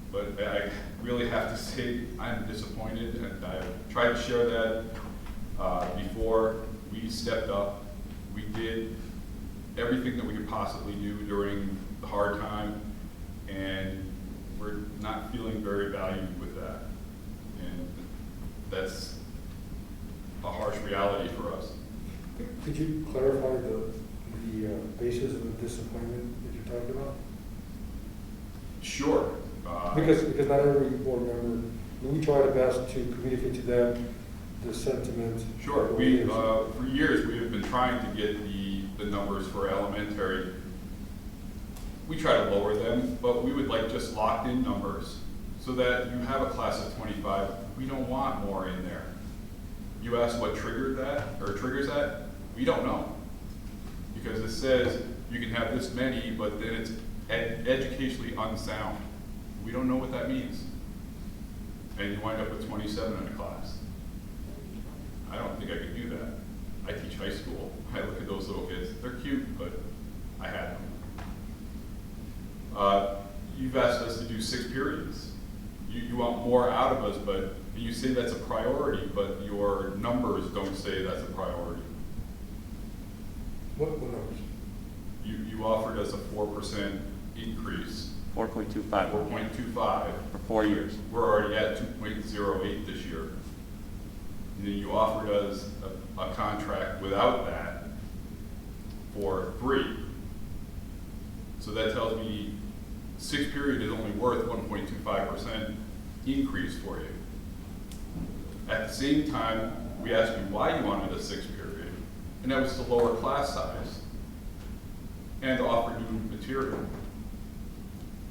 But I really have to say I'm disappointed, and I've tried to share that before. We stepped up. We did everything that we could possibly do during the hard time, and we're not feeling very valued with that. And that's a harsh reality for us. Could you clarify the basis of the disappointment that you're talking about? Sure. Because not every board member, we try our best to communicate to them the sentiment. Sure. We for years we have been trying to get the numbers for elementary. We try to lower them, but we would like just locked in numbers so that you have a class of 25. We don't want more in there. You ask what triggered that or triggers that? We don't know, because it says you can have this many, but then it's educationally unsound. We don't know what that means. And you wind up with 27 in a class. I don't think I could do that. I teach high school. I look at those little kids. They're cute, but I had them. You've asked us to do 6 periods. You want more out of us, but you say that's a priority, but your numbers don't say that's a priority. What numbers? You offered us a 4% increase. 4.25. 4.25. For 4 years. We're already at 2.08 this year. And then you offered us a contract without that for 3. So that tells me 6 period is only worth 1.25% increase for you. At the same time, we asked you why you wanted a 6 period, and that was to lower class size and to offer new material.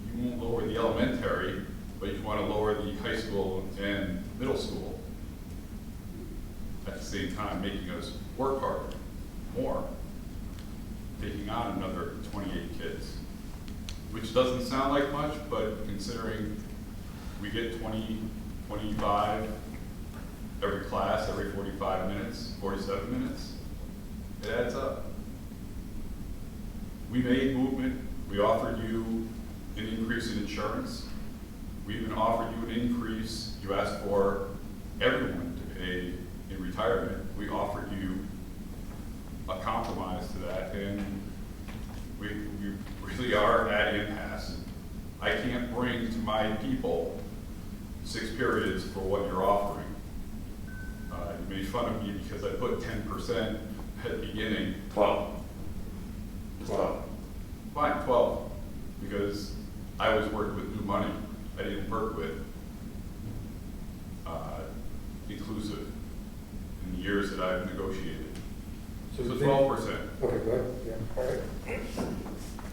You won't lower the elementary, but you want to lower the high school and middle school. At the same time, making us work harder, more, taking on another 28 kids, which doesn't sound like much, but considering we get 20, 25 every class, every 45 minutes, 47 minutes, it adds up. We made movement. We offered you an increase in insurance. We even offered you an increase. You asked for everyone to pay in retirement. We offered you a compromise to that, and we really are at impasse. I can't bring to my people 6 periods for what you're offering. You made fun of me because I put 10% at the beginning. 12. 12. Fine, 12, because I was working with new money. I didn't work with inclusive in the years that I've negotiated. So you it's think- 12%. Okay, go ahead, yeah, all right.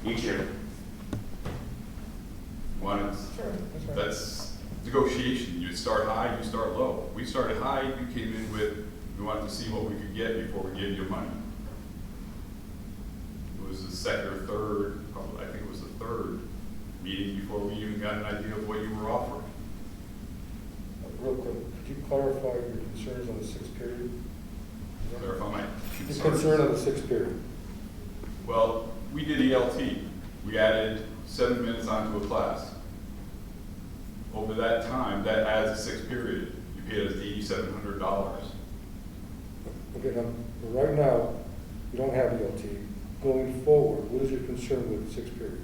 Each year. One, Sure, that's right. that's negotiation. You start high, you start low. We started high, you came in with, we wanted to see what we could get before we gave you money. It was the second or third, probably, I think it was the third meeting before we even got an idea of what you were offering. Real quick, could you clarify your concerns on the sixth period? Clarify my Your concerns. concern on the sixth period. Well, we did ELT. We added 7 minutes onto a class. Over that time, that adds a sixth period. You paid us $8,700. Okay, now, right now, you don't have ELT. Going forward, what is your concern with the sixth period?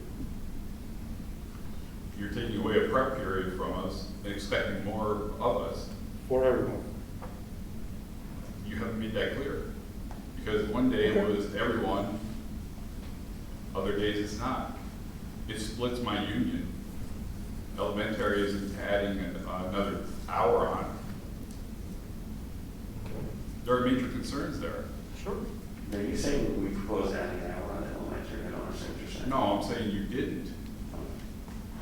You're taking away a prep period from us and expecting more of us. For everyone. You haven't made that clear. Because one day it was everyone, other days it's not. It splits my union. Elementary isn't adding another hour on. There are major concerns there. Sure. Are you saying we proposed adding an hour on elementary? I don't understand what you're saying. No, I'm saying you didn't.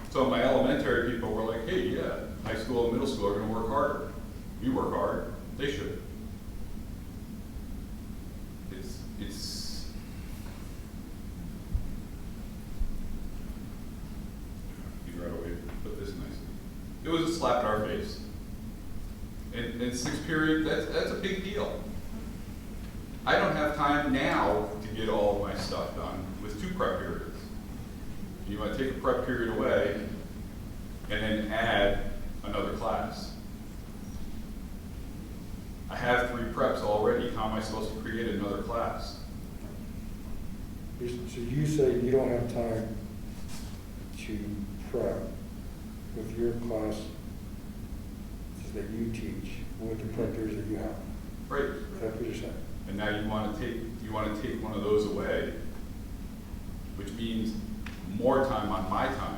So my elementary people were like, hey, yeah, high school and middle school are gonna work harder. We work hard, they should. It's, figure out a way to put this nicely. It was a slap in our face. And sixth period, that's a big deal. I don't have time now to get all of my stuff done with 2 prep periods. You want to take a prep period away and then add another class. I have 3 preps already. How am I supposed to create another class? So you say you don't have time to prep with your classes that you teach with the prep periods that you have. Right. Is that what you're saying? And now you want to take one of those away, which means more time on my time.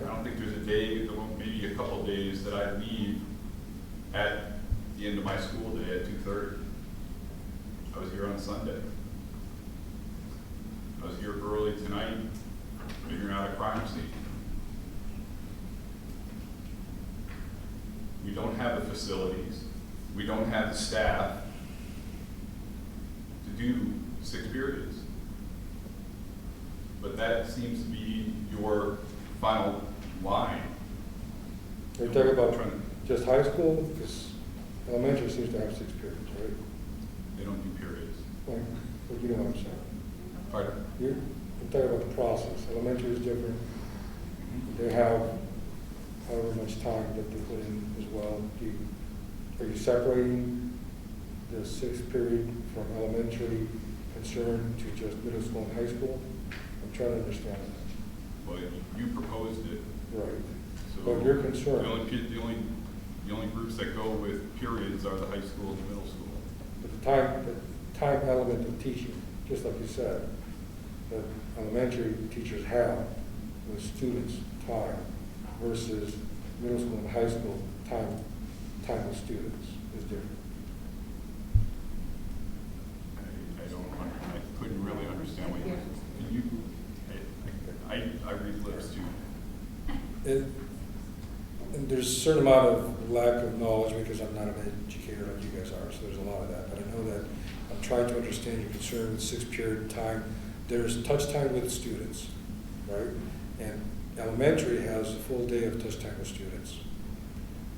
I don't think there's a day, maybe a couple of days that I leave at the end of my school day at 2:30. I was here on Sunday. I was here early tonight, figuring out a crime scene. We don't have the facilities. We don't have the staff to do 6 periods. But that seems to be your final line. Are you talking about just high school? Because elementary seems to have 6 periods, right? They don't do periods. Well, you know what I'm saying. Pardon? I'm talking about the process. Elementary is different. They have however much time that they put in as well. Are you separating the 6th period from elementary concern to just middle school and high school? I'm trying to understand that. Well, you proposed it. Right. So But your concern. The only groups that go with periods are the high school and the middle school. But the time element of teaching, just like you said, that elementary teachers have with students time versus middle school and high school time with students is different. I couldn't really understand what you, can you, I read lips too. And there's a certain amount of lack of knowledge because I'm not an educator like you guys are, so there's a lot of that. But I know that I'm trying to understand your concern with 6th period time. There's touch time with students, right? And elementary has a full day of touch time with students.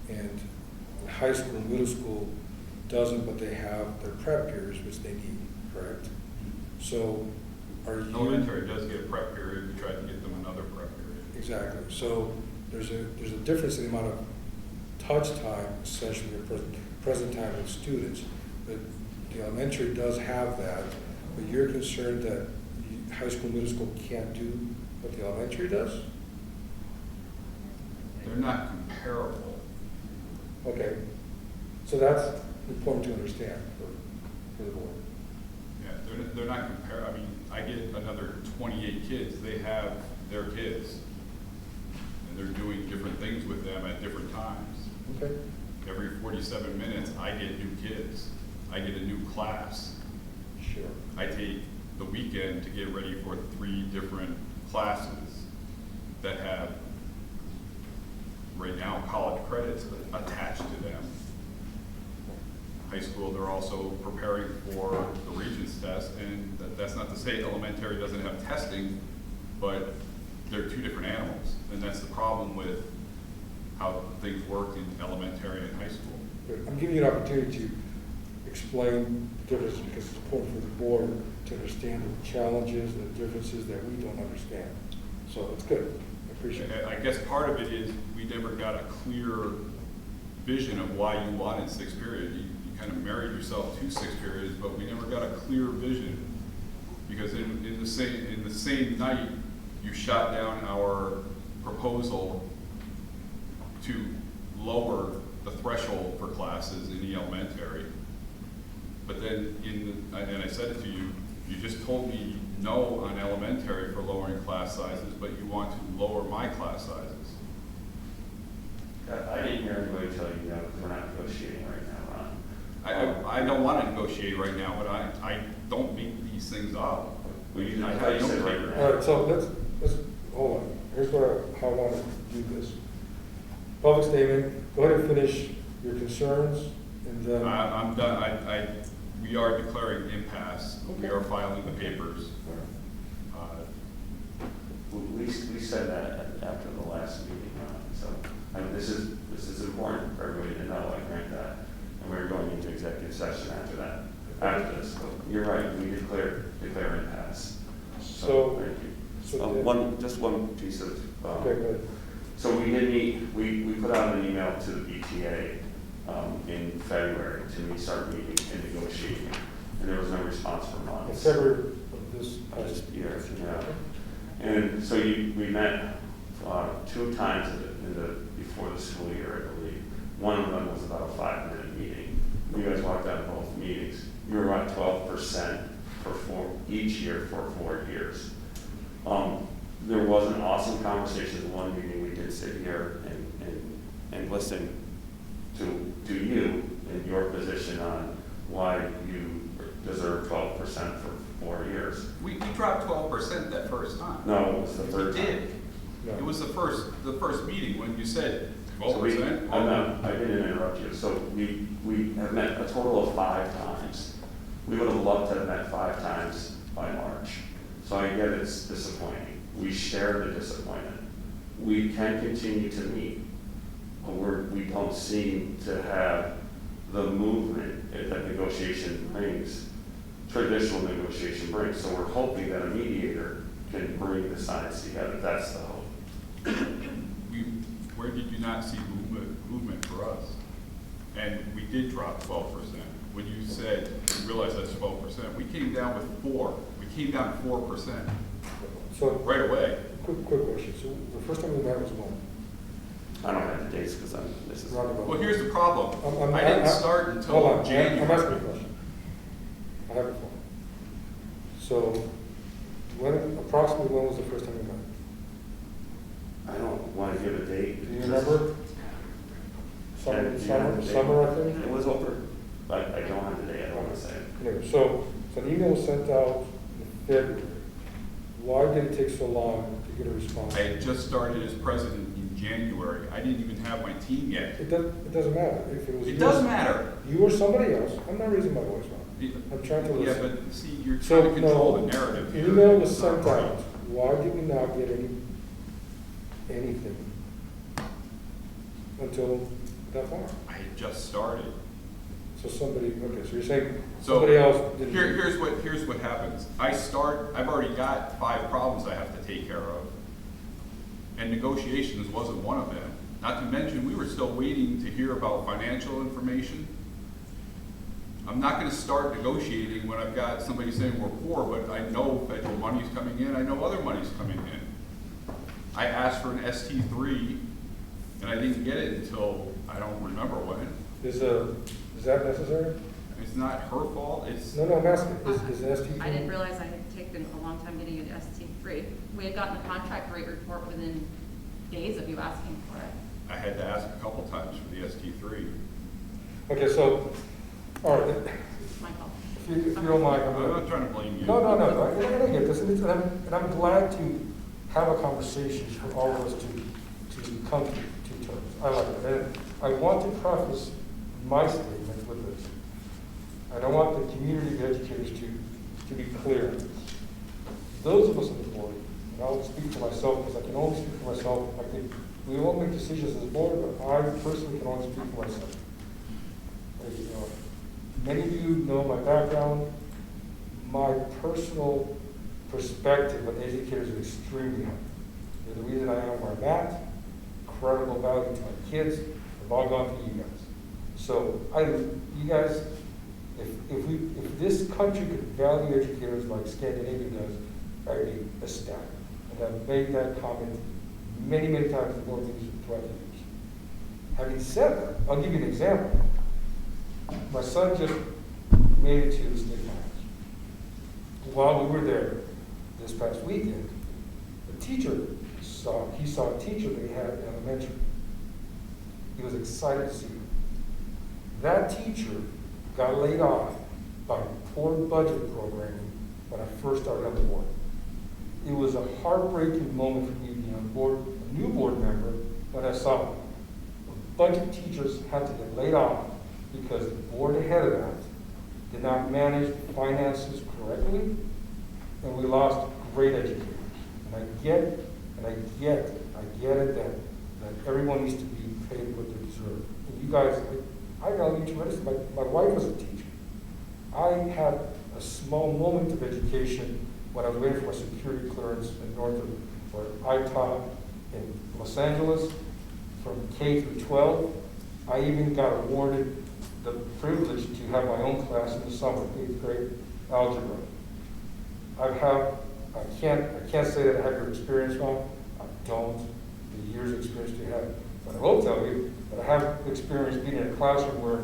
And high school and middle school doesn't, but they have their prep periods, which they need, correct? So are you... Elementary does get a prep period. We tried to get them another prep period. Exactly. So there's a difference in the amount of touch time, essentially, or present time with students. But the elementary does have that, but you're concerned that high school, middle school can't do what the elementary does? They're not comparable. Okay. So that's important to understand for the board. Yeah, they're not I mean, I get another 28 kids, they have their kids. And they're doing different things with them at different times. Okay. Every 47 minutes, I get new kids. I get a new class. Sure. I take the weekend to get ready for 3 different classes that have, right now, college credits attached to them. High school, they're also preparing for the Regents test, and that's not to say elementary doesn't have testing, but they're 2 different animals, and that's the problem with how things work in elementary and high school. Good. I'm giving you an opportunity to explain the differences because it's important for the board to understand the challenges, the differences that we don't understand. So it's good. I appreciate it. I guess part of it is we never got a clear vision of why you wanted 6 period. You kind of married yourself to 6 periods, but we never got a clear vision because in the same night you shot down our proposal to lower the threshold for classes in the elementary. But then and I said it to you, you just told me no on elementary for lowering class sizes, but you want to lower my class sizes. I didn't hear anybody tell you no, because we're not negotiating right now, Ron. I don't want to negotiate right now, but I don't make these things up. Well, I thought you said right now. All right, so let's hold on. Here's how I want to do this. Public statement. Go ahead and finish your concerns, and then. I'm done. We are declaring impasse. We are filing the papers. We said that after the last meeting, so I mean, this is important for everybody to know. I grant that, and we're going into executive session after that. After this, but you're right. We declare impasse. So thank you. So just one piece of. Okay, good. So we did meet. We put out an email to the BTA in February to start meeting and negotiating, and there was no response for months. In February of this past year, yeah. And so we met 2 times before the school year, I believe. One of them was about a 5-minute meeting. You guys walked out of both meetings. You were about 12% each year for 4 years. There was an awesome conversation in one meeting. We did sit here and listen to you and your position on why you deserve 12% for 4 years. We dropped 12% that first time. No, it was the third time. We did. No. It was the first meeting when you said 12%. So I didn't interrupt you. So we have met a total of 5 times. We would have loved to have met 5 times by March. So I get it's disappointing. We share the disappointment. We can continue to meet, but we don't seem to have the movement that negotiation brings, traditional negotiation brings. So we're hoping that a mediator can bring the sides together. That's the hope. Where did you not see movement for us? And we did drop 12%. When you said, you realize that's 12%, we came down with 4. We came down 4%. So right away. Quick question. So the first time we met was when? I don't have the dates because this is. Well, here's the problem. I didn't didn't start until January. I'm asking a question. I have a phone. So approximately when was the first time we met? I don't want to give a date. Do you remember? Summer, I think? It was over, but I don't have the date. I don't want to say it. Anyway, so an email was sent out in February. Why did it take so long to get a response? I had just started as president in January. I didn't even have my team yet. It doesn't matter. If it was It does matter. You or somebody else. I'm not raising my voice, Ron. I'm trying to listen. Yeah, but see, you're trying to control the narrative The here. email was sent out. Why did we not get anything until that far? I had just started. So somebody, okay, so you're saying So somebody else didn't. here's what happens. I've already got 5 problems I have to take care of. And negotiations wasn't one of them. Not to mention, we were still waiting to hear about financial information. I'm not gonna start negotiating when I've got somebody saying we're poor, but I know federal money's coming in, I know other money's coming in. I asked for an ST3, and I didn't get it until, I don't remember when. Is Is that necessary? It's not her fault, it's, No, I'm asking, is an ST3? I didn't realize I had taken a long time getting an ST3. We had gotten a contract rate report within days of you asking for it. I had to ask a couple times for the ST3. Okay, so, all right, It's my fault. if you don't mind, I'm I'm gonna. not trying to blame you. No, I get this, and I'm glad to have a conversation for all of us to come to terms. I like it, and I want to preface my statement with this. And I want the community of educators to be clear on this. Those of us on the board, and I'll speak for myself because I can only speak for myself. I think we all make decisions as a board, but I personally can only speak for myself. As you know, many of you know my background. My personal perspective on educators is extremely high. They're the reason I am where I'm at. Incredible value to my kids. I've all gone through you guys. So you guys, if this country could value educators like Scandinavia does, I'd be ecstatic. And I've made that comment many, many times in board meetings throughout the years. Having said that, I'll give you an example. My son just made it to the state finals. While we were there this past weekend, he saw a teacher that he had in elementary. He was excited to see her. That teacher got laid off by poor budget programming when I first started on the board. It was a heartbreaking moment for me being on board, a new board member, when I saw a bunch of teachers had to get laid off because the board ahead of that did not manage finances correctly, and we lost great educators. And I get it that everyone needs to be paid what they deserve. And you guys, I value tremendously. My wife was a teacher. I had a small moment of education when I was waiting for my security clearance in Northern, where I taught in Los Angeles from K through 12. I even got awarded the privilege to have my own class in the summer, 8th grade algebra. I can't say that I have your experience, Ron. I don't. The years of experience you have. But I will tell you that I have experience being in a classroom where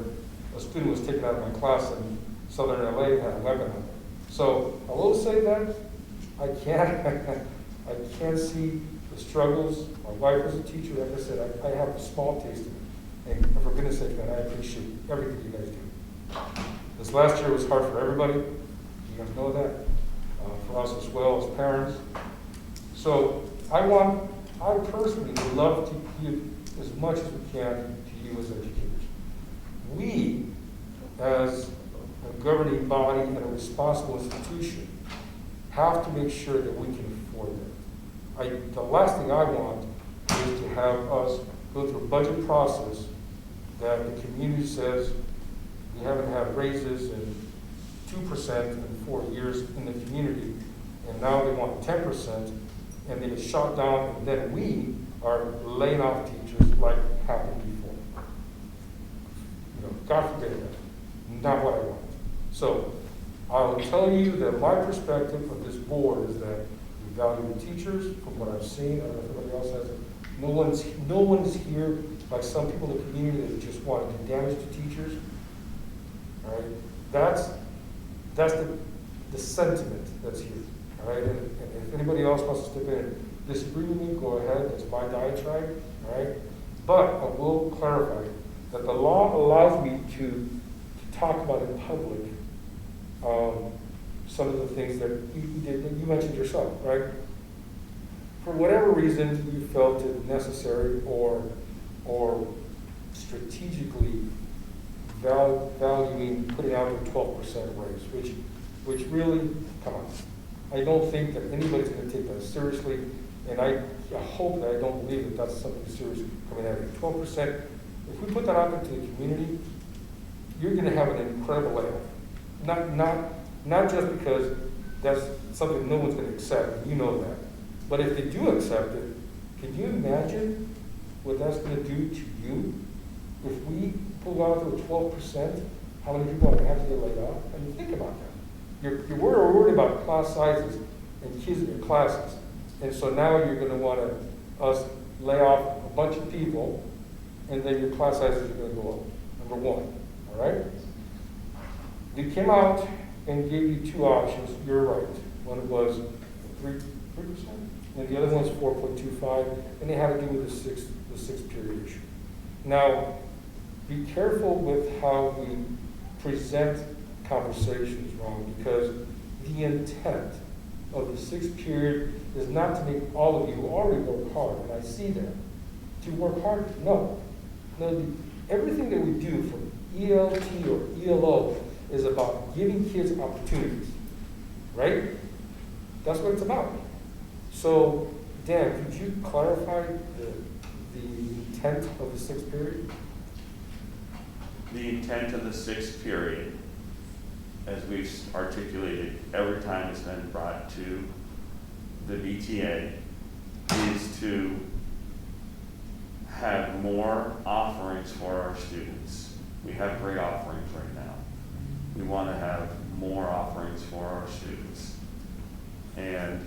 a student was taken out of my class in Southern LA and had a weapon on them. So I will say that I can't see the struggles. My wife was a teacher. Like I said, I have a small taste of it. And for goodness sake, man, I appreciate everything you guys do. This last year was hard for everybody. You guys know that. For us as well as parents. So I personally would love to give as much as we can to you as educators. We, as a governing body and a responsible institution, have to make sure that we can afford that. The last thing I want is to have us go through a budget process that the community says we haven't had raises in 2% in 4 years in the community, and now they want 10%, and they get shot down, and then we are laying off teachers like happened before. God forbid that. Not what I want. So I'll tell you that my perspective of this board is that we value the teachers from what I've seen. I don't know if anybody else has it. No one's here like some people in the community that just want to do damage to teachers. All right? That's the sentiment that's here. All right? And if anybody else wants to step in and disagree with me, go ahead. That's my diatribe. All right? But I will clarify that the law allows me to talk about in public some of the things that you mentioned yourself, right? For whatever reason you felt it necessary or strategically valuing putting out a 12% raise, which really, come on. I don't think that anybody's going to take that seriously, and I hope that I don't believe that that's something serious coming out of it. 12%, if we put that out into the community, you're going to have an incredible layoff. Not just because that's something no one's going to accept, and you know that. But if they do accept it, can you imagine what that's going to do to you? If we pull out to a 12%, how many people are going to have to get laid off? I mean, think about that. You're worried about class sizes and kids in your classes. And so now you're going to want us lay off a bunch of people, and then your class sizes are going to go up, number one. all right? They came out and gave you two options, you're right. One was 3%, and the other one was 4.25, and they had to do with the sixth period issue. Now, be careful with how we present conversations, Ron, because the intent of the sixth period is not to make all of you who already work hard, and I see that, to work hard. No. Everything that we do from ELT or ELO is about giving kids opportunities, right? That's what it's about. So, Dan, could you clarify the intent of the sixth period? The intent of the sixth period, as we've articulated every time it's been brought to the BTA, is to have more offerings for our students. We have great offerings right now. We want to have more offerings for our students. And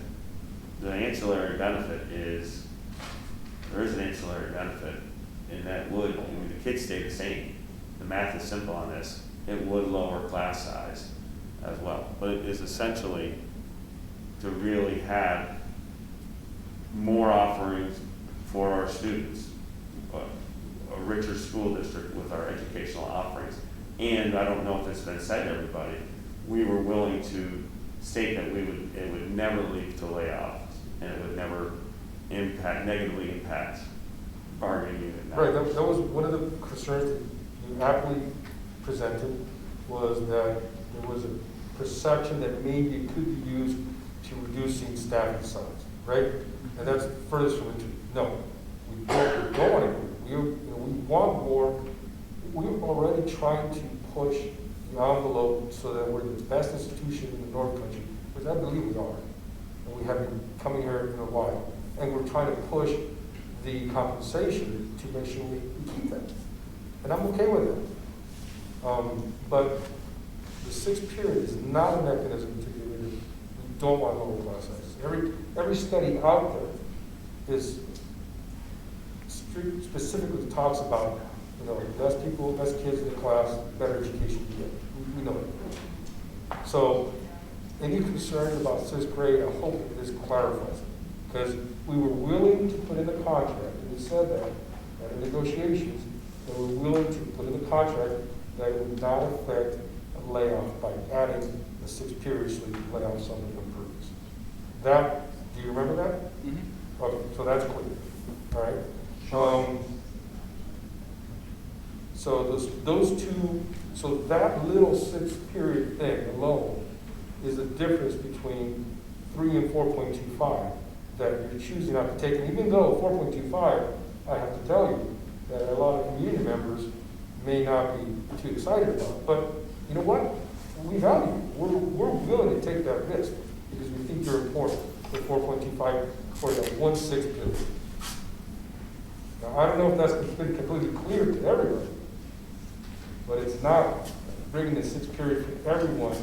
the ancillary benefit is, there is an ancillary benefit, and that would, the kids stay the same. The math is simple on this. It would lower class size as well. But it is essentially to really have more offerings for our students, a richer school district with our educational offerings. And I don't know if it's been said to everybody, we were willing to state that it would never lead to layoffs, and it would never negatively impact bargaining unit Right, members. that was one of the concerns that you aptly presented, was that there was a perception that maybe it could be used to reducing staffing size, right? And that's furthest from the truth. No, we don't want to. We want more. We're already trying to push the envelope so that we're the best institution in the North Country, which I believe we are. And we have been coming here in a while. And we're trying to push the compensation to make sure we keep that. And I'm okay with that. But the sixth period is not a mechanism to get rid of. We don't want lower class sizes. Every study out there is specifically talks about, less people, less kids in the class, better education you get. We know it. So, any concern about sixth grade, I hope this clarifies it. Because we were willing to put in the contract, and we said that at the negotiations, that we're willing to put in the contract that it would not affect a layoff by adding the sixth period so you can lay off some of the improvements. Do you remember that? Mm-hmm. Okay, so that's clear. All right. So those two, so that little sixth period thing alone is the difference between 3 and 4.25 that you're choosing not to take. And even though 4.25, I have to tell you that a lot of community members may not be too excited about. But you know what? We value you. We're willing to take that risk because we think you're important for 4.25 for that 1/6 period. Now, I don't know if that's completely clear to everybody, but it's not bringing the sixth period for everyone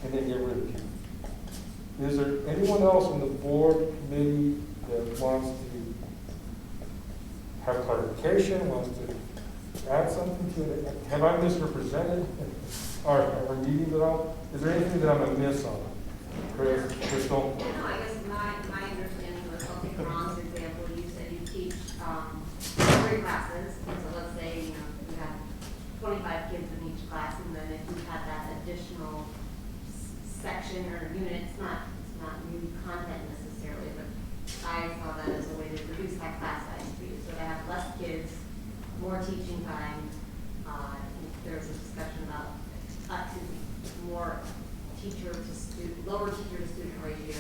and then get rid of it. Is there anyone else on the board committee that wants to have clarification, wants to add something to it? Have I misrepresented our meetings at all? Is there anything that I'm going to miss on? Crystal? No, I guess my understanding was, I'll take Ron's example. You said you teach 3 classes, and so let's say you have 25 kids in each class, and then if you had that additional section or unit, it's not new content necessarily, but I saw that as a way to reduce that class size for you, so to have less kids, more teaching time. There was a discussion about more teacher to student, lower teacher to student ratio,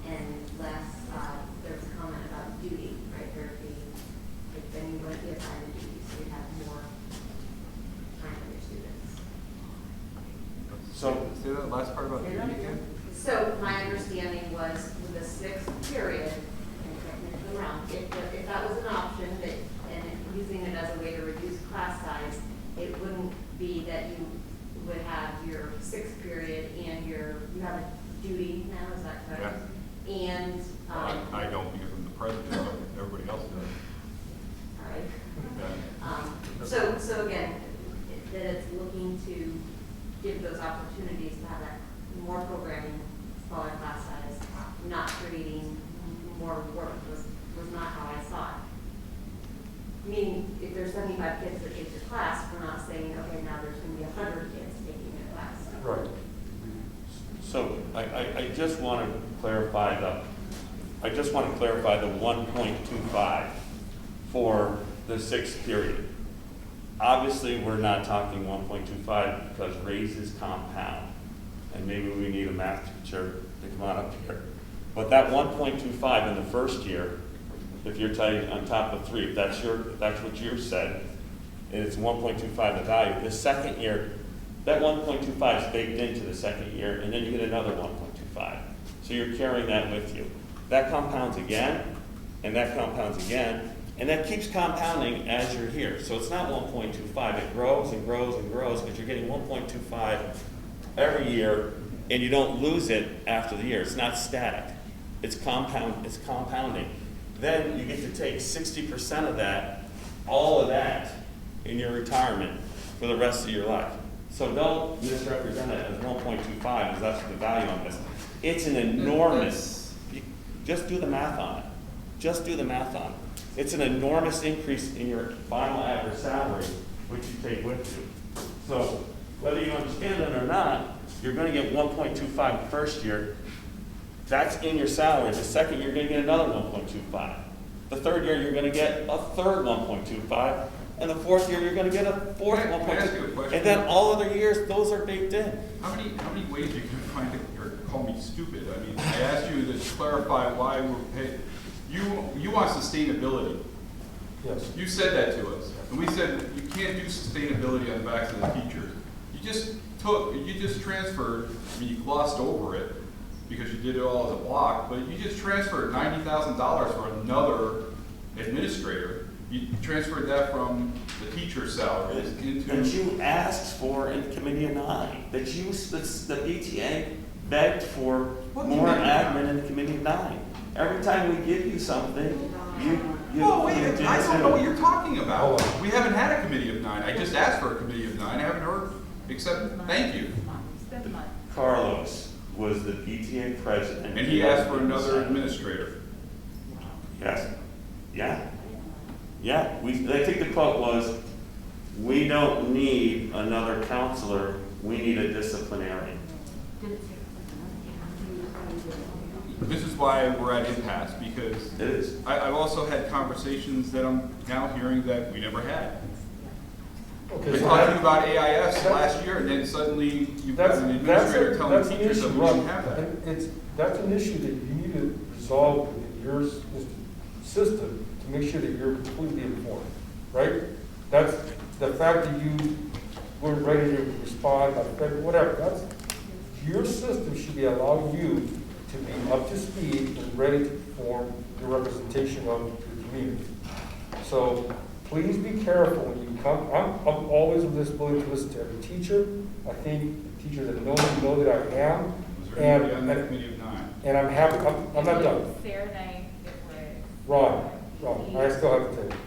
and less. There was a comment about duty, right? There'd be then you wouldn't be assigned a duty, so you'd have more time for your students. So, say that last part about duty again? So my understanding was with the 6th period, and correct me if I'm wrong, if that was an option, and using it as a way to reduce class size, it wouldn't be that you would have your 6th period and you have a duty now, is that correct? Yeah. And I don't because I'm the president, but everybody else does. all right. So again, that to give those opportunities to have that more programming, smaller class size, not creating more work was not how I saw it. Meaning, if there's 75 kids that take your class, we're not saying, okay, now there's going to be 100 kids taking your class. Right. So I just want to clarify the 1.25 for the 6th period. Obviously, we're not talking 1.25 because raises compound, and maybe we need a math teacher to come on up here. But that 1.25 in the first year, if you're taking on top of 3, if that's what you said, and it's 1.25 the value. The second year, that 1.25 is baked into the second year, and then you get another 1.25. So you're carrying that with you. That compounds again, and that compounds again, and that keeps compounding as you're here. So it's not 1.25. It grows and grows and grows because you're getting 1.25 every year, and you don't lose it after the year. It's not static. It's compounding. Then you get to take 60% of that, all of that, in your retirement for the rest of your life. So don't misrepresent it as 1.25 because that's the value on this. It's an enormous, just do the math on it. Just do the math on it. It's an enormous increase in your final average salary, which you take with you. So whether you understand it or not, you're going to get 1.25 the first year. That's in your salary. The second year, you're going to get another 1.25. The third year, you're going to get a third 1.25. And the fourth year, you're going to get a fourth 1.25. And then all other years, those are baked in. How many ways you can find it or call me stupid? I mean, I asked you to clarify why we're paying. You want sustainability. Yes. You said that to us. And we said you can't do sustainability on the backs of the teachers. You just transferred, I mean, you glossed over it because you did it all as a block, but you just transferred $90,000 for another administrator. You transferred that from the teacher's salaries into... That you asked for in Committee of 9. That the BTA begged for more admin in the Committee of 9. Every time we give you something, Oh, wait, I don't know what you're talking about. We haven't had a Committee of 9. I just asked for a Committee of 9. I haven't heard, except thank you. Carlos was the PTA president. And he asked for another administrator. Yes. Yeah. Yeah. I think the quote was, we don't need another counselor, we need a disciplinarian. This is why we're at impasse, because It is. I've also had conversations that I'm now hearing that we never had. Okay, We so talked to you about AIS last year, and then suddenly you've got an administrator telling teachers that we shouldn't have that. That's an issue that you need to resolve within your system to make sure that you're completely informed, right? That's the fact that you weren't ready to respond, whatever. That's your system should be allowing you to be up to speed and ready to perform your representation of your community. So please be careful when you come. I'm always willing to listen to every teacher. I think the teachers that know me know that I am. Was there anybody on that Committee of 9? And I'm happy. I'm not done. Sarah and I, it Ron, I still have to take.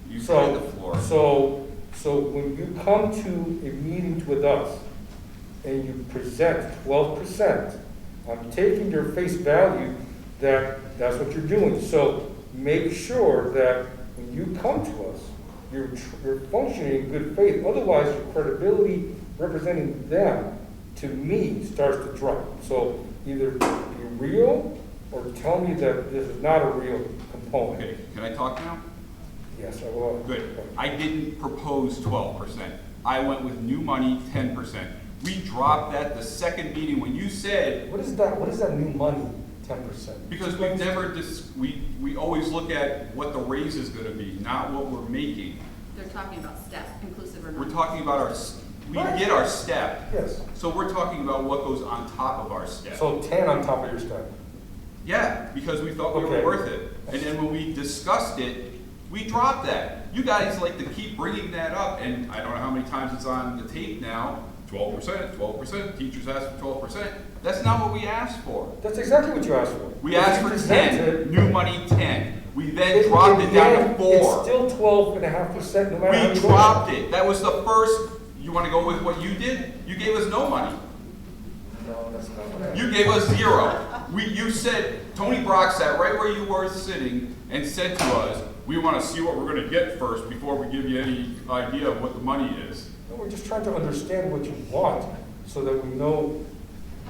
You had the floor. So when you come to a meeting with us and you present 12%, I'm taking your face value that that's what you're doing. So make sure that when you come to us, you're functioning in good faith. Otherwise, your credibility representing them, to me, starts to drop. So either be real or tell me that this is not a real component. Okay, can I talk now? Yes, I will. Good. I didn't propose 12%. I went with new money, 10%. We dropped that the second meeting when you said... What is that? What is that new money, 10%? Because we've never, we always look at what the raise is going to be, not what we're making. They're talking about step, inclusive or not. We're talking about we get our step. Yes. So we're talking about what goes on top of our step. So 10 on top of your step. Yeah, because we thought we were worth it. And then when we discussed it, we dropped that. You guys like to keep bringing that up, and I don't know how many times it's on the tape now. 12%, 12%, teachers asked for 12%. That's not what we asked for. That's exactly what you asked for. We asked for 10, new money 10. We then dropped it down to 4. It's still 12.5% no matter how you We dropped it. That was the first, You want to go with what you did? You gave us no money. No, that's not what I. You gave us zero. You said, Tony Brock sat right where you were sitting and said to us, we want to see what we're going to get first before we give you any idea of what the money is. No, we're just trying to understand what you want so that we know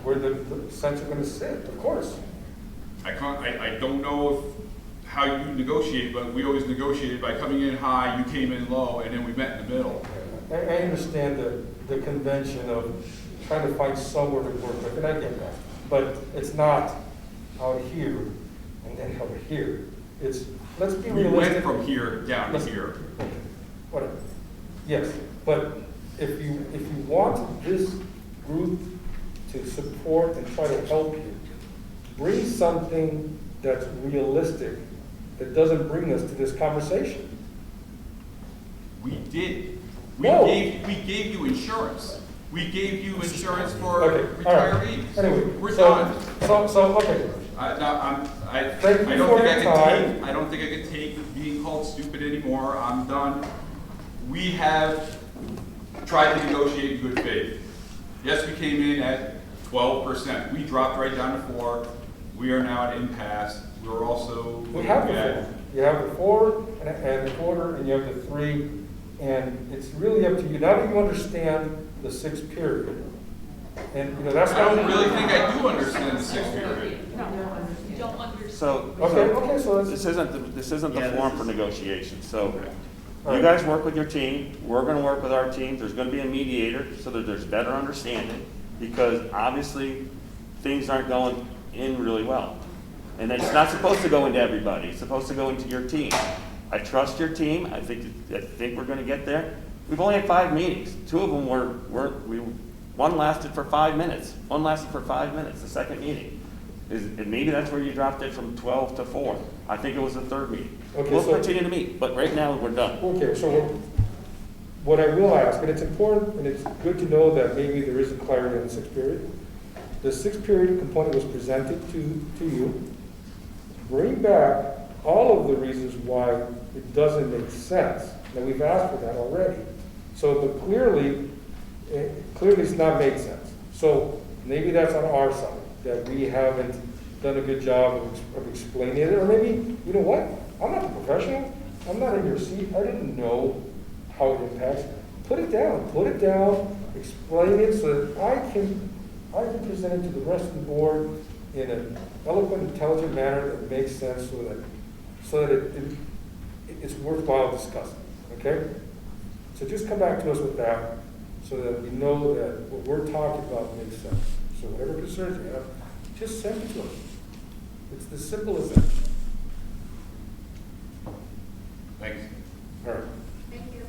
where the cents are going to sit, of course. I don't know how you negotiate, but we always negotiated by coming in high, you came in low, and then we met in the middle. I understand the convention of trying to find somewhere to work with, and I get that. But it's not out here and then over here. It's, let's be We realistic. went from here down to Let's- here. Okay, whatever. Yes, but if you want this group to support and try to help you, bring something that's realistic, that doesn't bring us to this conversation. We did. No. We gave you insurance. We gave you insurance for Okay, all right. retirees. Anyway, We're so, done. so, okay. Thank you for your time. I don't think I can take being called stupid anymore. I'm done. We have tried to negotiate in good faith. Yes, we came in at 12%. We dropped right down to 4%. We are now at impasse. We're also We have the at 4. You have the 4 and a quarter, and you have the 3, and it's really up to you. Now that you understand the 6th period, and you know that's. I don't really think I do understand the 6th period. So, So this isn't the Yeah, forum this for is- negotiation. So, All you right. guys work with your team. We're going to work with our team. There's going to be a mediator so that there's better understanding, because obviously things aren't going in really well, and it's not supposed to go into everybody. It's supposed to go into your team. I trust your team. I think we're going to get there. We've only had 5 meetings. 2 of them one lasted for 5 minutes. One lasted for 5 minutes. The second meeting. And maybe that's where you dropped it from 12 to 4. I think it was the 3rd meeting. Okay, We'll so- continue to meet, but right now we're done. Okay, so what I will ask, and it's important, and it's good to know that maybe there isn't clarity on the 6th period. The 6th period component was presented to you. Bring back all of the reasons why it doesn't make sense. Now, we've asked for that already. So, but clearly it's not made sense. So maybe that's on our side, that we haven't done a good job of explaining it. Or maybe, you know what? I'm not a professional. I'm not in your seat. I didn't know how it impacts. Put it down, explain it so that I can present it to the rest of the board in an eloquent, intelligent manner that makes sense so that it's worthwhile discussing, okay? So just come back to us with that so that we know that what we're talking about makes sense. So whatever concerns you have, just send it to us. It's as simple as that. Thanks. All right. Thank you.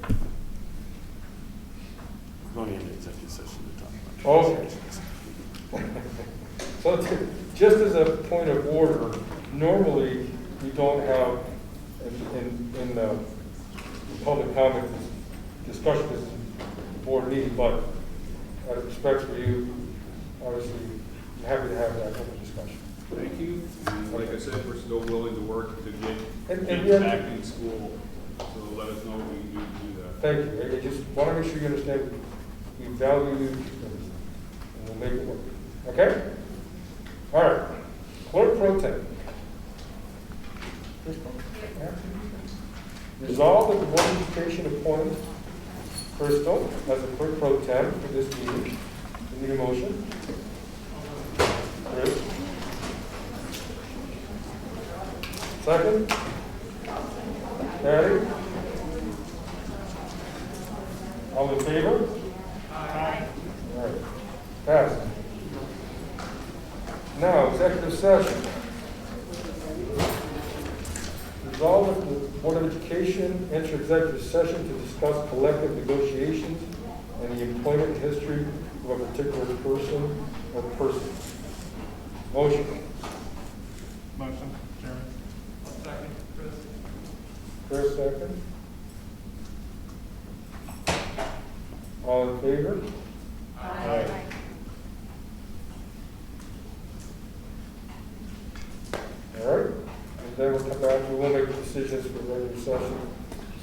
We're going into executive session to talk about. Okay. So just as a point of order, normally we don't have in the public comment discussion, this is a board meeting, but out of respect for you, obviously, I'm happy to have that open discussion. Thank you. And like I said, we're still willing to work to get And kids we have- back in school, so let us know what we can do to do that. Thank you. I just want to make sure you understand we value you, and we'll make it work. Okay? All right. Clerk Pro Tem. Resolved that the Board of Education appoint Crystal as a Clerk Pro Tem for this meeting. You need a motion? Chris? Second? Patty? All in favor? Aye. All right. Passed. Now, executive session. Resolved that the Board of Education enter executive session to discuss collective negotiations and the employment history of a particular person or persons. Motion. Motion, Chairman. Second, Chris. Chris, second. All in favor? Aye. All right, and then we'll come back, we will make decisions for regular session,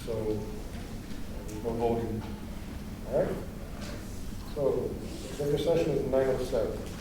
so there's no voting. All right? So, executive session is 9:07.